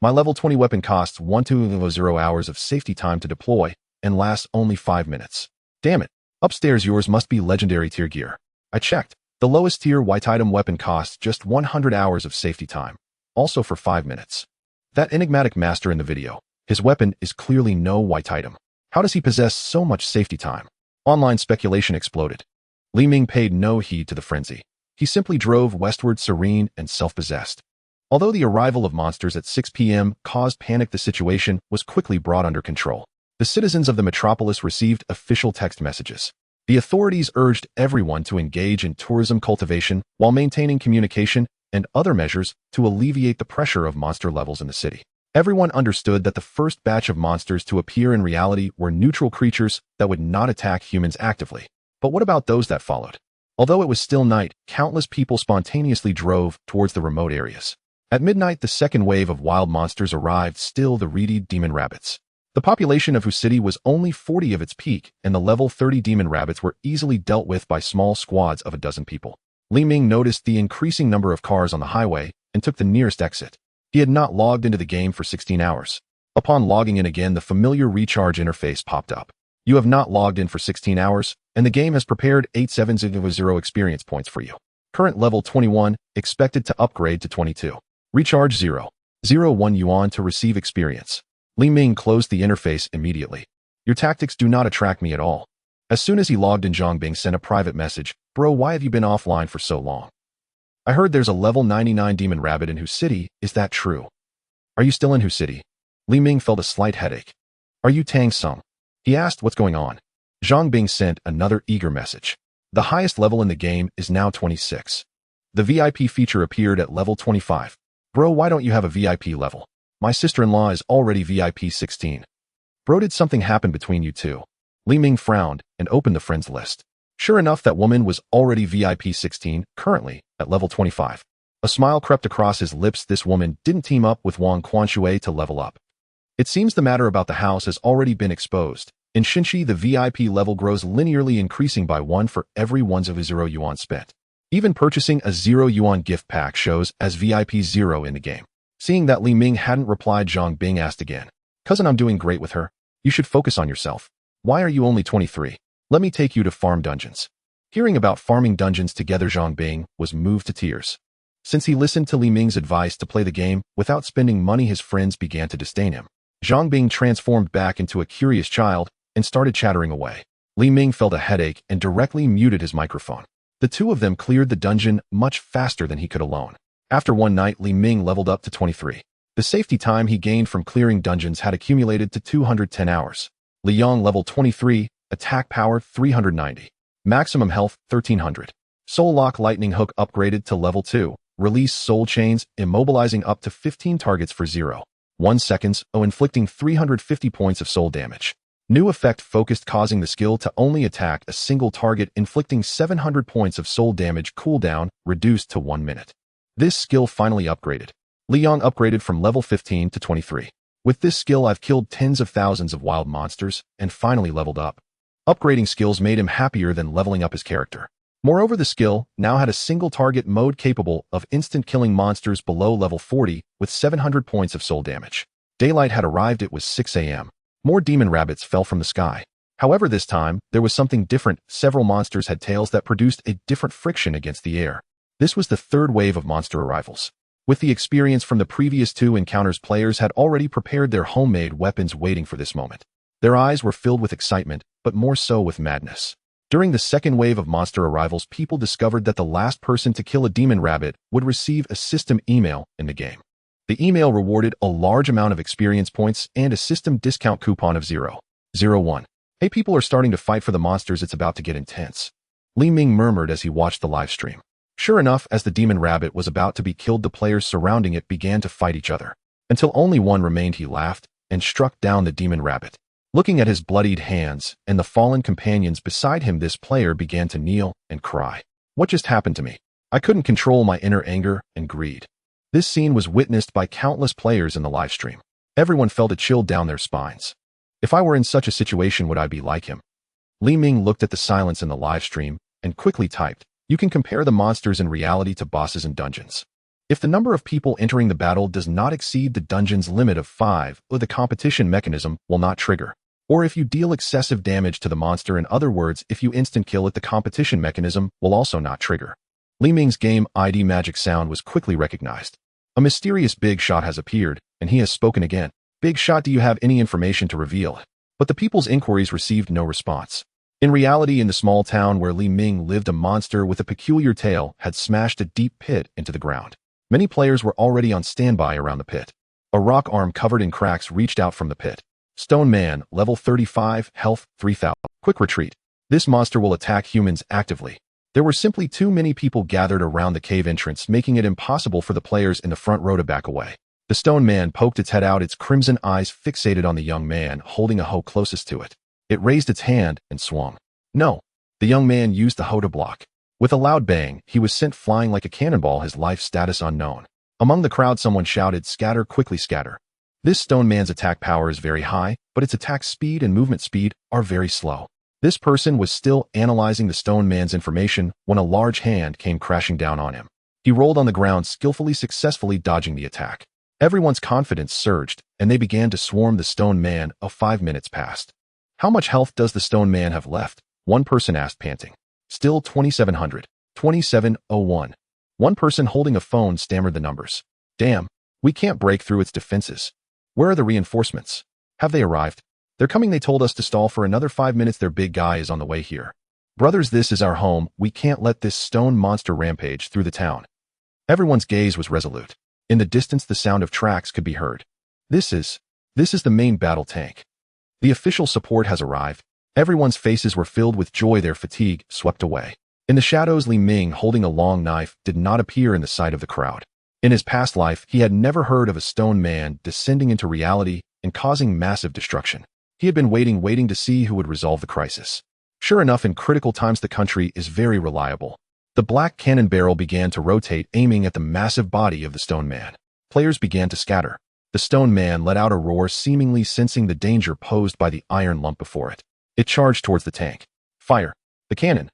My level 20 weapon costs 120 hours of safety time to deploy and lasts only 5 minutes. Damn it. Upstairs, yours must be legendary tier gear. I checked. The lowest tier white item weapon costs just 100 hours of safety time, also for 5 minutes. That enigmatic master in the video, his weapon is clearly no white item. How does he possess so much safety time? Online speculation exploded. Li Ming paid no heed to the frenzy. He simply drove westward, serene and self-possessed. Although the arrival of monsters at 6 p.m. caused panic, the situation was quickly brought under control. The citizens of the metropolis received official text messages. The authorities urged everyone to engage in tourism cultivation while maintaining communication and other measures to alleviate the pressure of monster levels in the city. Everyone understood that the first batch of monsters to appear in reality were neutral creatures that would not attack humans actively. But what about those that followed? Although it was still night, countless people spontaneously drove towards the remote areas. At midnight, the second wave of wild monsters arrived, still the reedy demon rabbits. The population of Hu City was only 40 of its peak, and the level 30 demon rabbits were easily dealt with by small squads of a dozen people. Li Ming noticed the increasing number of cars on the highway and took the nearest exit. He had not logged into the game for 16 hours. Upon logging in again, the familiar recharge interface popped up. You have not logged in for 16 hours, and the game has prepared 8700 experience points for you. Current level 21, expected to upgrade to 22. Recharge 0.01 yuan to receive experience. Li Ming closed the interface immediately. Your tactics do not attract me at all. As soon as he logged in, Zhang Bing sent a private message. Bro, why have you been offline for so long? I heard there's a level 99 demon rabbit in Hu City. Is that true? Are you still in Hu City? Li Ming felt a slight headache. Are you Tang Sung? He asked what's going on. Zhang Bing sent another eager message. The highest level in the game is now 26. The VIP feature appeared at level 25. Bro, why don't you have a VIP level? My sister-in-law is already VIP 16. Bro, did something happen between you two? Li Ming frowned and opened the friends list. Sure enough, that woman was already VIP 16, currently at level 25. A smile crept across his lips. This woman didn't team up with Wang Quanshui to level up. It seems the matter about the house has already been exposed. In Xinshi, the VIP level grows linearly, increasing by 1 for every 1 of a 0 yuan spent. Even purchasing a 0 yuan gift pack shows as VIP 0 in the game. Seeing that Li Ming hadn't replied, Zhang Bing asked again. Cousin, I'm doing great with her. You should focus on yourself. Why are you only 23? Let me take you to farm dungeons. Hearing about farming dungeons together, Zhang Bing was moved to tears. Since he listened to Li Ming's advice to play the game without spending money, his friends began to disdain him. Zhang Bing transformed back into a curious child and started chattering away. Li Ming felt a headache and directly muted his microphone. The two of them cleared the dungeon much faster than he could alone. After one night, Li Ming leveled up to 23. The safety time he gained from clearing dungeons had accumulated to 210 hours. Li Yang level 23, attack power 390. Maximum health 1300. Soul Lock Lightning Hook upgraded to level 2. Release Soul Chains, immobilizing up to 15 targets for 0.1 seconds, inflicting 350 points of soul damage. New effect focused, causing the skill to only attack a single target, inflicting 700 points of soul damage. Cooldown reduced to 1 minute. This skill finally upgraded. Li Yang upgraded from level 15 to 23. With this skill, I've killed tens of thousands of wild monsters and finally leveled up. Upgrading skills made him happier than leveling up his character. Moreover, the skill now had a single target mode capable of instant killing monsters below level 40 with 700 points of soul damage. Daylight had arrived. It was 6 a.m. More demon rabbits fell from the sky. However, this time, there was something different. Several monsters had tails that produced a different friction against the air. This was the third wave of monster arrivals. With the experience from the previous 2 encounters, players had already prepared their homemade weapons, waiting for this moment. Their eyes were filled with excitement, but more so with madness. During the second wave of monster arrivals, people discovered that the last person to kill a demon rabbit would receive a system email in the game. The email rewarded a large amount of experience points and a system discount coupon of 0.01. Hey, people are starting to fight for the monsters. It's about to get intense. Li Ming murmured as he watched the live stream. Sure enough, as the demon rabbit was about to be killed, the players surrounding it began to fight each other. Until only one remained, he laughed and struck down the demon rabbit. Looking at his bloodied hands and the fallen companions beside him, this player began to kneel and cry. What just happened to me? I couldn't control my inner anger and greed. This scene was witnessed by countless players in the live stream. Everyone felt a chill down their spines. If I were in such a situation, would I be like him? Li Ming looked at the silence in the live stream and quickly typed, "You can compare the monsters in reality to bosses in dungeons. If the number of people entering the battle does not exceed the dungeon's limit of 5, the competition mechanism will not trigger. Or if you deal excessive damage to the monster, in other words, if you instant kill it, the competition mechanism will also not trigger." Li Ming's game ID magic sound was quickly recognized. A mysterious Big Shot has appeared, and he has spoken again. Big Shot, do you have any information to reveal? But the people's inquiries received no response. In reality, in the small town where Li Ming lived, a monster with a peculiar tail had smashed a deep pit into the ground. Many players were already on standby around the pit. A rock arm covered in cracks reached out from the pit. Stone Man, level 35, health 3000. Quick retreat. This monster will attack humans actively. There were simply too many people gathered around the cave entrance, making it impossible for the players in the front row to back away. The Stone Man poked its head out, its crimson eyes fixated on the young man holding a hoe closest to it. It raised its hand and swung. No. The young man used the hoe to block. With a loud bang, he was sent flying like a cannonball, his life status unknown. Among the crowd, someone shouted, "Scatter, quickly scatter." This Stone Man's attack power is very high, but its attack speed and movement speed are very slow. This person was still analyzing the Stone Man's information when a large hand came crashing down on him. He rolled on the ground, skillfully, successfully dodging the attack. Everyone's confidence surged, and they began to swarm the Stone Man. 5 minutes passed. "How much health does the Stone Man have left?" one person asked, panting. "Still 2700. 2701. One person holding a phone stammered the numbers. "Damn, we can't break through its defenses. Where are the reinforcements? Have they arrived? They're coming. They told us to stall for another 5 minutes. Their big guy is on the way here. Brothers, this is our home. We can't let this stone monster rampage through the town." Everyone's gaze was resolute. In the distance, the sound of tracks could be heard. This is the main battle tank. The official support has arrived. Everyone's faces were filled with joy, their fatigue swept away. In the shadows, Li Ming, holding a long knife, did not appear in the sight of the crowd. In his past life, he had never heard of a stone man descending into reality and causing massive destruction. He had been waiting to see who would resolve the crisis. Sure enough, in critical times, the country is very reliable. The black cannon barrel began to rotate, aiming at the massive body of the stone man. Players began to scatter. The stone man let out a roar, seemingly sensing the danger posed by the iron lump before it. It charged towards the tank. Fire! The cannon!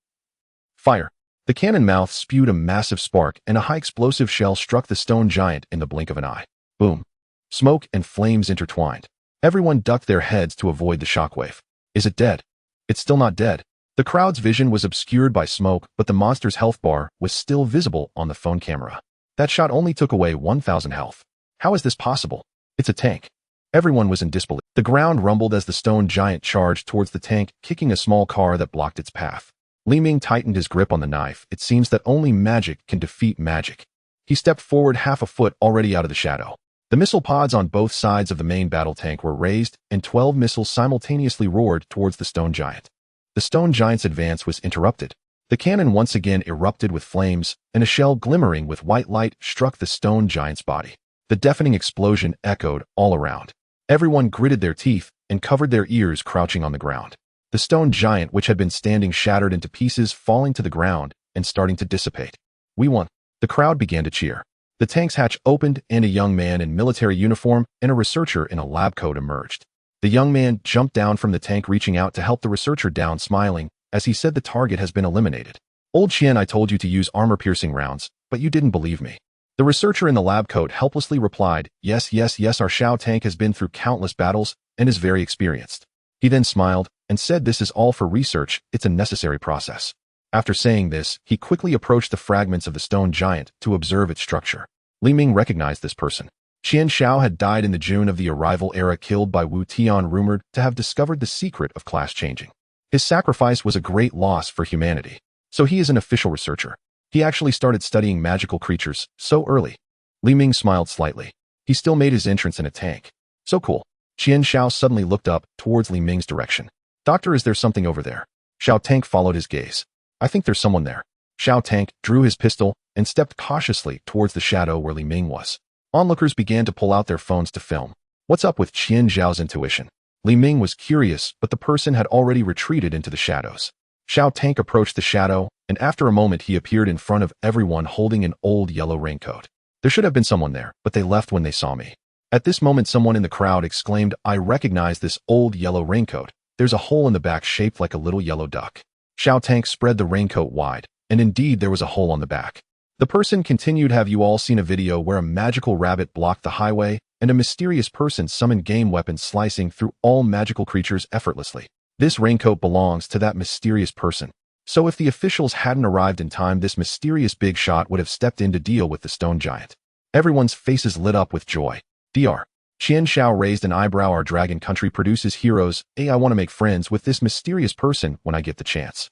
Fire! The cannon mouth spewed a massive spark, and a high-explosive shell struck the stone giant in the blink of an eye. Boom! Smoke and flames intertwined. Everyone ducked their heads to avoid the shockwave. Is it dead? It's still not dead. The crowd's vision was obscured by smoke, but the monster's health bar was still visible on the phone camera. That shot only took away 1,000 health. How is this possible? It's a tank. Everyone was in disbelief. The ground rumbled as the stone giant charged towards the tank, kicking a small car that blocked its path. Li Ming tightened his grip on the knife. It seems that only magic can defeat magic. He stepped forward half a foot, already out of the shadow. The missile pods on both sides of the main battle tank were raised, and 12 missiles simultaneously roared towards the stone giant. The stone giant's advance was interrupted. The cannon once again erupted with flames, and a shell glimmering with white light struck the stone giant's body. The deafening explosion echoed all around. Everyone gritted their teeth and covered their ears, crouching on the ground. The stone giant, which had been standing, shattered into pieces, falling to the ground and starting to dissipate. We won. The crowd began to cheer. The tank's hatch opened, and a young man in military uniform and a researcher in a lab coat emerged. The young man jumped down from the tank, reaching out to help the researcher down, smiling, as he said, "The target has been eliminated. Old Qian, I told you to use armor-piercing rounds, but you didn't believe me." The researcher in the lab coat helplessly replied, yes, our Shao tank has been through countless battles and is very experienced. He then smiled and said, "This is all for research, it's a necessary process." After saying this, he quickly approached the fragments of the stone giant to observe its structure. Li Ming recognized this person. Qian Shao had died in the June of the Arrival era, killed by Wu Tian, rumored to have discovered the secret of class changing. His sacrifice was a great loss for humanity. So he is an official researcher. He actually started studying magical creatures so early. Li Ming smiled slightly. He still made his entrance in a tank. So cool. Qian Shao suddenly looked up towards Li Ming's direction. "Doctor, is there something over there?" Shao Tank followed his gaze. "I think there's someone there." Shao Tank drew his pistol and stepped cautiously towards the shadow where Li Ming was. Onlookers began to pull out their phones to film. What's up with Qian Zhao's intuition? Li Ming was curious, but the person had already retreated into the shadows. Shao Tank approached the shadow, and after a moment he appeared in front of everyone holding an old yellow raincoat. There should have been someone there, but they left when they saw me. At this moment, someone in the crowd exclaimed, "I recognize this old yellow raincoat. There's a hole in the back shaped like a little yellow duck." Shao Tank spread the raincoat wide, and indeed there was a hole on the back. The person continued, "Have you all seen a video where a magical rabbit blocked the highway and a mysterious person summoned game weapons, slicing through all magical creatures effortlessly? This raincoat belongs to that mysterious person. So if the officials hadn't arrived in time, this mysterious big shot would have stepped in to deal with the stone giant." Everyone's faces lit up with joy. Dr. Qian Shao raised an eyebrow. "Our dragon country produces heroes. I want to make friends with this mysterious person when I get the chance."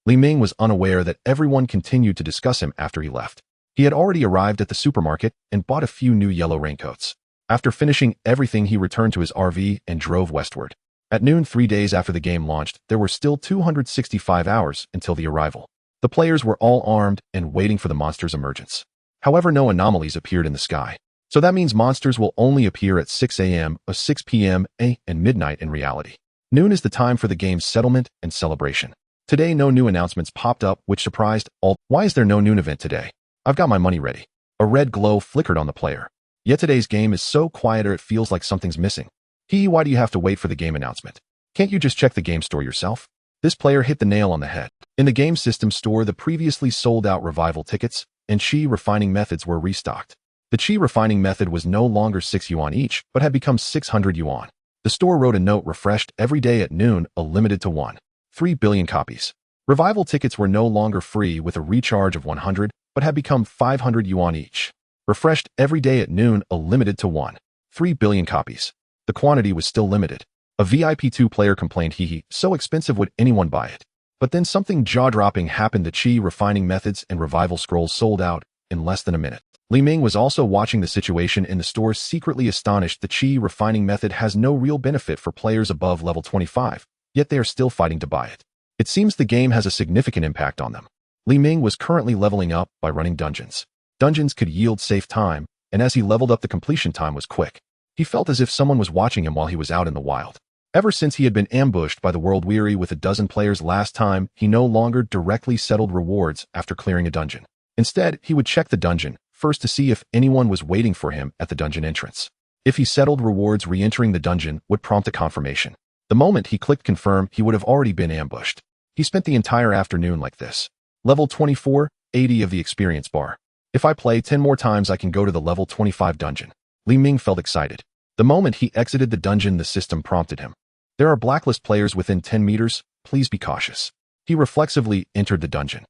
Li Ming was unaware that everyone continued to discuss him after he left. He had already arrived at the supermarket and bought a few new yellow raincoats. After finishing everything, he returned to his RV and drove westward. At noon 3 days after the game launched, there were still 265 hours until the arrival. The players were all armed and waiting for the monster's emergence. However, no anomalies appeared in the sky. So that means monsters will only appear at 6 a.m., or 6 p.m., and midnight in reality. Noon is the time for the game's settlement and celebration. Today, no new announcements popped up, which surprised all. Why is there no noon event today? I've got my money ready. A red glow flickered on the player. Yet today's game is so quieter, it feels like something's missing. Why do you have to wait for the game announcement? Can't you just check the game store yourself? This player hit the nail on the head. In the game system store, the previously sold-out revival tickets and Qi refining methods were restocked. The Qi refining method was no longer 6 yuan each, but had become 600 yuan. The store wrote a note: refreshed every day at noon, a limited to 1.3 billion copies. Revival tickets were no longer free with a recharge of 100, but had become 500 yuan each. Refreshed every day at noon, a limited to 1.3 billion copies. The quantity was still limited. A VIP 2-player complained, so expensive, would anyone buy it? But then something jaw-dropping happened. The Qi refining methods and revival scrolls sold out in less than a minute. Li Ming was also watching the situation in the store, secretly astonished the Qi refining method has no real benefit for players above level 25, yet they are still fighting to buy it. It seems the game has a significant impact on them. Li Ming was currently leveling up by running dungeons. Dungeons could yield safe time, and as he leveled up, the completion time was quick. He felt as if someone was watching him while he was out in the wild. Ever since he had been ambushed by the World Weary with a dozen players last time, he no longer directly settled rewards after clearing a dungeon. Instead, he would check the dungeon first to see if anyone was waiting for him at the dungeon entrance. If he settled rewards, re-entering the dungeon would prompt a confirmation. The moment he clicked confirm, he would have already been ambushed. He spent the entire afternoon like this. Level 24, 80 of the experience bar. If I play 10 more times, I can go to the level 25 dungeon. Li Ming felt excited. The moment he exited the dungeon, the system prompted him. There are blacklist players within 10 meters, please be cautious. He reflexively entered the dungeon.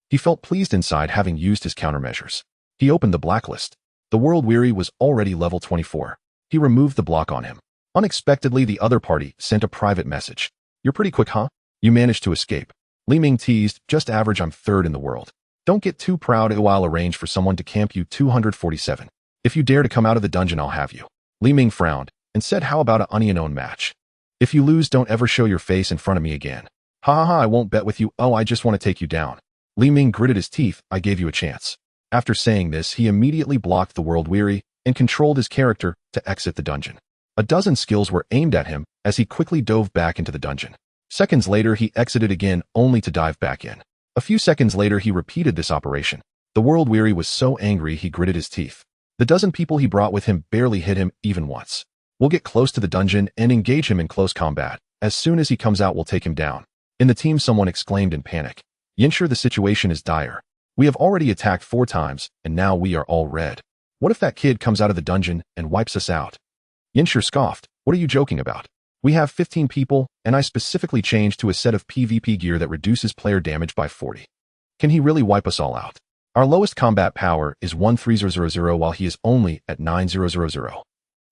He felt pleased inside, having used his countermeasures. He opened the blacklist. The World Weary was already level 24. He removed the block on him. Unexpectedly, the other party sent a private message. You're pretty quick, huh? You managed to escape. Li Ming teased, just average, I'm third in the world. Don't get too proud, I'll arrange for someone to camp you 247. If you dare to come out of the dungeon, I'll have you. Li Ming frowned and said, how about an onion match? If you lose, don't ever show your face in front of me again. Ha ha ha, I won't bet with you. Oh, I just want to take you down. Li Ming gritted his teeth, I gave you a chance. After saying this, he immediately blocked the World Weary and controlled his character to exit the dungeon. A dozen skills were aimed at him as he quickly dove back into the dungeon. Seconds later, he exited again, only to dive back in. A few seconds later, he repeated this operation. The World Weary was so angry he gritted his teeth. The dozen people he brought with him barely hit him even once. We'll get close to the dungeon and engage him in close combat. As soon as he comes out, we'll take him down. In the team, someone exclaimed in panic. Yanshi, the situation is dire. We have already attacked 4 times, and now we are all red. What if that kid comes out of the dungeon and wipes us out? Yanshi scoffed. What are you joking about? We have 15 people, and I specifically changed to a set of PvP gear that reduces player damage by 40. Can he really wipe us all out? Our lowest combat power is 13000 while he is only at 9000.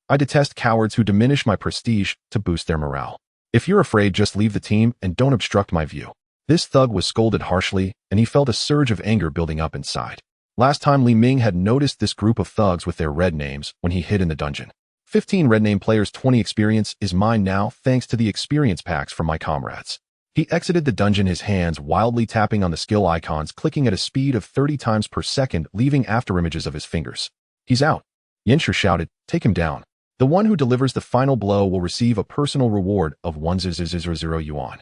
I detest cowards who diminish my prestige to boost their morale. If you're afraid, just leave the team and don't obstruct my view. This thug was scolded harshly, and he felt a surge of anger building up inside. Last time, Li Ming had noticed this group of thugs with their red names when he hid in the dungeon. 15 red name players, 20 experience is mine now thanks to the experience packs from my comrades. He exited the dungeon, his hands wildly tapping on the skill icons, clicking at a speed of 30 times per second, leaving afterimages of his fingers. He's out. Yanshi shouted, take him down. The one who delivers the final blow will receive a personal reward of 1,000 yuan.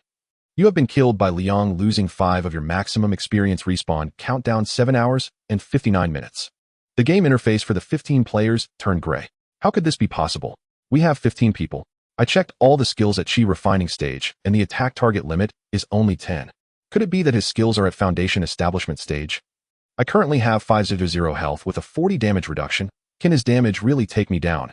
You have been killed by Liang, losing 5 of your maximum experience. Respawn countdown 7 hours and 59 minutes. The game interface for the 15 players turned gray. How could this be possible? We have 15 people. I checked all the skills at Qi refining stage, and the attack target limit is only 10. Could it be that his skills are at foundation establishment stage? I currently have 500 health with a 40 damage reduction. Can his damage really take me down?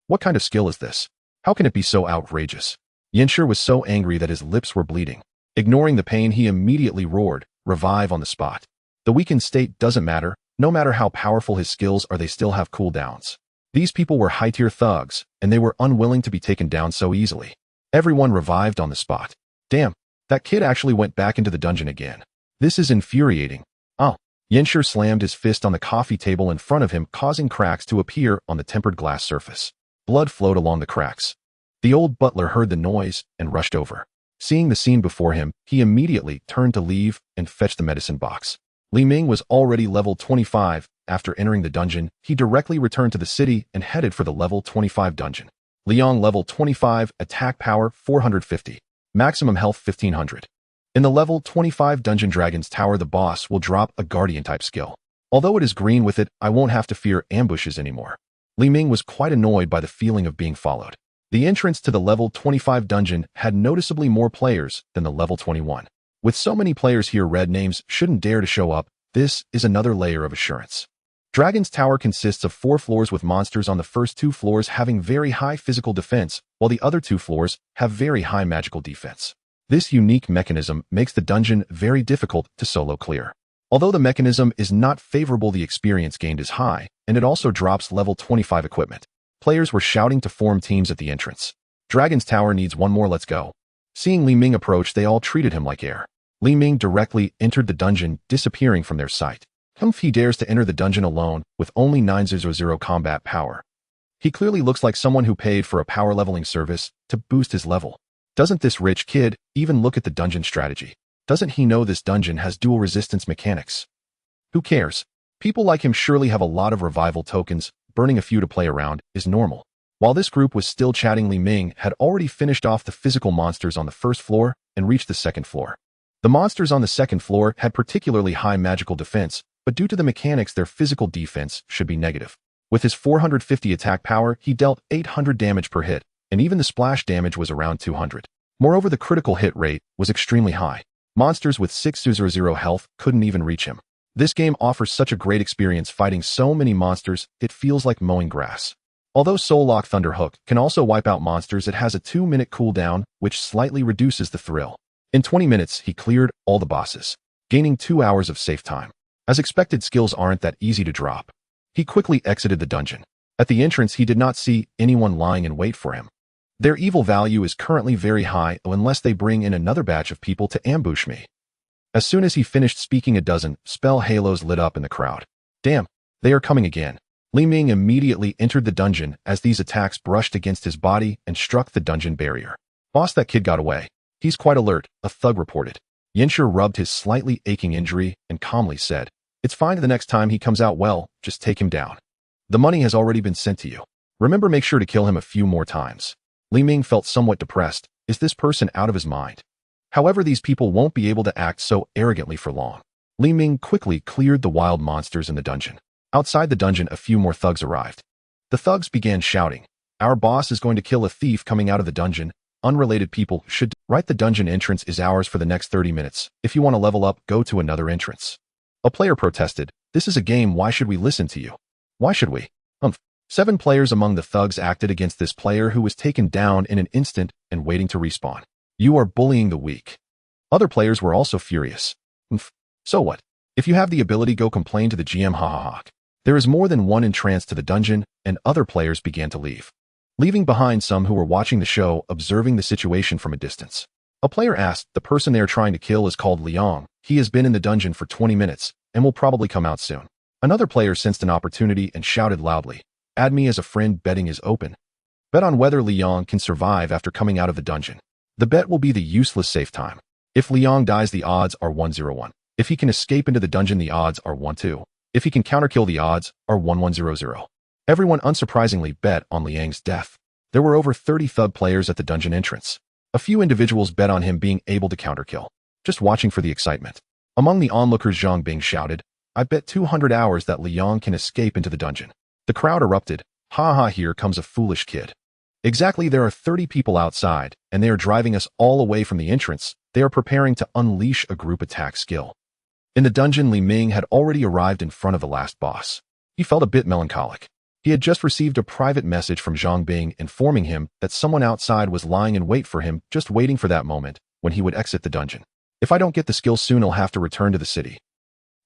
What kind of skill is this? How can it be so outrageous? Yanshi was so angry that his lips were bleeding. Ignoring the pain, he immediately roared, revive on the spot. The weakened state doesn't matter. No matter how powerful his skills are, they still have cooldowns. These people were high-tier thugs, and they were unwilling to be taken down so easily. Everyone revived on the spot. Damn, that kid actually went back into the dungeon again. This is infuriating. Oh. Yanshi slammed his fist on the coffee table in front of him, causing cracks to appear on the tempered glass surface. Blood flowed along the cracks. The old butler heard the noise and rushed over. Seeing the scene before him, he immediately turned to leave and fetch the medicine box. Li Ming was already level 25. After entering the dungeon, he directly returned to the city and headed for the level 25 dungeon. Liang level 25, attack power 450, maximum health 1500. In the level 25 dungeon Dragon's Tower, the boss will drop a guardian type skill. Although it is green with it, I won't have to fear ambushes anymore. Li Ming was quite annoyed by the feeling of being followed. The entrance to the level 25 dungeon had noticeably more players than the level 21. With so many players here, red names shouldn't dare to show up. This is another layer of assurance. Dragon's Tower consists of 4 floors with monsters on the first 2 floors having very high physical defense, while the other 2 floors have very high magical defense. This unique mechanism makes the dungeon very difficult to solo clear. Although the mechanism is not favorable, the experience gained is high, and it also drops level 25 equipment. Players were shouting to form teams at the entrance. Dragon's Tower needs one more, let's go. Seeing Li Ming approach, they all treated him like air. Li Ming directly entered the dungeon, disappearing from their sight. He dares to enter the dungeon alone with only 900 combat power. He clearly looks like someone who paid for a power leveling service to boost his level. Doesn't this rich kid even look at the dungeon strategy? Doesn't he know this dungeon has dual resistance mechanics? Who cares? People like him surely have a lot of revival tokens. Burning a few to play around is normal. While this group was still chatting, Li Ming had already finished off the physical monsters on the first floor and reached the second floor. The monsters on the second floor had particularly high magical defense, but due to the mechanics their physical defense should be negative. With his 450 attack power, he dealt 800 damage per hit, and even the splash damage was around 200. Moreover, the critical hit rate was extremely high. Monsters with 600 health couldn't even reach him. This game offers such a great experience fighting so many monsters, it feels like mowing grass. Although Soul Lock Thunderhook can also wipe out monsters, it has a 2-minute cooldown, which slightly reduces the thrill. In 20 minutes, he cleared all the bosses, gaining 2 hours of safe time. As expected, skills aren't that easy to drop. He quickly exited the dungeon. At the entrance, he did not see anyone lying in wait for him. Their evil value is currently very high unless they bring in another batch of people to ambush me. As soon as he finished speaking, a dozen spell halos lit up in the crowd. Damn, they are coming again. Li Ming immediately entered the dungeon as these attacks brushed against his body and struck the dungeon barrier. Boss, that kid got away. He's quite alert, a thug reported. Yanshi rubbed his slightly aching injury and calmly said, "It's fine the next time he comes out well, just take him down. The money has already been sent to you. Remember, make sure to kill him a few more times." Li Ming felt somewhat depressed. Is this person out of his mind? However, these people won't be able to act so arrogantly for long. Li Ming quickly cleared the wild monsters in the dungeon. Outside the dungeon, a few more thugs arrived. The thugs began shouting, "Our boss is going to kill a thief coming out of the dungeon. Unrelated people should write the dungeon entrance is ours for the next 30 minutes. If you want to level up, go to another entrance." A player protested, "This is a game, why should we listen to you? Why should we?" 7 players among the thugs acted against this player who was taken down in an instant and waiting to respawn. "You are bullying the weak." Other players were also furious. "So what? If you have the ability, go complain to the GM, ha. There is more than one entrance to the dungeon, and other players began to leave, leaving behind some who were watching the show, observing the situation from a distance. A player asked, "The person they are trying to kill is called Liang. He has been in the dungeon for 20 minutes and will probably come out soon." Another player sensed an opportunity and shouted loudly, "Add me as a friend, betting is open. Bet on whether Liang can survive after coming out of the dungeon. The bet will be the useless safe time. If Liang dies, the odds are 101. If he can escape into the dungeon, the odds are 1-2. If he can counterkill, the odds are 1-1-0-0. Everyone unsurprisingly bet on Liang's death. There were over 30 thug players at the dungeon entrance. A few individuals bet on him being able to counterkill, just watching for the excitement. Among the onlookers, Zhang Bing shouted, "I bet 200 hours that Liang can escape into the dungeon." The crowd erupted, "Ha, here comes a foolish kid." Exactly, there are 30 people outside, and they are driving us all away from the entrance. They are preparing to unleash a group attack skill. In the dungeon, Li Ming had already arrived in front of the last boss. He felt a bit melancholic. He had just received a private message from Zhang Bing informing him that someone outside was lying in wait for him, just waiting for that moment when he would exit the dungeon. "If I don't get the skill soon, I'll have to return to the city."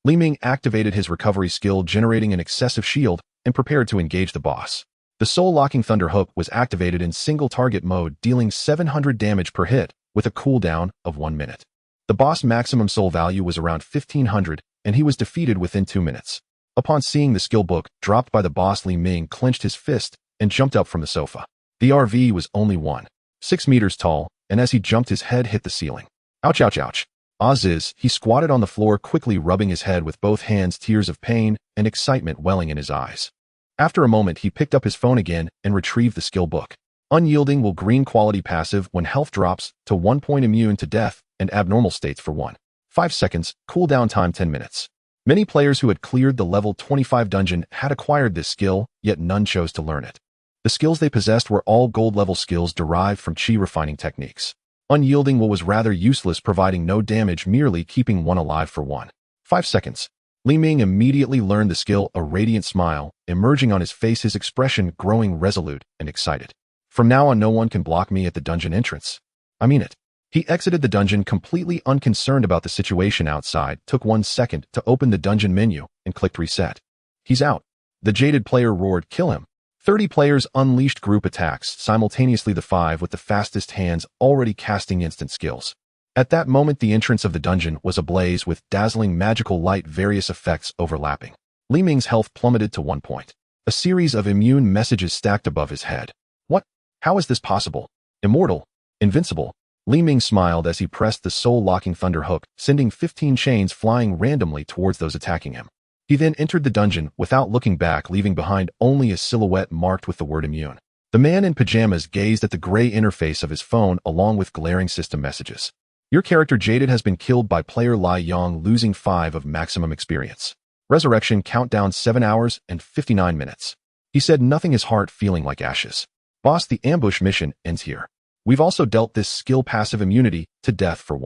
Li Ming activated his recovery skill, generating an excessive shield, and prepared to engage the boss. The soul-locking Thunderhook was activated in single-target mode, dealing 700 damage per hit, with a cooldown of 1 minute. The boss' maximum soul value was around 1500, and he was defeated within 2 minutes. Upon seeing the skill book dropped by the boss, Li Ming clenched his fist and jumped up from the sofa. The RV was only 1.6 meters tall, and as he jumped, his head hit the ceiling. Ouch, ouch, ouch. Aziz, he squatted on the floor, quickly rubbing his head with both hands, tears of pain and excitement welling in his eyes. After a moment, he picked up his phone again and retrieved the skill book. Unyielding will green quality passive when health drops to 1 point, immune to death and abnormal states for 1.5 seconds, cooldown time 10 minutes. Many players who had cleared the level 25 dungeon had acquired this skill, yet none chose to learn it. The skills they possessed were all gold-level skills derived from chi refining techniques. Unyielding will was rather useless, providing no damage, merely keeping one alive for 1.5 seconds. Li Ming immediately learned the skill, a radiant smile emerging on his face, his expression growing resolute and excited. "From now on, no one can block me at the dungeon entrance. I mean it." He exited the dungeon completely unconcerned about the situation outside, took 1 second to open the dungeon menu, and clicked reset. "He's out." The jaded player roared, "Kill him." 30 players unleashed group attacks, simultaneously the 5 with the fastest hands already casting instant skills. At that moment, the entrance of the dungeon was ablaze with dazzling magical light, various effects overlapping. Li Ming's health plummeted to 1 point. A series of immune messages stacked above his head. What? How is this possible? Immortal? Invincible? Li Ming smiled as he pressed the soul-locking thunder hook, sending 15 chains flying randomly towards those attacking him. He then entered the dungeon without looking back, leaving behind only a silhouette marked with the word immune. The man in pajamas gazed at the gray interface of his phone along with glaring system messages. Your character Jaded has been killed by player Lai Yong, losing 5 of maximum experience. Resurrection countdown 7 hours and 59 minutes. He said, nothing, his heart feeling like ashes. Boss, the ambush mission ends here. We've also dealt this skill passive immunity to death for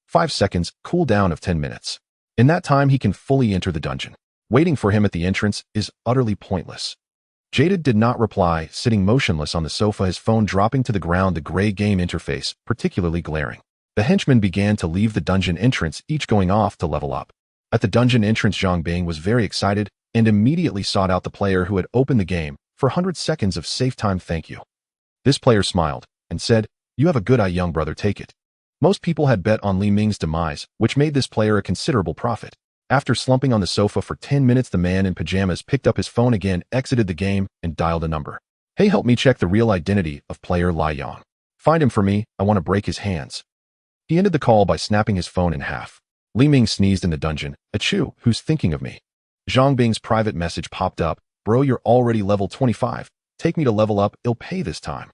5 seconds, cooldown of 10 minutes. In that time, he can fully enter the dungeon. Waiting for him at the entrance is utterly pointless. Jaded did not reply, sitting motionless on the sofa, his phone dropping to the ground, the gray game interface particularly glaring. The henchmen began to leave the dungeon entrance, each going off to level up. At the dungeon entrance, Zhang Bing was very excited and immediately sought out the player who had opened the game for 100 seconds of safe time. Thank you. This player smiled and said, you have a good eye, young brother, take it. Most people had bet on Li Ming's demise, which made this player a considerable profit. After slumping on the sofa for 10 minutes, the man in pajamas picked up his phone again, exited the game, and dialed a number. Hey, help me check the real identity of player Lai Yong. Find him for me, I want to break his hands. He ended the call by snapping his phone in half. Li Ming sneezed in the dungeon. Achoo, who's thinking of me? Zhang Bing's private message popped up. Bro, you're already level 25. Take me to level up, I'll pay this time.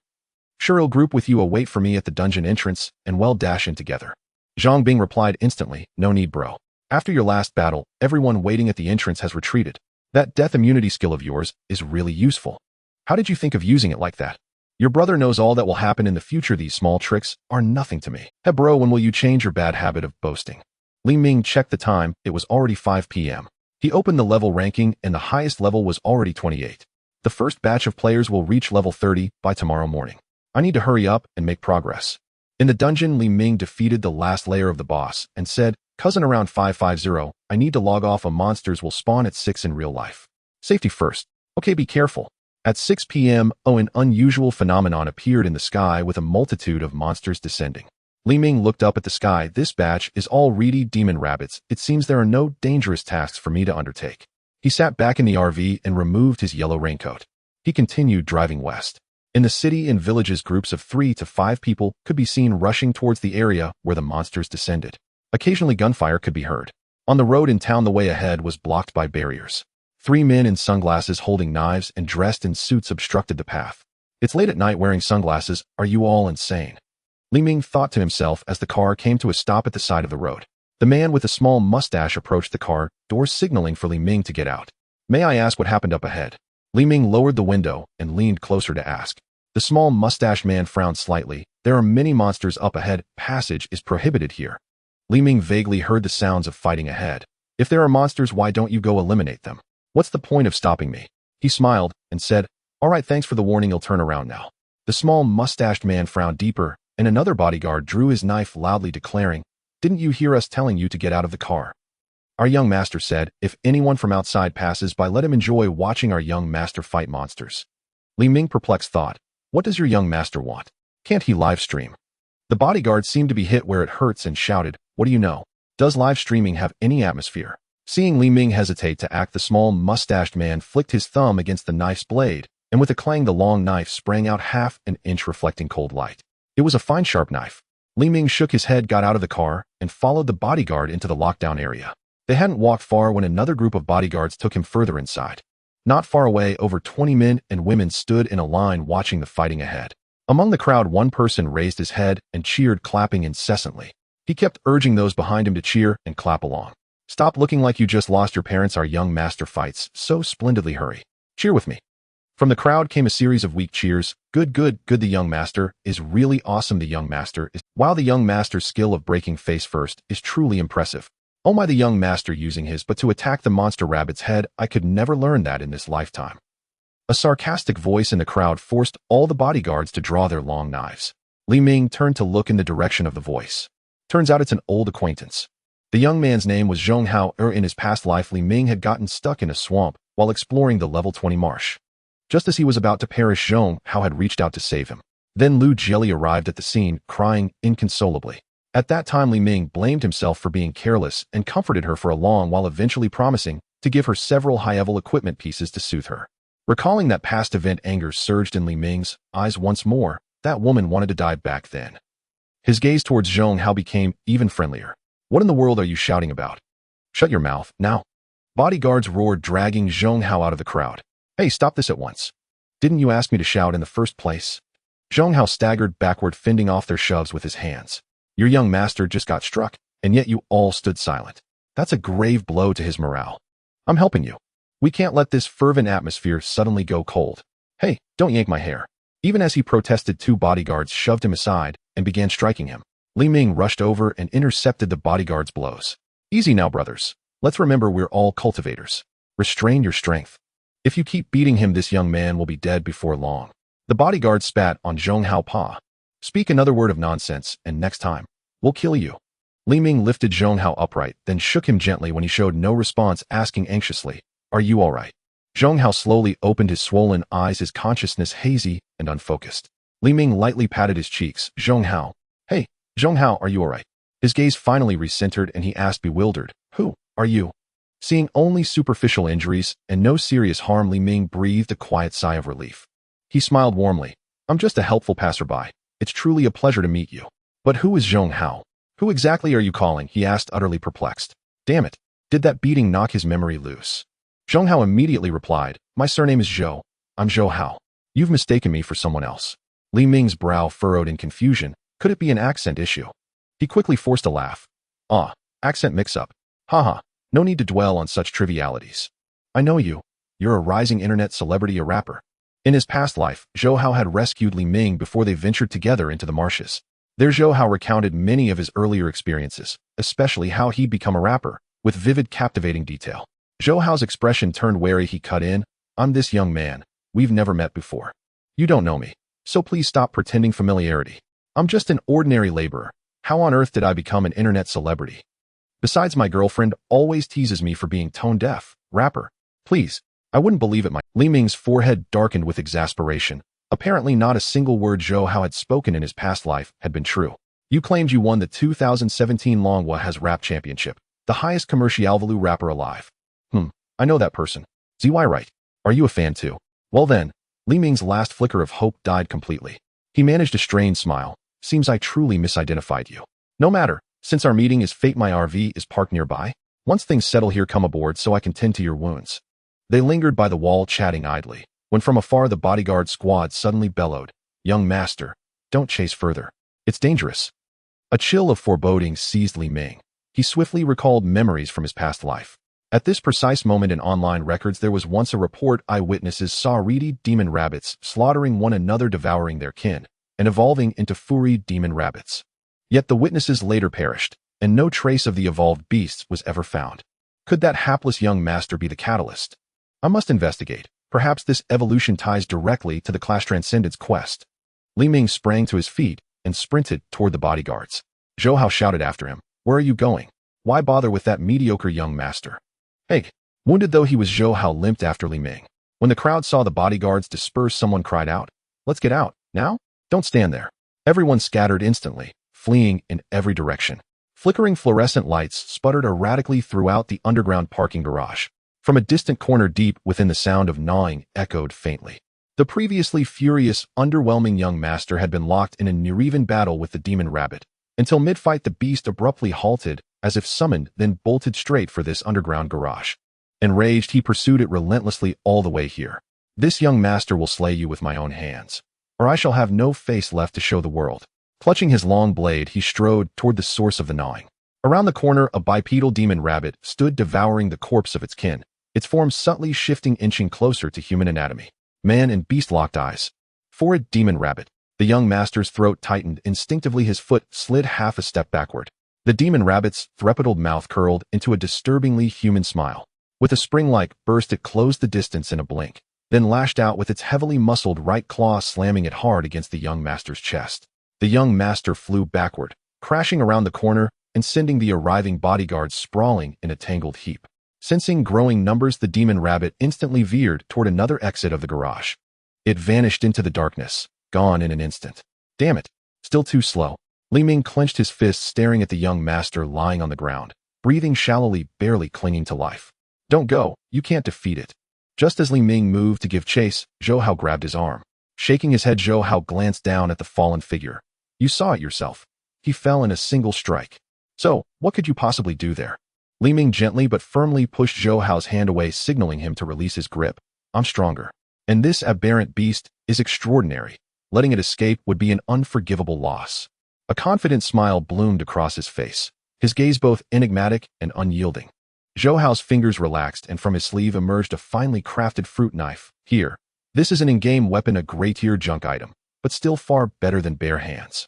Sure, I'll group with you, await for me at the dungeon entrance, and we'll dash in together. Zhang Bing replied instantly, no need, bro. After your last battle, everyone waiting at the entrance has retreated. That death immunity skill of yours is really useful. How did you think of using it like that? Your brother knows all that will happen in the future. These small tricks are nothing to me. Hey bro, when will you change your bad habit of boasting? Li Ming checked the time, it was already 5 p.m. He opened the level ranking and the highest level was already 28. The first batch of players will reach level 30 by tomorrow morning. I need to hurry up and make progress. In the dungeon, Li Ming defeated the last layer of the boss and said, cousin, around 550, I need to log off. Monsters will spawn at 6 in real life. Safety first. Okay, be careful. At 6 p.m., an unusual phenomenon appeared in the sky with a multitude of monsters descending. Li Ming looked up at the sky. This batch is all reedy demon rabbits. It seems there are no dangerous tasks for me to undertake. He sat back in the RV and removed his yellow raincoat. He continued driving west. In the city and villages, groups of 3 to 5 people could be seen rushing towards the area where the monsters descended. Occasionally gunfire could be heard. On the road in town, the way ahead was blocked by barriers. 3 men in sunglasses holding knives and dressed in suits obstructed the path. It's late at night wearing sunglasses, are you all insane? Li Ming thought to himself as the car came to a stop at the side of the road. The man with a small mustache approached the car, doors signaling for Li Ming to get out. May I ask what happened up ahead? Li Ming lowered the window and leaned closer to ask. The small mustached man frowned slightly. There are many monsters up ahead. Passage is prohibited here. Li Ming vaguely heard the sounds of fighting ahead. If there are monsters, why don't you go eliminate them? What's the point of stopping me? He smiled and said, all right, thanks for the warning, I'll turn around now. The small mustached man frowned deeper, and another bodyguard drew his knife loudly, declaring, didn't you hear us telling you to get out of the car? Our young master said, if anyone from outside passes by, let him enjoy watching our young master fight monsters. Li Ming perplexed thought, what does your young master want? Can't he live stream? The bodyguard seemed to be hit where it hurts and shouted, what do you know? Does live streaming have any atmosphere? Seeing Li Ming hesitate to act, the small mustached man flicked his thumb against the knife's blade, and with a clang the long knife sprang out half an inch, reflecting cold light. It was a fine sharp knife. Li Ming shook his head, got out of the car, and followed the bodyguard into the lockdown area. They hadn't walked far when another group of bodyguards took him further inside. Not far away, over 20 men and women stood in a line watching the fighting ahead. Among the crowd, one person raised his head and cheered, clapping incessantly. He kept urging those behind him to cheer and clap along. Stop looking like you just lost your parents. Our young master fights so splendidly. Hurry. Cheer with me. From the crowd came a series of weak cheers. Good, good, good. The young master is really awesome. The young master is... While the young master's skill of breaking face first is truly impressive. Oh my, the young master using his but to attack the monster rabbit's head. I could never learn that in this lifetime. A sarcastic voice in the crowd forced all the bodyguards to draw their long knives. Li Ming turned to look in the direction of the voice. Turns out it's an old acquaintance. The young man's name was Zhong Hao. In his past life, Li Ming had gotten stuck in a swamp while exploring the level 20 marsh. Just as he was about to perish, Zhong Hao had reached out to save him. Then Lu Jelly arrived at the scene, crying inconsolably. At that time, Li Ming blamed himself for being careless and comforted her for a long while, eventually promising to give her several high-level equipment pieces to soothe her. Recalling that past event, anger surged in Li Ming's eyes once more. That woman wanted to die back then. His gaze towards Zhong Hao became even friendlier. What in the world are you shouting about? Shut your mouth, now. Bodyguards roared, dragging Zhong Hao out of the crowd. Hey, stop this at once. Didn't you ask me to shout in the first place? Zhong Hao staggered backward, fending off their shoves with his hands. Your young master just got struck, and yet you all stood silent. That's a grave blow to his morale. I'm helping you. We can't let this fervent atmosphere suddenly go cold. Hey, don't yank my hair. Even as he protested, two bodyguards shoved him aside and began striking him. Li Ming rushed over and intercepted the bodyguards' blows. Easy now, brothers. Let's remember we're all cultivators. Restrain your strength. If you keep beating him, this young man will be dead before long. The bodyguard spat on Zhong Hao Pa. Speak another word of nonsense, and next time, we'll kill you. Li Ming lifted Zhong Hao upright, then shook him gently. When he showed no response, asking anxiously, Are you all right? Zhong Hao slowly opened his swollen eyes, his consciousness hazy and unfocused. Li Ming lightly patted his cheeks. Zhong Hao. Hey, Zhong Hao, are you all right? His gaze finally recentered and he asked, bewildered, Who are you? Seeing only superficial injuries and no serious harm, Li Ming breathed a quiet sigh of relief. He smiled warmly. I'm just a helpful passerby. It's truly a pleasure to meet you. But who is Zhong Hao? Who exactly are you calling? He asked, utterly perplexed. Damn it. Did that beating knock his memory loose? Zhong Hao immediately replied, My surname is Zhou. I'm Zhou Hao. You've mistaken me for someone else. Li Ming's brow furrowed in confusion. Could it be an accent issue? He quickly forced a laugh. Accent mix-up. Haha, no need to dwell on such trivialities. I know you. You're a rising internet celebrity, a rapper. In his past life, Zhou Hao had rescued Li Ming before they ventured together into the marshes. There Zhou Hao recounted many of his earlier experiences, especially how he'd become a rapper, with vivid, captivating detail. Zhou Hao's expression turned wary. He cut in, I'm this young man. We've never met before. You don't know me, so please stop pretending familiarity. I'm just an ordinary laborer. How on earth did I become an internet celebrity? Besides, my girlfriend always teases me for being tone-deaf. Rapper. Please. I wouldn't believe it. Li Ming's forehead darkened with exasperation. Apparently not a single word Zhou Hao had spoken in his past life had been true. You claimed you won the 2017 Longhua Has Rap Championship, the highest commercial value rapper alive. I know that person. ZY right. Are you a fan too? Well then, Li Ming's last flicker of hope died completely. He managed a strained smile. Seems I truly misidentified you. No matter, since our meeting is fate, my RV is parked nearby. Once things settle here, come aboard so I can tend to your wounds. They lingered by the wall, chatting idly, when from afar the bodyguard squad suddenly bellowed, Young master, don't chase further. It's dangerous. A chill of foreboding seized Li Ming. He swiftly recalled memories from his past life. At this precise moment in online records, there was once a report eyewitnesses saw reedy demon rabbits slaughtering one another, devouring their kin, and evolving into furry demon rabbits. Yet the witnesses later perished, and no trace of the evolved beasts was ever found. Could that hapless young master be the catalyst? I must investigate. Perhaps this evolution ties directly to the Clash Transcendence quest. Li Ming sprang to his feet and sprinted toward the bodyguards. Zhou Hao shouted after him, Where are you going? Why bother with that mediocre young master? Hey! Wounded though he was, Zhou Hao limped after Li Ming. When the crowd saw the bodyguards disperse, someone cried out, Let's get out, now? Don't stand there. Everyone scattered instantly, fleeing in every direction. Flickering fluorescent lights sputtered erratically throughout the underground parking garage. From a distant corner deep within, the sound of gnawing echoed faintly. The previously furious, underwhelming young master had been locked in a near-even battle with the demon rabbit. Until mid-fight, the beast abruptly halted, as if summoned, then bolted straight for this underground garage. Enraged, he pursued it relentlessly all the way here. This young master will slay you with my own hands, or I shall have no face left to show the world. Clutching his long blade, he strode toward the source of the gnawing. Around the corner, a bipedal demon rabbit stood devouring the corpse of its kin, its form subtly shifting, inching closer to human anatomy. Man and beast locked eyes. For a demon rabbit. The young master's throat tightened. Instinctively, his foot slid half a step backward. The demon rabbit's threpidal mouth curled into a disturbingly human smile. With a spring-like burst, it closed the distance in a blink, then lashed out with its heavily muscled right claw, slamming it hard against the young master's chest. The young master flew backward, crashing around the corner and sending the arriving bodyguards sprawling in a tangled heap. Sensing growing numbers, the demon rabbit instantly veered toward another exit of the garage. It vanished into the darkness, gone in an instant. Damn it. Still too slow. Li Ming clenched his fists, staring at the young master lying on the ground, breathing shallowly, barely clinging to life. Don't go, you can't defeat it. Just as Li Ming moved to give chase, Zhou Hao grabbed his arm. Shaking his head, Zhou Hao glanced down at the fallen figure. You saw it yourself. He fell in a single strike. So, what could you possibly do there? Li Ming gently but firmly pushed Zhou Hao's hand away, signaling him to release his grip. I'm stronger. And this aberrant beast is extraordinary. Letting it escape would be an unforgivable loss. A confident smile bloomed across his face, his gaze both enigmatic and unyielding. Zhou Hao's fingers relaxed, and from his sleeve emerged a finely crafted fruit knife. Here, this is an in-game weapon, a grey-tier junk item, but still far better than bare hands.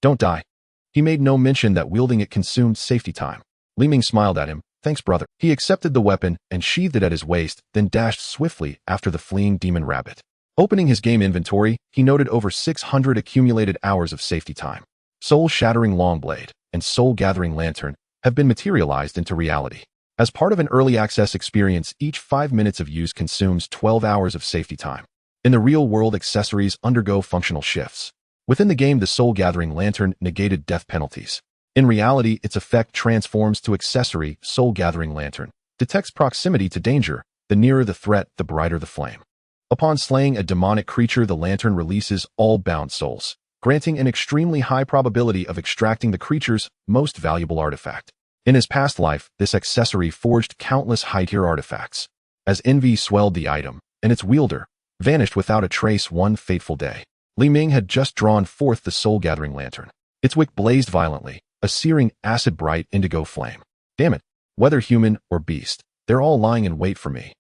Don't die. He made no mention that wielding it consumed safety time. Li Ming smiled at him. Thanks, brother. He accepted the weapon and sheathed it at his waist, then dashed swiftly after the fleeing demon rabbit. Opening his game inventory, he noted over 600 accumulated hours of safety time. Soul-shattering Longblade and Soul-gathering Lantern have been materialized into reality. As part of an early access experience, each 5 minutes of use consumes 12 hours of safety time. In the real world, accessories undergo functional shifts. Within the game, the Soul-gathering Lantern negated death penalties. In reality, its effect transforms to accessory. Soul-gathering Lantern detects proximity to danger. The nearer the threat, the brighter the flame. Upon slaying a demonic creature, the lantern releases all bound souls, granting an extremely high probability of extracting the creature's most valuable artifact. In his past life, this accessory forged countless high-tier artifacts. As envy swelled the item, and its wielder vanished without a trace one fateful day, Li Ming had just drawn forth the Soul-gathering Lantern. Its wick blazed violently, a searing, acid-bright indigo flame. Damn it, whether human or beast, they're all lying in wait for me.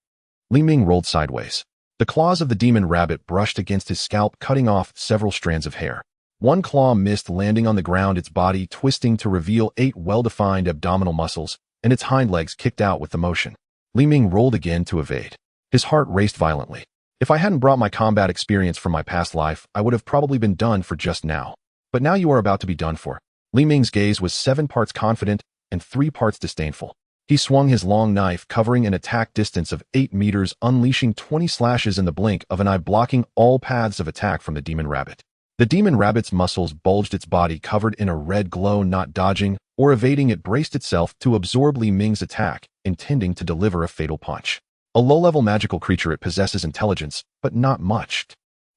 Li Ming rolled sideways. The claws of the demon rabbit brushed against his scalp, cutting off several strands of hair. One claw missed, landing on the ground, its body twisting to reveal 8 well-defined abdominal muscles, and its hind legs kicked out with the motion. Li Ming rolled again to evade. His heart raced violently. If I hadn't brought my combat experience from my past life, I would have probably been done for just now. But now you are about to be done for. Li Ming's gaze was 7 parts confident and 3 parts disdainful. He swung his long knife, covering an attack distance of 8 meters, unleashing 20 slashes in the blink of an eye, blocking all paths of attack from the demon rabbit. The demon rabbit's muscles bulged, its body covered in a red glow. Not dodging or evading, it braced itself to absorb Li Ming's attack, intending to deliver a fatal punch. A low-level magical creature, it possesses intelligence, but not much.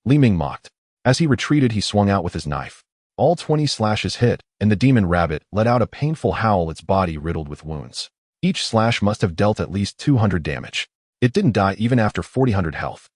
Li Ming mocked. As he retreated, he swung out with his knife. All 20 slashes hit, and the demon rabbit let out a painful howl, its body riddled with wounds. Each slash must have dealt at least 200 damage. It didn't die even after 400 health.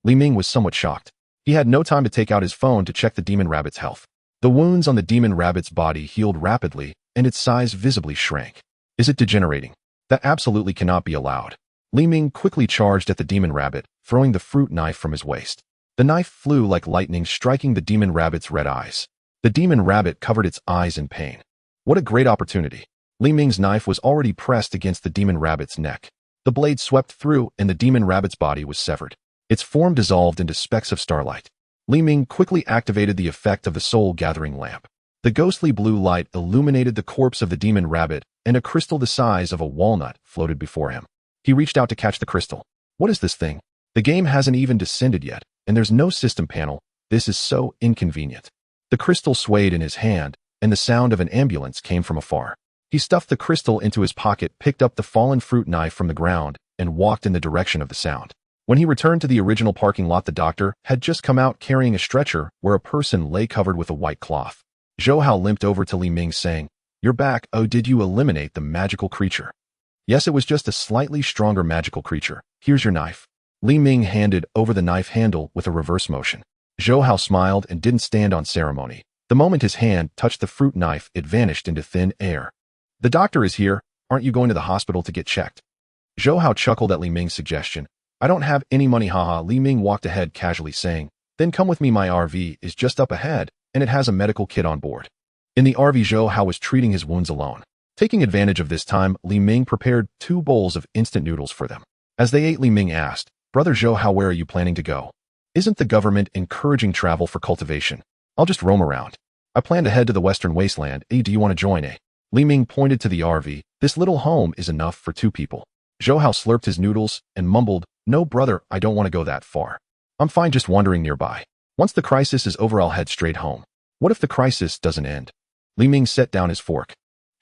Li Ming was somewhat shocked. He had no time to take out his phone to check the demon rabbit's health. The wounds on the demon rabbit's body healed rapidly, and its size visibly shrank. Is it degenerating? That absolutely cannot be allowed. Li Ming quickly charged at the demon rabbit, throwing the fruit knife from his waist. The knife flew like lightning, striking the demon rabbit's red eyes. The demon rabbit covered its eyes in pain. What a great opportunity. Li Ming's knife was already pressed against the demon rabbit's neck. The blade swept through, and the demon rabbit's body was severed. Its form dissolved into specks of starlight. Li Ming quickly activated the effect of the soul-gathering lamp. The ghostly blue light illuminated the corpse of the demon rabbit, and a crystal the size of a walnut floated before him. He reached out to catch the crystal. What is this thing? The game hasn't even descended yet, and there's no system panel. This is so inconvenient. The crystal swayed in his hand, and the sound of an ambulance came from afar. He stuffed the crystal into his pocket, picked up the fallen fruit knife from the ground, and walked in the direction of the sound. When he returned to the original parking lot, the doctor had just come out carrying a stretcher where a person lay covered with a white cloth. Zhou Hao limped over to Li Ming, saying, "You're back. Oh, did you eliminate the magical creature?" "Yes, it was just a slightly stronger magical creature. Here's your knife." Li Ming handed over the knife handle with a reverse motion. Zhou Hao smiled and didn't stand on ceremony. The moment his hand touched the fruit knife, it vanished into thin air. "The doctor is here. Aren't you going to the hospital to get checked?" Zhou Hao chuckled at Li Ming's suggestion. "I don't have any money, haha." Li Ming walked ahead casually, saying, "Then come with me. My RV is just up ahead, and it has a medical kit on board." In the RV, Zhou Hao was treating his wounds alone. Taking advantage of this time, Li Ming prepared 2 bowls of instant noodles for them. As they ate, Li Ming asked, "Brother Zhou Hao, where are you planning to go? Isn't the government encouraging travel for cultivation? I'll just roam around. I plan to head to the Western Wasteland. Do you want to join? Li Ming pointed to the RV. "This little home is enough for 2 people. Zhou Hao slurped his noodles and mumbled, "No, brother, I don't want to go that far. I'm fine just wandering nearby. Once the crisis is over, I'll head straight home." What if the crisis doesn't end? Li Ming set down his fork.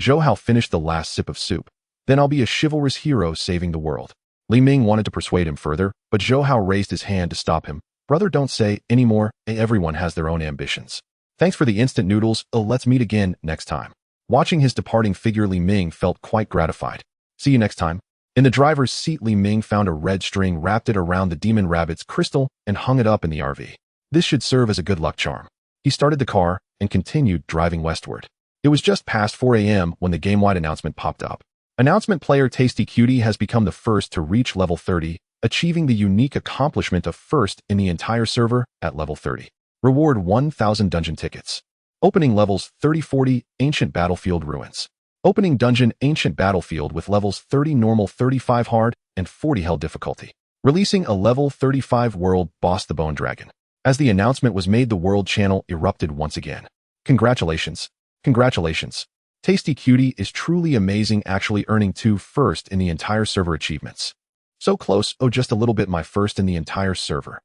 Zhou Hao finished the last sip of soup. Then I'll be a chivalrous hero saving the world. Li Ming wanted to persuade him further, but Zhou Hao raised his hand to stop him. Brother, don't say anymore. Everyone has their own ambitions. Thanks for the instant noodles. Let's meet again next time. Watching his departing figure, Li Ming felt quite gratified. See you next time. In the driver's seat, Li Ming found a red string, wrapped it around the demon rabbit's crystal, and hung it up in the RV. This should serve as a good luck charm. He started the car and continued driving westward. It was just past 4 a.m. when the game-wide announcement popped up. Announcement player Tasty Cutie has become the first to reach level 30, achieving the unique accomplishment of first in the entire server at level 30. Reward 1,000 dungeon tickets. Opening levels 30-40 Ancient Battlefield Ruins. Opening dungeon Ancient Battlefield with levels 30 normal, 35 hard, and 40 hell difficulty. Releasing a level 35 world boss, the Bone Dragon. As the announcement was made, the world channel erupted once again. Congratulations. Congratulations. Tasty Cutie is truly amazing, actually earning 2 first in the entire server achievements. So close, oh just a little bit, my first in the entire server.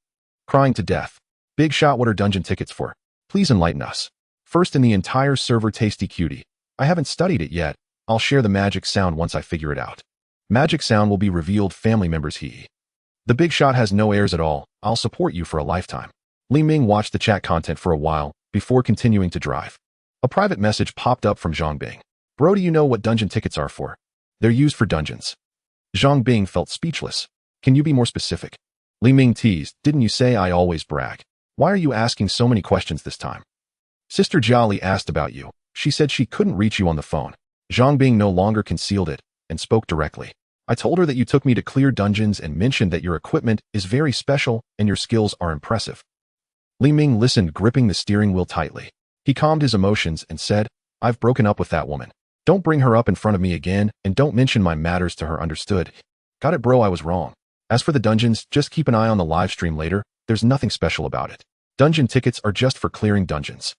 Crying to death. Big shot, what are dungeon tickets for? Please enlighten us. First in the entire server, Tasty Cutie. I haven't studied it yet. I'll share the magic sound once I figure it out. Magic sound will be revealed, family members. The big shot has no airs at all. I'll support you for a lifetime. Li Ming watched the chat content for a while before continuing to drive. A private message popped up from Zhang Bing. Bro, do you know what dungeon tickets are for? They're used for dungeons. Zhang Bing felt speechless. Can you be more specific? Li Ming teased. Didn't you say I always brag? Why are you asking so many questions this time? Sister Jiali asked about you. She said she couldn't reach you on the phone. Zhang Bing no longer concealed it and spoke directly. I told her that you took me to clear dungeons and mentioned that your equipment is very special and your skills are impressive. Li Ming listened, gripping the steering wheel tightly. He calmed his emotions and said, I've broken up with that woman. Don't bring her up in front of me again, and don't mention my matters to her, understood? Got it, bro, I was wrong. As for the dungeons, just keep an eye on the live stream later. There's nothing special about it. Dungeon tickets are just for clearing dungeons.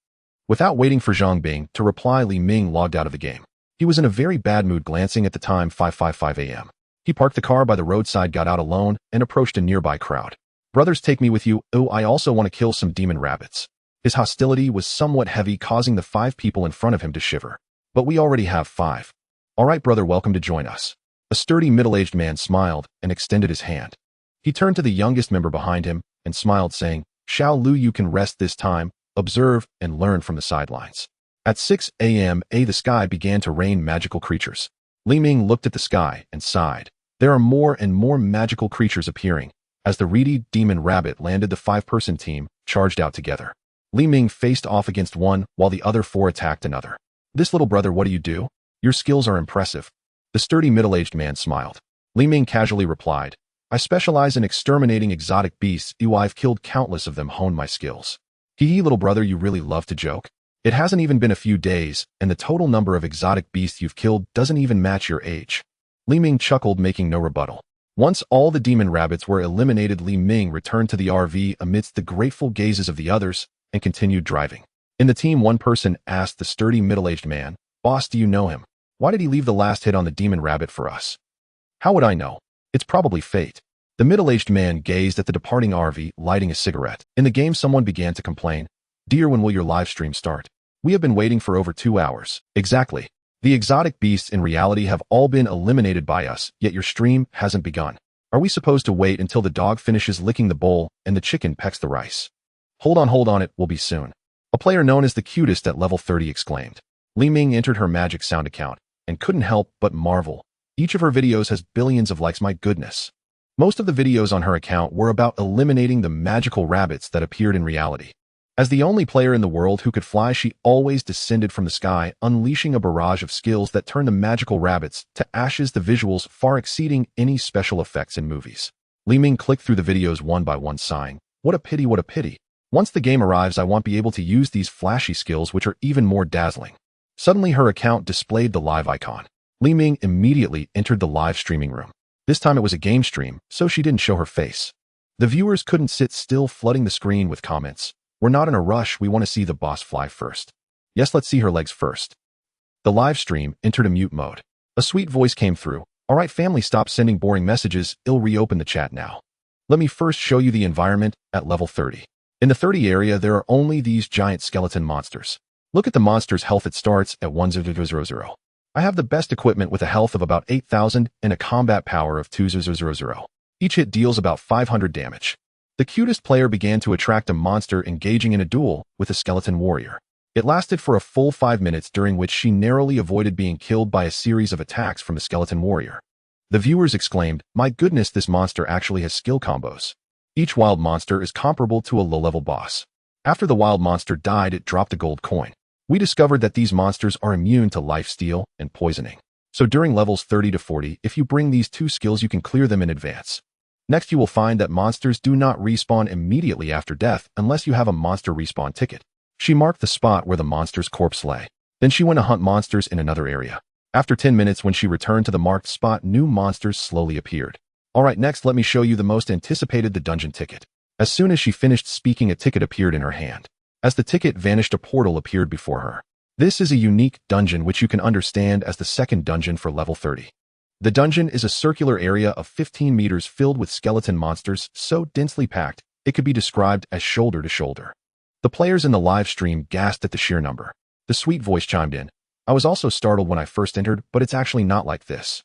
Without waiting for Zhang Bing to reply, Li Ming logged out of the game. He was in a very bad mood, glancing at the time, 5:55 a.m. He parked the car by the roadside, got out alone, and approached a nearby crowd. Brothers, take me with you. Oh, I also want to kill some demon rabbits. His hostility was somewhat heavy, causing the 5 people in front of him to shiver. But we already have 5. All right, brother, welcome to join us. A sturdy middle-aged man smiled and extended his hand. He turned to the youngest member behind him and smiled, saying, Xiao Lu, you can rest this time, observe and learn from the sidelines. At 6 a.m. the sky began to rain magical creatures. Li Ming looked at the sky and sighed. There are more and more magical creatures appearing. As the reedy demon rabbit landed, the 5-person team charged out together. Li Ming faced off against one, while the other 4 attacked another. This little brother, what do you do? Your skills are impressive. The sturdy middle-aged man smiled. Li Ming casually replied, I specialize in exterminating exotic beasts. I've killed countless of them, honed my skills. Hee, little brother, you really love to joke. It hasn't even been a few days, and the total number of exotic beasts you've killed doesn't even match your age. Li Ming chuckled, making no rebuttal. Once all the demon rabbits were eliminated, Li Ming returned to the RV amidst the grateful gazes of the others and continued driving. In the team, one person asked the sturdy middle-aged man, Boss, do you know him? Why did he leave the last hit on the demon rabbit for us? How would I know? It's probably fate. The middle-aged man gazed at the departing RV, lighting a cigarette. In the game, someone began to complain. Dear, when will your live stream start? We have been waiting for over 2 hours. Exactly. The exotic beasts in reality have all been eliminated by us, yet your stream hasn't begun. Are we supposed to wait until the dog finishes licking the bowl and the chicken pecks the rice? Hold on, it will be soon. A player known as the cutest at level 30 exclaimed. Li Ming entered her magic sound account and couldn't help but marvel. Each of her videos has billions of likes, my goodness. Most of the videos on her account were about eliminating the magical rabbits that appeared in reality. As the only player in the world who could fly, she always descended from the sky, unleashing a barrage of skills that turned the magical rabbits to ashes, the visuals far exceeding any special effects in movies. Li Ming clicked through the videos one by one, sighing, what a pity, what a pity. Once the game arrives, I won't be able to use these flashy skills, which are even more dazzling. Suddenly, her account displayed the live icon. Li Ming immediately entered the live streaming room. This time it was a game stream, so she didn't show her face. The viewers couldn't sit still, flooding the screen with comments. We're not in a rush, we want to see the boss fly first. Yes, let's see her legs first. The live stream entered a mute mode. A sweet voice came through. Alright family, stop sending boring messages, I'll reopen the chat now. Let me first show you the environment at level 30. In the 30 area, there are only these giant skeleton monsters. Look at the monster's health. It starts at 1000. I have the best equipment with a health of about 8,000 and a combat power of 2000. Each hit deals about 500 damage. The cutest player began to attract a monster engaging in a duel with a skeleton warrior. It lasted for a full 5 minutes, during which she narrowly avoided being killed by a series of attacks from the skeleton warrior. The viewers exclaimed, "My goodness, this monster actually has skill combos." Each wild monster is comparable to a low-level boss. After the wild monster died, it dropped a gold coin. We discovered that these monsters are immune to lifesteal and poisoning. So during levels 30 to 40, if you bring these two skills, you can clear them in advance. Next, you will find that monsters do not respawn immediately after death unless you have a monster respawn ticket. She marked the spot where the monster's corpse lay. Then she went to hunt monsters in another area. After 10 minutes, when she returned to the marked spot, new monsters slowly appeared. Alright, next let me show you the most anticipated, the dungeon ticket. As soon as she finished speaking, a ticket appeared in her hand. As the ticket vanished, a portal appeared before her. This is a unique dungeon which you can understand as the second dungeon for level 30. The dungeon is a circular area of 15 meters filled with skeleton monsters so densely packed it could be described as shoulder to shoulder. The players in the live stream gasped at the sheer number. The sweet voice chimed in. I was also startled when I first entered, but it's actually not like this.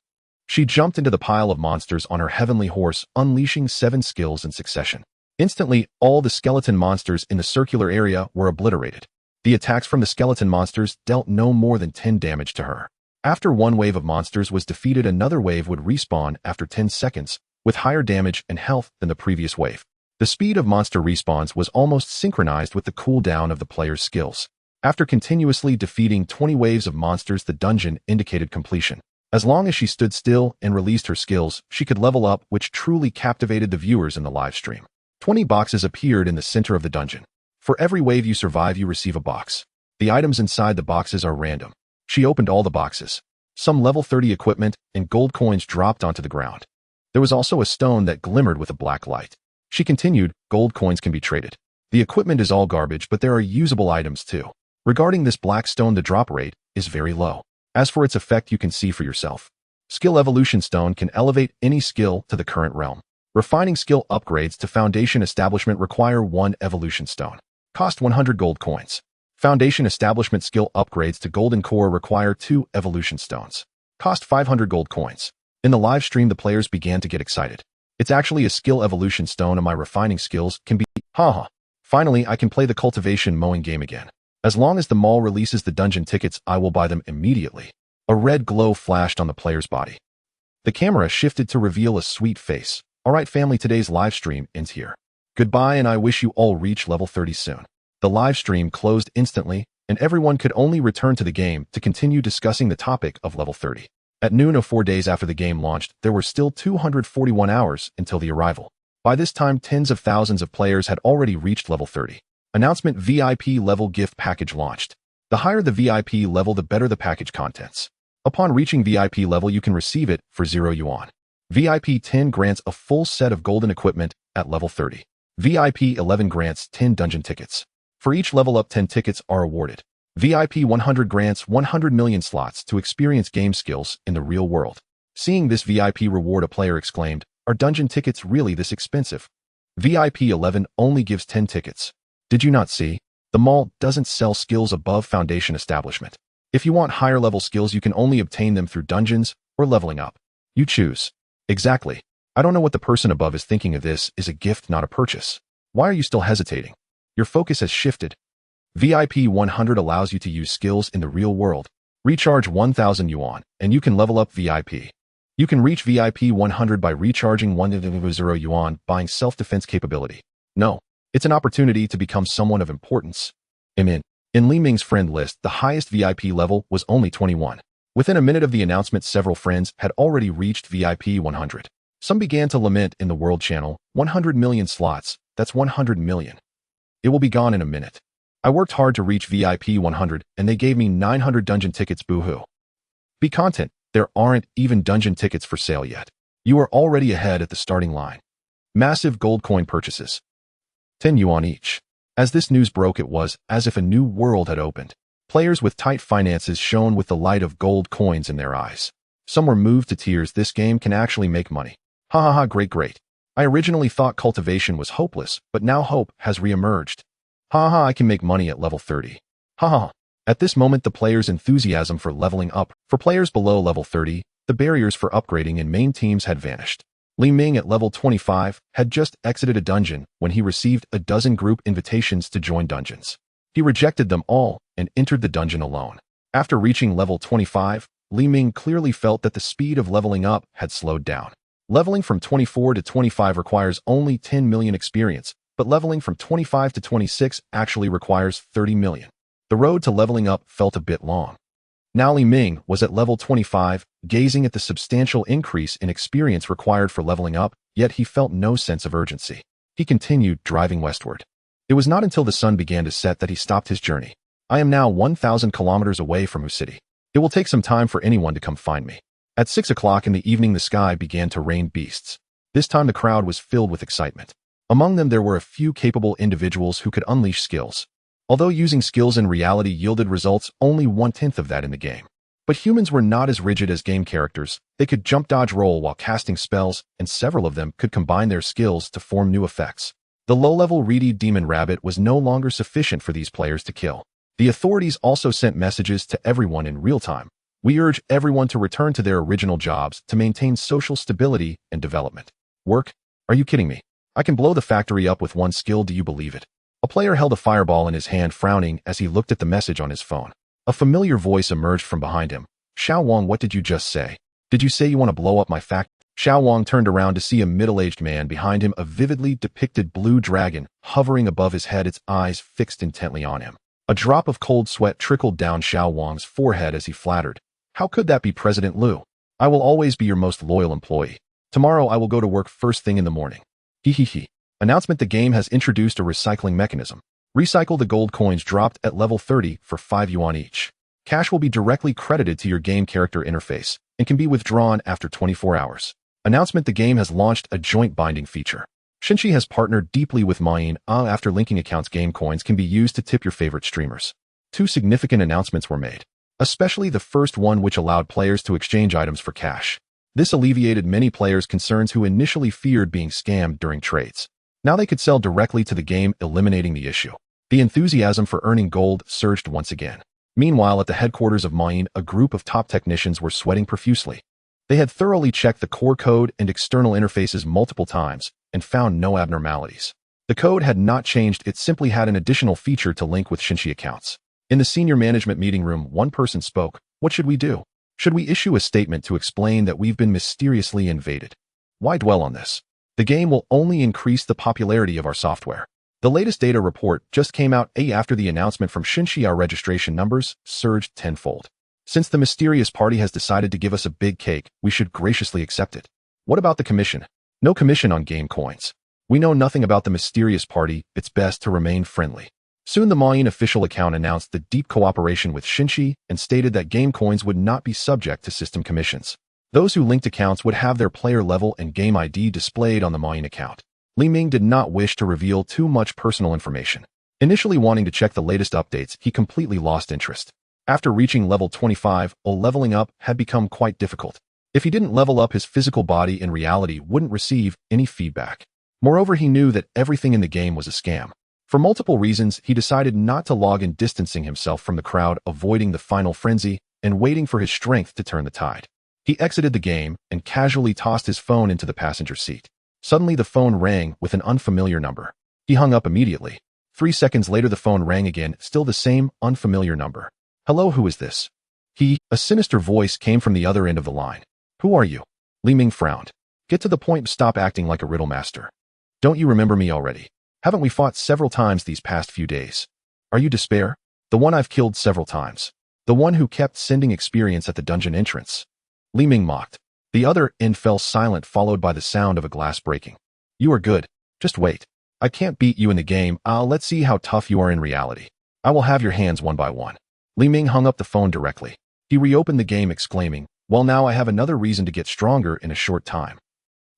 She jumped into the pile of monsters on her heavenly horse, unleashing 7 skills in succession. Instantly, all the skeleton monsters in the circular area were obliterated. The attacks from the skeleton monsters dealt no more than 10 damage to her. After one wave of monsters was defeated, another wave would respawn after 10 seconds, with higher damage and health than the previous wave. The speed of monster respawns was almost synchronized with the cooldown of the player's skills. After continuously defeating 20 waves of monsters, the dungeon indicated completion. As long as she stood still and released her skills, she could level up, which truly captivated the viewers in the live stream. 20 boxes appeared in the center of the dungeon. For every wave you survive, you receive a box. The items inside the boxes are random. She opened all the boxes. Some level 30 equipment and gold coins dropped onto the ground. There was also a stone that glimmered with a black light. She continued, gold coins can be traded. The equipment is all garbage, but there are usable items too. Regarding this black stone, the drop rate is very low. As for its effect, you can see for yourself. Skill Evolution Stone can elevate any skill to the current realm. Refining skill upgrades to Foundation Establishment require 1 Evolution Stone. Cost 100 gold coins. Foundation Establishment skill upgrades to Golden Core require 2 Evolution Stones. Cost 500 gold coins. In the live stream, the players began to get excited. It's actually a skill evolution stone, and my refining skills can be... Haha. Finally, I can play the cultivation mowing game again. As long as the mall releases the dungeon tickets, I will buy them immediately. A red glow flashed on the player's body. The camera shifted to reveal a sweet face. Alright family, today's live stream ends here. Goodbye, and I wish you all reach level 30 soon. The live stream closed instantly, and everyone could only return to the game to continue discussing the topic of level 30. At noon of 4 days after the game launched, there were still 241 hours until the arrival. By this time, tens of thousands of players had already reached level 30. Announcement: VIP level gift package launched. The higher the VIP level, the better the package contents. Upon reaching VIP level, you can receive it for 0 yuan. VIP 10 grants a full set of golden equipment at level 30. VIP 11 grants 10 dungeon tickets. For each level up, 10 tickets are awarded. VIP 100 grants 100 million slots to experience game skills in the real world. Seeing this VIP reward, a player exclaimed, "Are dungeon tickets really this expensive?" VIP 11 only gives 10 tickets. Did you not see? The mall doesn't sell skills above Foundation Establishment. If you want higher level skills, you can only obtain them through dungeons or leveling up. You choose. Exactly. I don't know what the person above is thinking of. This is a gift, not a purchase. Why are you still hesitating? Your focus has shifted. VIP 100 allows you to use skills in the real world. Recharge 1000 yuan, and you can level up VIP. You can reach VIP 100 by recharging 100 yuan, buying self-defense capability. No, it's an opportunity to become someone of importance. In Li Ming's friend list, the highest VIP level was only 21. Within a minute of the announcement, several friends had already reached VIP 100. Some began to lament in the World Channel, 100 million slots, that's 100 million. It will be gone in a minute. I worked hard to reach VIP 100, and they gave me 900 dungeon tickets, boo-hoo. Be content, there aren't even dungeon tickets for sale yet. You are already ahead at the starting line. Massive gold coin purchases. 10 yuan each. As this news broke, it was as if a new world had opened. Players with tight finances shone with the light of gold coins in their eyes. Some were moved to tears. This game can actually make money. Ha ha ha, great. I originally thought cultivation was hopeless, but now hope has re-emerged. Ha ha, I can make money at level 30. Ha ha. At this moment, the players' enthusiasm for leveling up. For players below level 30, the barriers for upgrading in main teams had vanished. Li Ming at level 25 had just exited a dungeon when he received a dozen group invitations to join dungeons. He rejected them all and entered the dungeon alone. After reaching level 25, Li Ming clearly felt that the speed of leveling up had slowed down. Leveling from 24 to 25 requires only 10 million experience, but leveling from 25 to 26 actually requires 30 million. The road to leveling up felt a bit long. Now Li Ming was at level 25, gazing at the substantial increase in experience required for leveling up, yet he felt no sense of urgency. He continued driving westward. It was not until the sun began to set that he stopped his journey. I am now 1,000 kilometers away from Wu City. It will take some time for anyone to come find me. At 6 o'clock in the evening, the sky began to rain beasts. This time the crowd was filled with excitement. Among them there were a few capable individuals who could unleash skills. Although using skills in reality yielded results only 1/10 of that in the game. But humans were not as rigid as game characters. They could jump, dodge, roll while casting spells, and several of them could combine their skills to form new effects. The low-level reedy demon rabbit was no longer sufficient for these players to kill. The authorities also sent messages to everyone in real time. We urge everyone to return to their original jobs to maintain social stability and development. Work? Are you kidding me? I can blow the factory up with one skill, do you believe it? A player held a fireball in his hand, frowning as he looked at the message on his phone. A familiar voice emerged from behind him. Xiao Wang, what did you just say? Did you say you want to blow up my factory? Xiao Wang turned around to see a middle-aged man behind him, a vividly depicted blue dragon, hovering above his head, its eyes fixed intently on him. A drop of cold sweat trickled down Xiao Wang's forehead as he flattered. How could that be President Liu? I will always be your most loyal employee. Tomorrow I will go to work first thing in the morning. Hehehe. Announcement: the game has introduced a recycling mechanism. Recycle the gold coins dropped at level 30 for 5 yuan each. Cash will be directly credited to your game character interface and can be withdrawn after 24 hours. Announcement: the game has launched a joint binding feature. Shinshi has partnered deeply with Mayin. After linking accounts, game coins can be used to tip your favorite streamers. 2 significant announcements were made, especially the first one, which allowed players to exchange items for cash. This alleviated many players' concerns who initially feared being scammed during trades. Now they could sell directly to the game, eliminating the issue. The enthusiasm for earning gold surged once again. Meanwhile, at the headquarters of Mayin, a group of top technicians were sweating profusely. They had thoroughly checked the core code and external interfaces multiple times and found no abnormalities. The code had not changed, it simply had an additional feature to link with Shinshi accounts. In the senior management meeting room, one person spoke. What should we do? Should we issue a statement to explain that we've been mysteriously invaded? Why dwell on this? The game will only increase the popularity of our software. The latest data report just came out after the announcement from Shinshi. Our registration numbers surged tenfold. Since the mysterious party has decided to give us a big cake, we should graciously accept it. What about the commission? No commission on game coins. We know nothing about the mysterious party, it's best to remain friendly. Soon the Mayin official account announced the deep cooperation with Shinshi and stated that game coins would not be subject to system commissions. Those who linked accounts would have their player level and game ID displayed on the Mayin account. Li Ming did not wish to reveal too much personal information. Initially wanting to check the latest updates, he completely lost interest. After reaching level 25, leveling up had become quite difficult. If he didn't level up, his physical body in reality wouldn't receive any feedback. Moreover, he knew that everything in the game was a scam. For multiple reasons, he decided not to log in, distancing himself from the crowd, avoiding the final frenzy, and waiting for his strength to turn the tide. He exited the game and casually tossed his phone into the passenger seat. Suddenly the phone rang with an unfamiliar number. He hung up immediately. 3 seconds later the phone rang again, still the same unfamiliar number. Hello, who is this? A sinister voice came from the other end of the line. Who are you? Li Ming frowned. Get to the point, stop acting like a riddle master. Don't you remember me already? Haven't we fought several times these past few days? Are you Despair? The one I've killed several times. The one who kept sending experience at the dungeon entrance. Li Ming mocked. The other end fell silent, followed by the sound of a glass breaking. You are good. Just wait. I can't beat you in the game. Let's see how tough you are in reality. I will have your hands one by one. Li Ming hung up the phone directly. He reopened the game, exclaiming, well, now I have another reason to get stronger in a short time.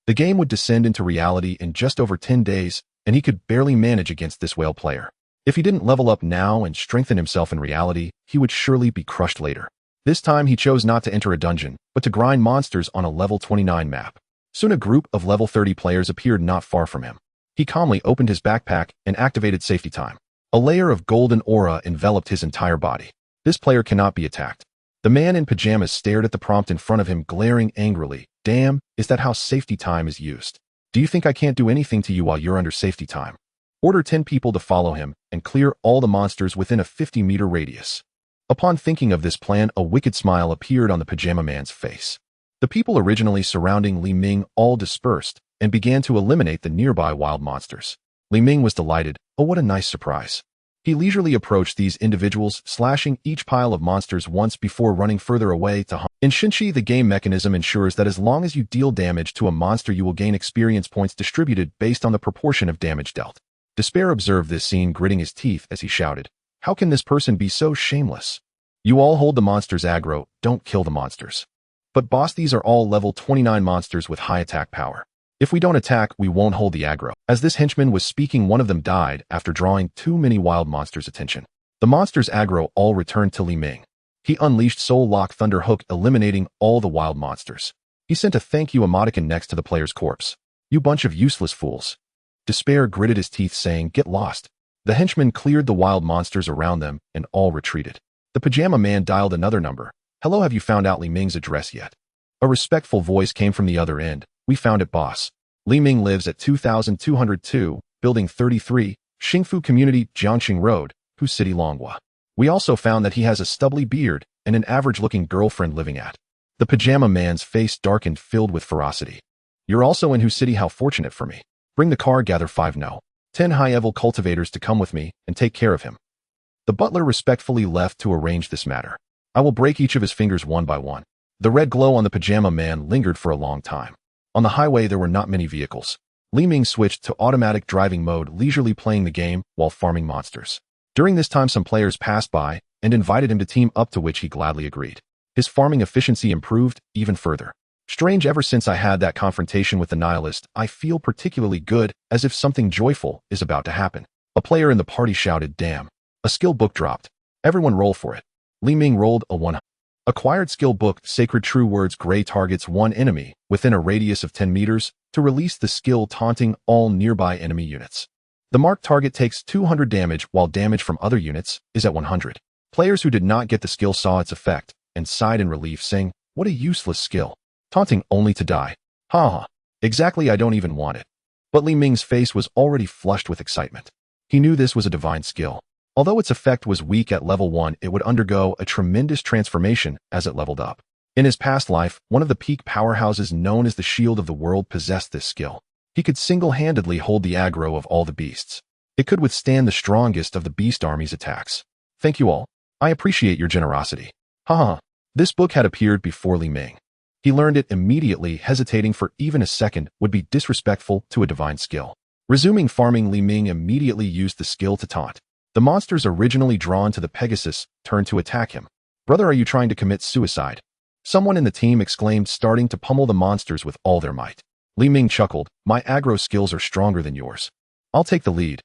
The game would descend into reality in just over 10 days, and he could barely manage against this whale player. If he didn't level up now and strengthen himself in reality, he would surely be crushed later. This time he chose not to enter a dungeon, but to grind monsters on a level 29 map. Soon a group of level 30 players appeared not far from him. He calmly opened his backpack and activated safety time. A layer of golden aura enveloped his entire body. This player cannot be attacked. The man in pajamas stared at the prompt in front of him, glaring angrily. Damn, is that how safety time is used? Do you think I can't do anything to you while you're under safety time? Order 10 people to follow him and clear all the monsters within a 50-meter radius. Upon thinking of this plan, a wicked smile appeared on the pajama man's face. The people originally surrounding Li Ming all dispersed and began to eliminate the nearby wild monsters. Li Ming was delighted. Oh, what a nice surprise. He leisurely approached these individuals, slashing each pile of monsters once before running further away to hunt. In Shinshi, the game mechanism ensures that as long as you deal damage to a monster, you will gain experience points distributed based on the proportion of damage dealt. Despair observed this scene, gritting his teeth as he shouted, "How can this person be so shameless? You all hold the monsters aggro, don't kill the monsters." But boss, these are all level 29 monsters with high attack power. If we don't attack, we won't hold the aggro. As this henchman was speaking, one of them died after drawing too many wild monsters' attention. The monsters aggro all returned to Li Ming. He unleashed Soul Lock Thunder Hook, eliminating all the wild monsters. He sent a thank you emoticon next to the player's corpse. You bunch of useless fools. Despair gritted his teeth, saying, "Get lost." The henchman cleared the wild monsters around them and all retreated. The pajama man dialed another number. "Hello, have you found out Li Ming's address yet?" A respectful voice came from the other end. "We found it, boss. Li Ming lives at 2202, Building 33, Xingfu Community, Jiangxing Road, Hu City, Longhua. We also found that he has a stubbly beard and an average-looking girlfriend living at." The pajama man's face darkened, filled with ferocity. "You're also in Hu City? How fortunate for me. Bring the car, gather 5 no. 10 high-level cultivators to come with me and take care of him." The butler respectfully left to arrange this matter. "I will break each of his fingers one by one." The red glow on the pajama man lingered for a long time. On the highway, there were not many vehicles. Li Ming switched to automatic driving mode, leisurely playing the game while farming monsters. During this time, some players passed by and invited him to team up, to which he gladly agreed. His farming efficiency improved even further. Strange, ever since I had that confrontation with the nihilist, I feel particularly good, as if something joyful is about to happen. A player in the party shouted, "Damn. A skill book dropped. Everyone roll for it." Li Ming rolled a 1. Acquired skill book, Sacred True Words. Gray targets one enemy within a radius of 10 meters to release the skill, taunting all nearby enemy units. The marked target takes 200 damage, while damage from other units is at 100. Players who did not get the skill saw its effect and sighed in relief, saying, "What a useless skill. Taunting only to die. Ha ha. Exactly, I don't even want it." But Li Ming's face was already flushed with excitement. He knew this was a divine skill. Although its effect was weak at level 1, it would undergo a tremendous transformation as it leveled up. In his past life, one of the peak powerhouses known as the Shield of the World possessed this skill. He could single-handedly hold the aggro of all the beasts. It could withstand the strongest of the beast army's attacks. "Thank you all. I appreciate your generosity." Ha. This book had appeared before Li Ming. He learned it immediately. Hesitating for even a second would be disrespectful to a divine skill. Resuming farming, Li Ming immediately used the skill to taunt. The monsters originally drawn to the Pegasus turned to attack him. "Brother, are you trying to commit suicide?" Someone in the team exclaimed, starting to pummel the monsters with all their might. Li Ming chuckled, "My aggro skills are stronger than yours. I'll take the lead."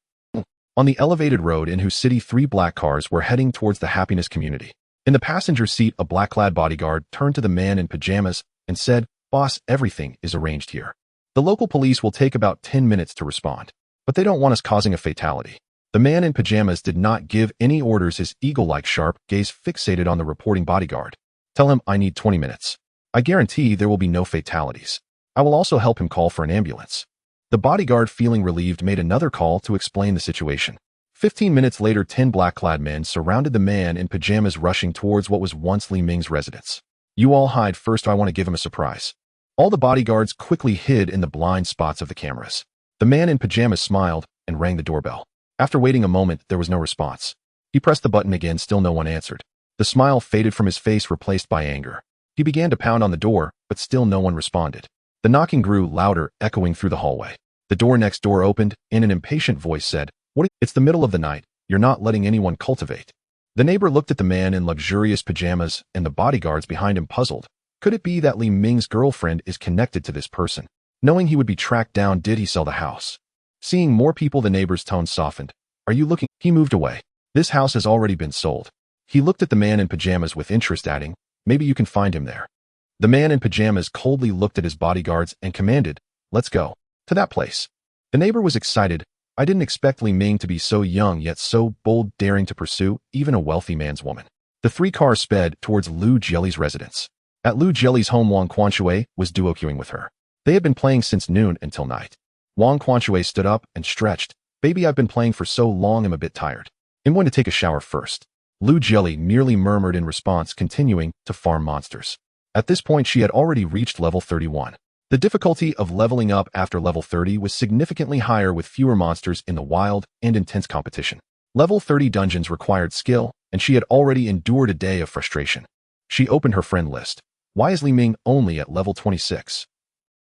On the elevated road in Hu City, 3 black cars were heading towards the Happiness Community. In the passenger seat, a black-clad bodyguard turned to the man in pajamas and said, "Boss, everything is arranged here. The local police will take about 10 minutes to respond, but they don't want us causing a fatality." The man in pajamas did not give any orders, his eagle-like sharp gaze fixated on the reporting bodyguard. "Tell him I need 20 minutes. I guarantee there will be no fatalities. I will also help him call for an ambulance." The bodyguard, feeling relieved, made another call to explain the situation. 15 minutes later, 10 black-clad men surrounded the man in pajamas, rushing towards what was once Li Ming's residence. "You all hide first, I want to give him a surprise." All the bodyguards quickly hid in the blind spots of the cameras. The man in pajamas smiled and rang the doorbell. After waiting a moment, there was no response. He pressed the button again, still no one answered. The smile faded from his face, replaced by anger. He began to pound on the door, but still no one responded. The knocking grew louder, echoing through the hallway. The door next door opened, and an impatient voice said, It's the middle of the night. You're not letting anyone cultivate." The neighbor looked at the man in luxurious pajamas and the bodyguards behind him, puzzled. Could it be that Li Ming's girlfriend is connected to this person? Knowing he would be tracked down, did he sell the house? Seeing more people, the neighbor's tone softened. "Are you looking?" He moved away. "This house has already been sold." He looked at the man in pajamas with interest, adding, "Maybe you can find him there." The man in pajamas coldly looked at his bodyguards and commanded, "Let's go. To that place." The neighbor was excited. "I didn't expect Li Ming to be so young yet so bold, daring to pursue even a wealthy man's woman." The three cars sped towards Lu Jieli's residence. At Lu Jieli's home, Wang Quanshui was duo-queuing with her. They had been playing since noon until night. Wang Quanshui stood up and stretched. Baby, I've been playing for so long I'm a bit tired. I'm going to take a shower first. Lu Jieli merely murmured in response, continuing to farm monsters. At this point, she had already reached level 31. The difficulty of leveling up after level 30 was significantly higher with fewer monsters in the wild and intense competition. Level 30 dungeons required skill, and she had already endured a day of frustration. She opened her friend list. Why is Li Ming only at level 26?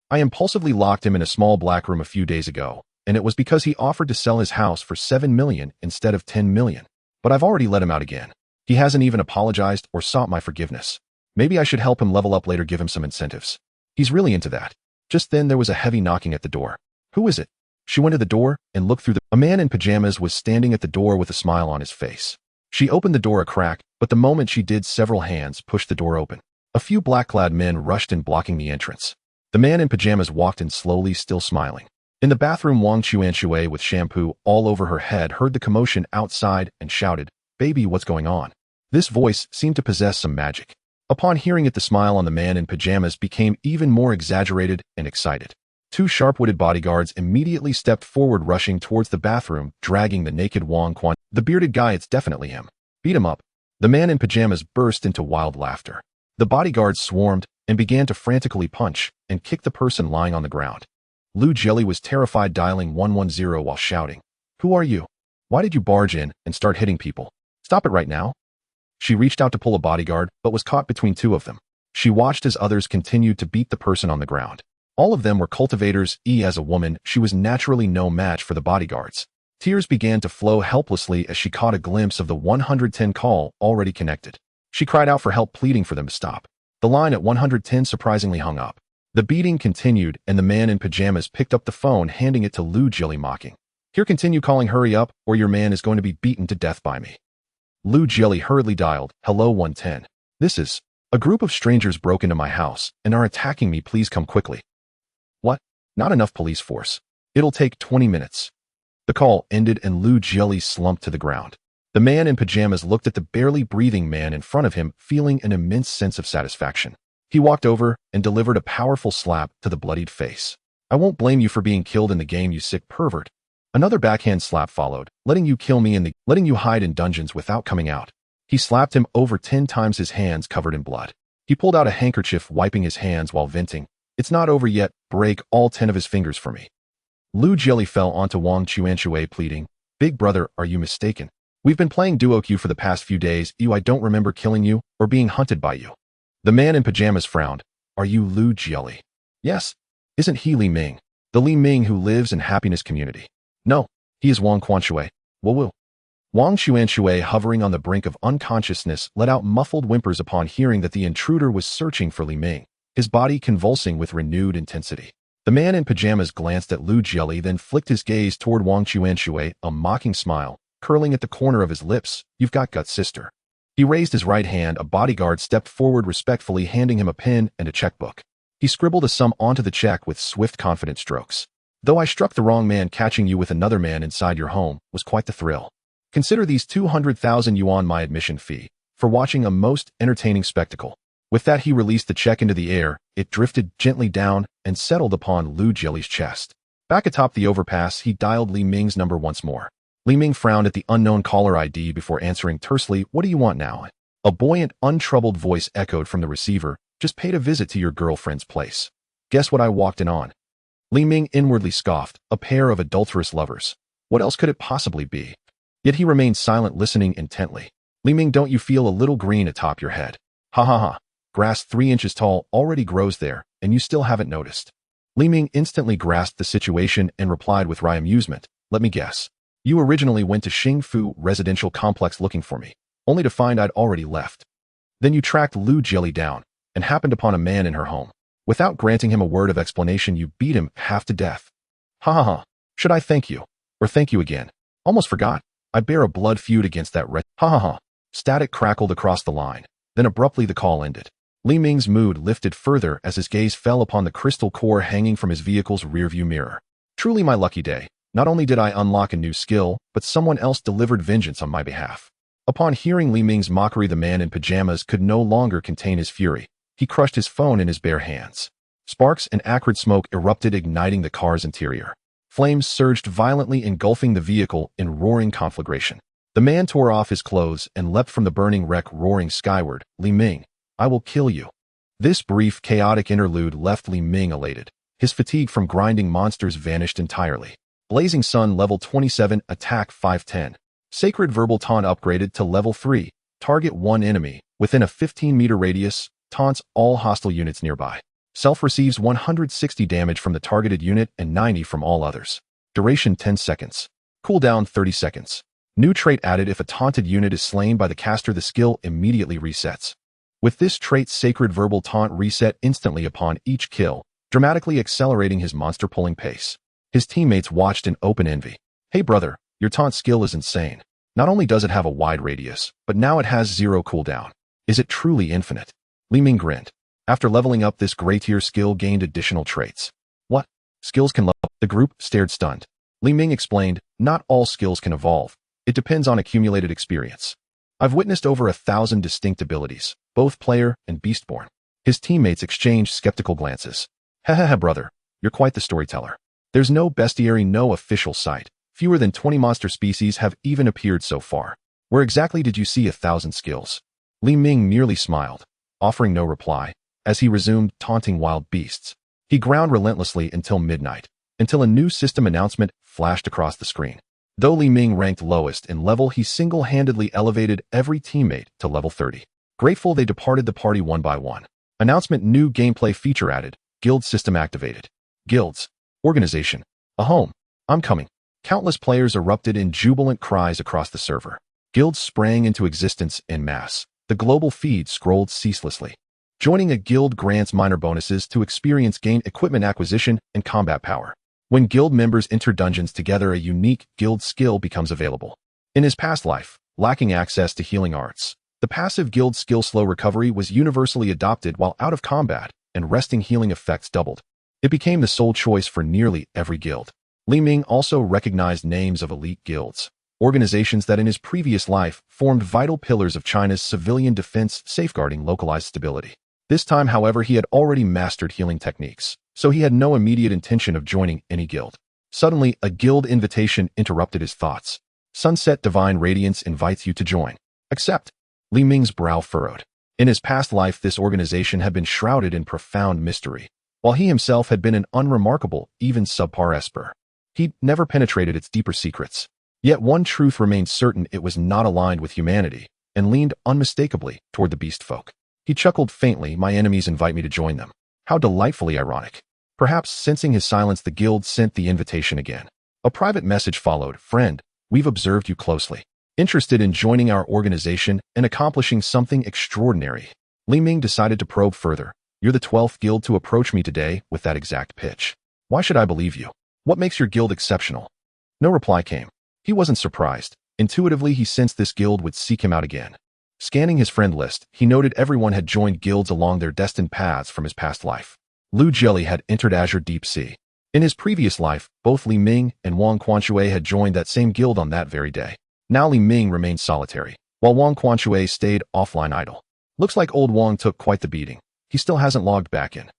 I impulsively locked him in a small black room a few days ago, and it was because he offered to sell his house for 7 million instead of 10 million. But I've already let him out again. He hasn't even apologized or sought my forgiveness. Maybe I should help him level up later, give him some incentives. He's really into that. Just then there was a heavy knocking at the door. Who is it? She went to the door and looked through A man in pajamas was standing at the door with a smile on his face. She opened the door a crack, but the moment she did, several hands pushed the door open. A few black-clad men rushed in, blocking the entrance. The man in pajamas walked in slowly, still smiling. In the bathroom, Wang Quanshui, with shampoo all over her head, heard the commotion outside and shouted, "Baby, what's going on?" This voice seemed to possess some magic. Upon hearing it, the smile on the man in pajamas became even more exaggerated and excited. Two sharp-witted bodyguards immediately stepped forward, rushing towards the bathroom, dragging the naked Wang Quan. The bearded guy, it's definitely him. Beat him up. The man in pajamas burst into wild laughter. The bodyguards swarmed and began to frantically punch and kick the person lying on the ground. Lu Jieli was terrified, dialing 110 while shouting, "Who are you? Why did you barge in and start hitting people? Stop it right now." She reached out to pull a bodyguard, but was caught between two of them. She watched as others continued to beat the person on the ground. All of them were cultivators. As a woman, she was naturally no match for the bodyguards. Tears began to flow helplessly as she caught a glimpse of the 110 call already connected. She cried out for help, pleading for them to stop. The line at 110 surprisingly hung up. The beating continued, and the man in pajamas picked up the phone, handing it to Lu Jieli, mocking. "Here, continue calling, hurry up, or your man is going to be beaten to death by me." Lu Jieli hurriedly dialed, "Hello 110. This is... A group of strangers broke into my house and are attacking me. Please come quickly." "What? Not enough police force. It'll take 20 minutes. The call ended and Lu Jieli slumped to the ground. The man in pajamas looked at the barely breathing man in front of him, feeling an immense sense of satisfaction. He walked over and delivered a powerful slap to the bloodied face. "I won't blame you for being killed in the game, you sick pervert." Another backhand slap followed, letting you hide in dungeons without coming out. He slapped him over 10 times, his hands covered in blood. He pulled out a handkerchief, wiping his hands while venting, "It's not over yet, break all 10 of his fingers for me." Lu Jieli fell onto Wang Quanshui, pleading, "Big brother, are you mistaken? We've been playing duo queue for the past few days. I don't remember killing you or being hunted by you." The man in pajamas frowned. "Are you Lu Jieli?" "Yes." "Isn't he Li Ming? The Li Ming who lives in Happiness Community?" "No, he is Wang Quanshui." "Woo." Wang Quanshui, hovering on the brink of unconsciousness, let out muffled whimpers upon hearing that the intruder was searching for Li Ming, his body convulsing with renewed intensity. The man in pajamas glanced at Lu Jieli, then flicked his gaze toward Wang Quanshui, a mocking smile curling at the corner of his lips. "You've got guts, sister." He raised his right hand. A bodyguard stepped forward, respectfully handing him a pen and a checkbook. He scribbled a sum onto the check with swift, confident strokes. "Though I struck the wrong man, catching you with another man inside your home was quite the thrill. Consider these 200,000 yuan my admission fee for watching a most entertaining spectacle." With that, he released the check into the air. It drifted gently down and settled upon Lu Jieli's chest. Back atop the overpass, he dialed Li Ming's number once more. Li Ming frowned at the unknown caller ID before answering tersely, "What do you want now?" A buoyant, untroubled voice echoed from the receiver, "Just paid a visit to your girlfriend's place. Guess what I walked in on?" Li Ming inwardly scoffed, a pair of adulterous lovers. What else could it possibly be? Yet he remained silent, listening intently. "Li Ming, don't you feel a little green atop your head?" "Ha ha ha. Grass 3 inches tall already grows there, and you still haven't noticed." Li Ming instantly grasped the situation and replied with wry amusement, "Let me guess. You originally went to Xingfu residential complex looking for me, only to find I'd already left. Then you tracked Lu Jieli down and happened upon a man in her home. Without granting him a word of explanation, you beat him half to death. Ha ha ha. Should I thank you? Or thank you again? Almost forgot. I bear a blood feud against that Ha ha ha." Static crackled across the line. Then abruptly the call ended. Li Ming's mood lifted further as his gaze fell upon the crystal core hanging from his vehicle's rearview mirror. Truly my lucky day. Not only did I unlock a new skill, but someone else delivered vengeance on my behalf. Upon hearing Li Ming's mockery, the man in pajamas could no longer contain his fury. He crushed his phone in his bare hands. Sparks and acrid smoke erupted, igniting the car's interior. Flames surged violently, engulfing the vehicle in roaring conflagration. The man tore off his clothes and leapt from the burning wreck, roaring skyward, "Li Ming, I will kill you." This brief, chaotic interlude left Li Ming elated. His fatigue from grinding monsters vanished entirely. Blazing Sun level 27, attack 510. Sacred Verbal Taunt upgraded to level 3. Target one enemy within a 15-meter radius, taunts all hostile units nearby. Self receives 160 damage from the targeted unit and 90 from all others. Duration 10 seconds. Cooldown 30 seconds. New trait added: if a taunted unit is slain by the caster, the skill immediately resets. With this trait, Sacred Verbal Taunt reset instantly upon each kill, dramatically accelerating his monster-pulling pace. His teammates watched in open envy. "Hey brother, your taunt skill is insane. Not only does it have a wide radius, but now it has 0 cooldown. Is it truly infinite?" Li Ming grinned. After leveling up, this grey-tier skill gained additional traits. "What? Skills can level?" The group stared stunned. Li Ming explained, "Not all skills can evolve. It depends on accumulated experience. I've witnessed over 1,000 distinct abilities, both player and beastborn." His teammates exchanged skeptical glances. "Hehehe brother, you're quite the storyteller. There's no bestiary, no official site. Fewer than 20 monster species have even appeared so far. Where exactly did you see 1,000 skills?" Li Ming merely smiled, offering no reply, as he resumed taunting wild beasts. He ground relentlessly until midnight, until a new system announcement flashed across the screen. Though Li Ming ranked lowest in level, he single-handedly elevated every teammate to level 30. Grateful, they departed the party one by one. Announcement: new gameplay feature added. Guild system activated. Guilds. Organization. A home. I'm coming. Countless players erupted in jubilant cries across the server. Guilds sprang into existence en masse. The global feed scrolled ceaselessly. Joining a guild grants minor bonuses to experience, gain, equipment acquisition, and combat power. When guild members enter dungeons together, a unique guild skill becomes available. In his past life, lacking access to healing arts, the passive guild skill Slow Recovery was universally adopted while out of combat, and resting healing effects doubled. It became the sole choice for nearly every guild. Li Ming also recognized names of elite guilds, organizations that in his previous life formed vital pillars of China's civilian defense, safeguarding localized stability. This time, however, he had already mastered healing techniques, so he had no immediate intention of joining any guild. Suddenly, a guild invitation interrupted his thoughts. Sunset Divine Radiance invites you to join. Accept. Li Ming's brow furrowed. In his past life, this organization had been shrouded in profound mystery, while he himself had been an unremarkable, even subpar esper. He'd never penetrated its deeper secrets. Yet one truth remained certain: it was not aligned with humanity, and leaned unmistakably toward the beast folk. He chuckled faintly. "My enemies invite me to join them. How delightfully ironic." Perhaps sensing his silence, the guild sent the invitation again. A private message followed. "Friend, we've observed you closely. Interested in joining our organization and accomplishing something extraordinary?" Li Ming decided to probe further. "You're the 12th guild to approach me today with that exact pitch. Why should I believe you? What makes your guild exceptional?" No reply came. He wasn't surprised. Intuitively, he sensed this guild would seek him out again. Scanning his friend list, he noted everyone had joined guilds along their destined paths from his past life. Lu Jelly had entered Azure Deep Sea. In his previous life, both Li Ming and Wang Quanxue had joined that same guild on that very day. Now Li Ming remained solitary, while Wang Quanxue stayed offline idle. Looks like old Wang took quite the beating. He still hasn't logged back in.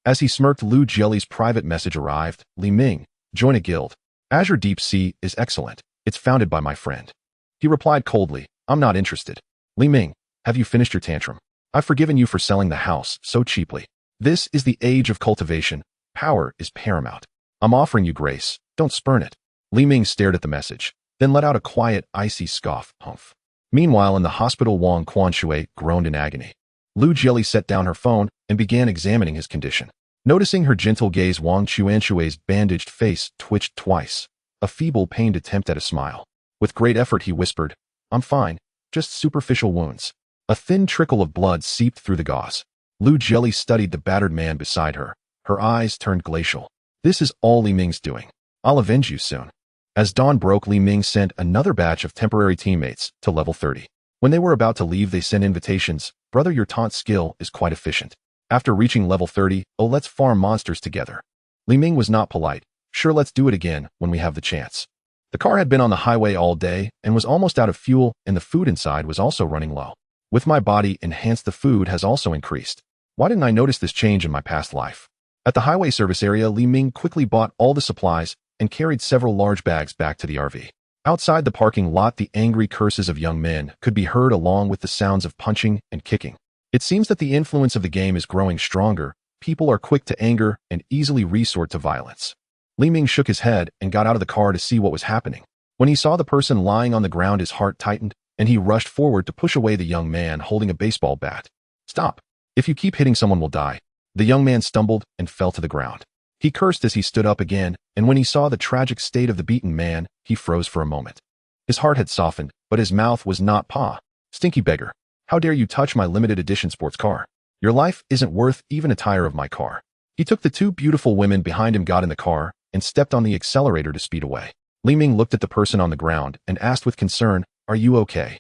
As he smirked, Lu Jelly's private message arrived. "Li Ming, join a guild. Azure Deep Sea is excellent. It's founded by my friend." He replied coldly, "I'm not interested." "Li Ming, have you finished your tantrum? I've forgiven you for selling the house so cheaply. This is the age of cultivation. Power is paramount. I'm offering you grace. Don't spurn it." Li Ming stared at the message, then let out a quiet, icy scoff. Humph. Meanwhile, in the hospital, Wang Quanxue groaned in agony. Lu Jelly set down her phone and began examining his condition. Noticing her gentle gaze, Wang Quanxue's bandaged face twitched twice, a feeble, pained attempt at a smile. With great effort, he whispered, "I'm fine. Just superficial wounds." A thin trickle of blood seeped through the gauze. Lu Jelly studied the battered man beside her. Her eyes turned glacial. "This is all Li Ming's doing. I'll avenge you soon." As dawn broke, Li Ming sent another batch of temporary teammates to level 30. When they were about to leave, they sent invitations. "Brother, your taunt skill is quite efficient. After reaching level 30, let's farm monsters together." Li Ming was not polite. "Sure, let's do it again when we have the chance." The car had been on the highway all day and was almost out of fuel, and the food inside was also running low. With my body enhanced, the food has also increased. Why didn't I notice this change in my past life? At the highway service area, Li Ming quickly bought all the supplies and carried several large bags back to the RV. Outside the parking lot, the angry curses of young men could be heard along with the sounds of punching and kicking. It seems that the influence of the game is growing stronger. People are quick to anger and easily resort to violence. Li Ming shook his head and got out of the car to see what was happening. When he saw the person lying on the ground, his heart tightened, and he rushed forward to push away the young man holding a baseball bat. "Stop. If you keep hitting, someone will die." The young man stumbled and fell to the ground. He cursed as he stood up again, and when he saw the tragic state of the beaten man, he froze for a moment. His heart had softened, but his mouth was not paw. "Stinky beggar. How dare you touch my limited edition sports car? Your life isn't worth even a tire of my car." He took the two beautiful women behind him, got in the car, and stepped on the accelerator to speed away. Li Ming looked at the person on the ground and asked with concern, "Are you okay?"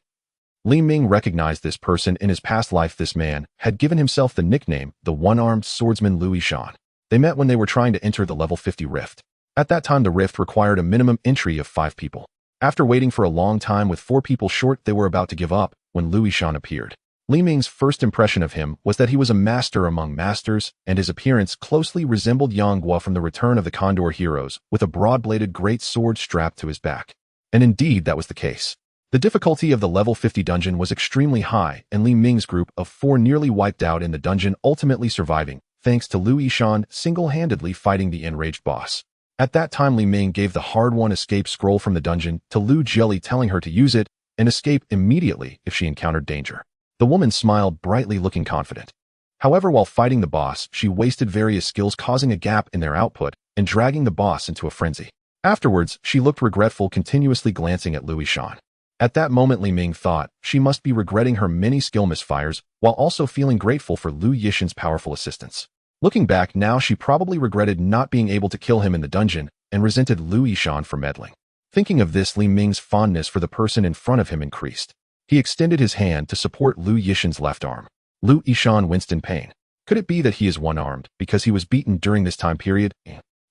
Li Ming recognized this person in his past life. This man had given himself the nickname, the one-armed swordsman Lu Yishan. They met when they were trying to enter the level 50 rift. At that time, the rift required a minimum entry of 5 people. After waiting for a long time with 4 people short, they were about to give up when Lu Yishan appeared. Li Ming's first impression of him was that he was a master among masters, and his appearance closely resembled Yang Guo from the Return of the Condor Heroes, with a broad-bladed great sword strapped to his back. And indeed, that was the case. The difficulty of the level 50 dungeon was extremely high, and Li Ming's group of 4 nearly wiped out in the dungeon, ultimately surviving, thanks to Lu Yishan single-handedly fighting the enraged boss. At that time, Li Ming gave the hard-won escape scroll from the dungeon to Lu Jelly, telling her to use it and escape immediately if she encountered danger. The woman smiled brightly, looking confident. However, while fighting the boss, she wasted various skills, causing a gap in their output and dragging the boss into a frenzy. Afterwards, she looked regretful, continuously glancing at Lu Yishan. At that moment, Li Ming thought she must be regretting her many skill misfires, while also feeling grateful for Lu Yishan's powerful assistance. Looking back now, she probably regretted not being able to kill him in the dungeon and resented Lu Yishan for meddling. Thinking of this, Li Ming's fondness for the person in front of him increased. He extended his hand to support Lu Yishan's left arm. Lu Yishan winced in pain. Could it be that he is one-armed because he was beaten during this time period?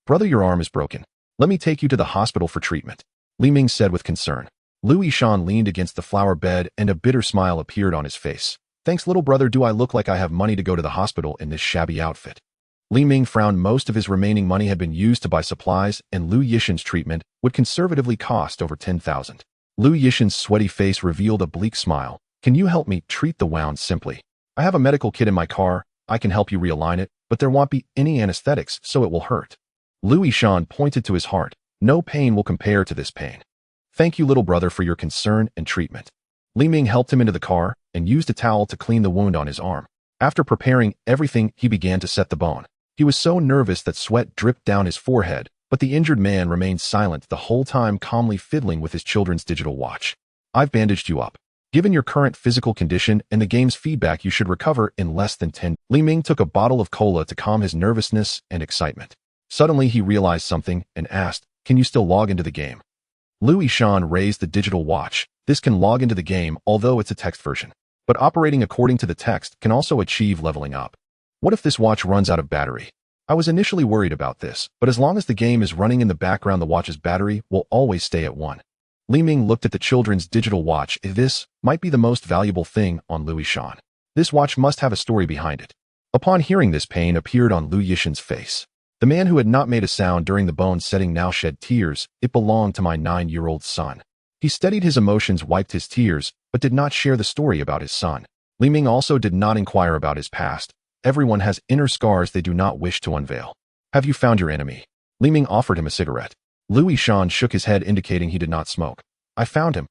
"Brother, your arm is broken. Let me take you to the hospital for treatment," Li Ming said with concern. Lu Yishan leaned against the flower bed and a bitter smile appeared on his face. "Thanks, little brother. Do I look like I have money to go to the hospital in this shabby outfit?" Li Ming frowned. Most of his remaining money had been used to buy supplies, and Lu Yishan's treatment would conservatively cost over 10,000. Lu Yishan's sweaty face revealed a bleak smile. "Can you help me treat the wound simply? I have a medical kit in my car. I can help you realign it, but there won't be any anesthetics, so it will hurt." Lu Yishan pointed to his heart. "No pain will compare to this pain. Thank you, little brother, for your concern and treatment." Li Ming helped him into the car and used a towel to clean the wound on his arm. After preparing everything, he began to set the bone. He was so nervous that sweat dripped down his forehead, but the injured man remained silent the whole time, calmly fiddling with his children's digital watch. "I've bandaged you up. Given your current physical condition and the game's feedback, you should recover in less than 10. Li Ming took a bottle of cola to calm his nervousness and excitement. Suddenly, he realized something and asked, "Can you still log into the game?" Lu Yishan raised the digital watch. "This can log into the game, although it's a text version. But operating according to the text can also achieve leveling up. What if this watch runs out of battery?" I was initially worried about this, but as long as the game is running in the background, the watch's battery will always stay at 1. Li Ming looked at the children's digital watch. This might be the most valuable thing on Lu Yishan. This watch must have a story behind it. Upon hearing this, pain appeared on Lu Yishan's face. The man who had not made a sound during the bone setting now shed tears. "It belonged to my 9-year-old son." He steadied his emotions, wiped his tears, but did not share the story about his son. Li Ming also did not inquire about his past. Everyone has inner scars they do not wish to unveil. "Have you found your enemy?" Li Ming offered him a cigarette. Lu Yishan shook his head, indicating he did not smoke. "I found him."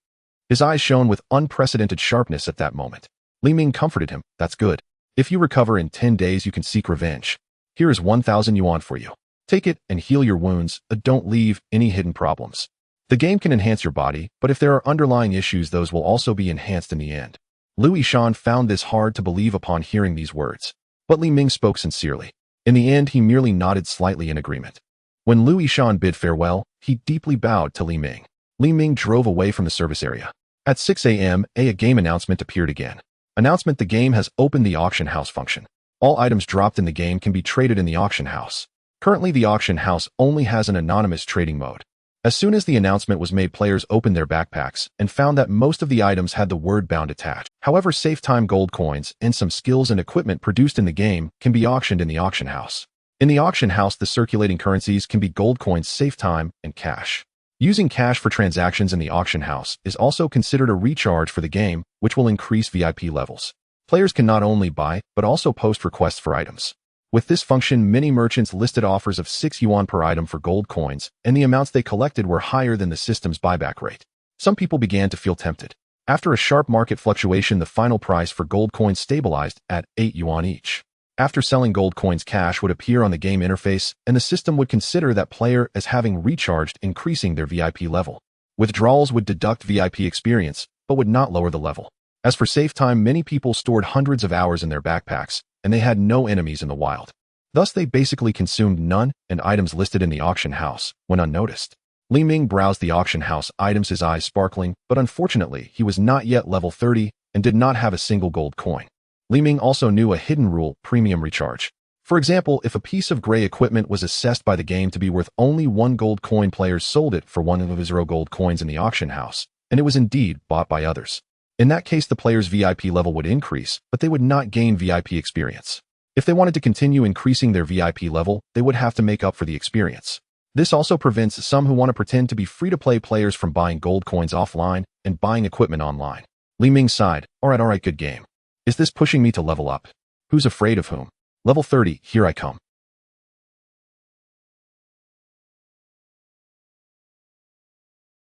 His eyes shone with unprecedented sharpness at that moment. Li Ming comforted him. "That's good. If you recover in 10 days, you can seek revenge. Here is 1,000 yuan for you. Take it and heal your wounds, but don't leave any hidden problems. The game can enhance your body, but if there are underlying issues, those will also be enhanced in the end." Lu Yishan found this hard to believe upon hearing these words. But Li Ming spoke sincerely. In the end, he merely nodded slightly in agreement. When Lu Yishan bid farewell, he deeply bowed to Li Ming. Li Ming drove away from the service area. At 6 a.m., a game announcement appeared again. Announcement: the game has opened the auction house function. All items dropped in the game can be traded in the auction house. Currently, the auction house only has an anonymous trading mode. As soon as the announcement was made, players opened their backpacks and found that most of the items had the word bound attached. However, SafeTime gold coins and some skills and equipment produced in the game can be auctioned in the auction house. In the auction house, the circulating currencies can be gold coins, SafeTime, and cash. Using cash for transactions in the auction house is also considered a recharge for the game, which will increase VIP levels. Players can not only buy, but also post requests for items. With this function, many merchants listed offers of 6 yuan per item for gold coins, and the amounts they collected were higher than the system's buyback rate. Some people began to feel tempted. After a sharp market fluctuation, the final price for gold coins stabilized at 8 yuan each. After selling gold coins, cash would appear on the game interface, and the system would consider that player as having recharged, increasing their VIP level. Withdrawals would deduct VIP experience, but would not lower the level. As for SafeTime, many people stored hundreds of hours in their backpacks, and they had no enemies in the wild. Thus, they basically consumed none and items listed in the auction house went unnoticed. Li Ming browsed the auction house items, his eyes sparkling, but unfortunately, he was not yet level 30 and did not have a single gold coin. Li Ming also knew a hidden rule: premium recharge. For example, if a piece of gray equipment was assessed by the game to be worth only 1 gold coin, players sold it for 1 of 0 gold coins in the auction house, and it was indeed bought by others. In that case, the player's VIP level would increase, but they would not gain VIP experience. If they wanted to continue increasing their VIP level, they would have to make up for the experience. This also prevents some who want to pretend to be free-to-play players from buying gold coins offline and buying equipment online. Li Ming sighed. Alright, good game. Is this pushing me to level up? Who's afraid of whom? Level 30, here I come.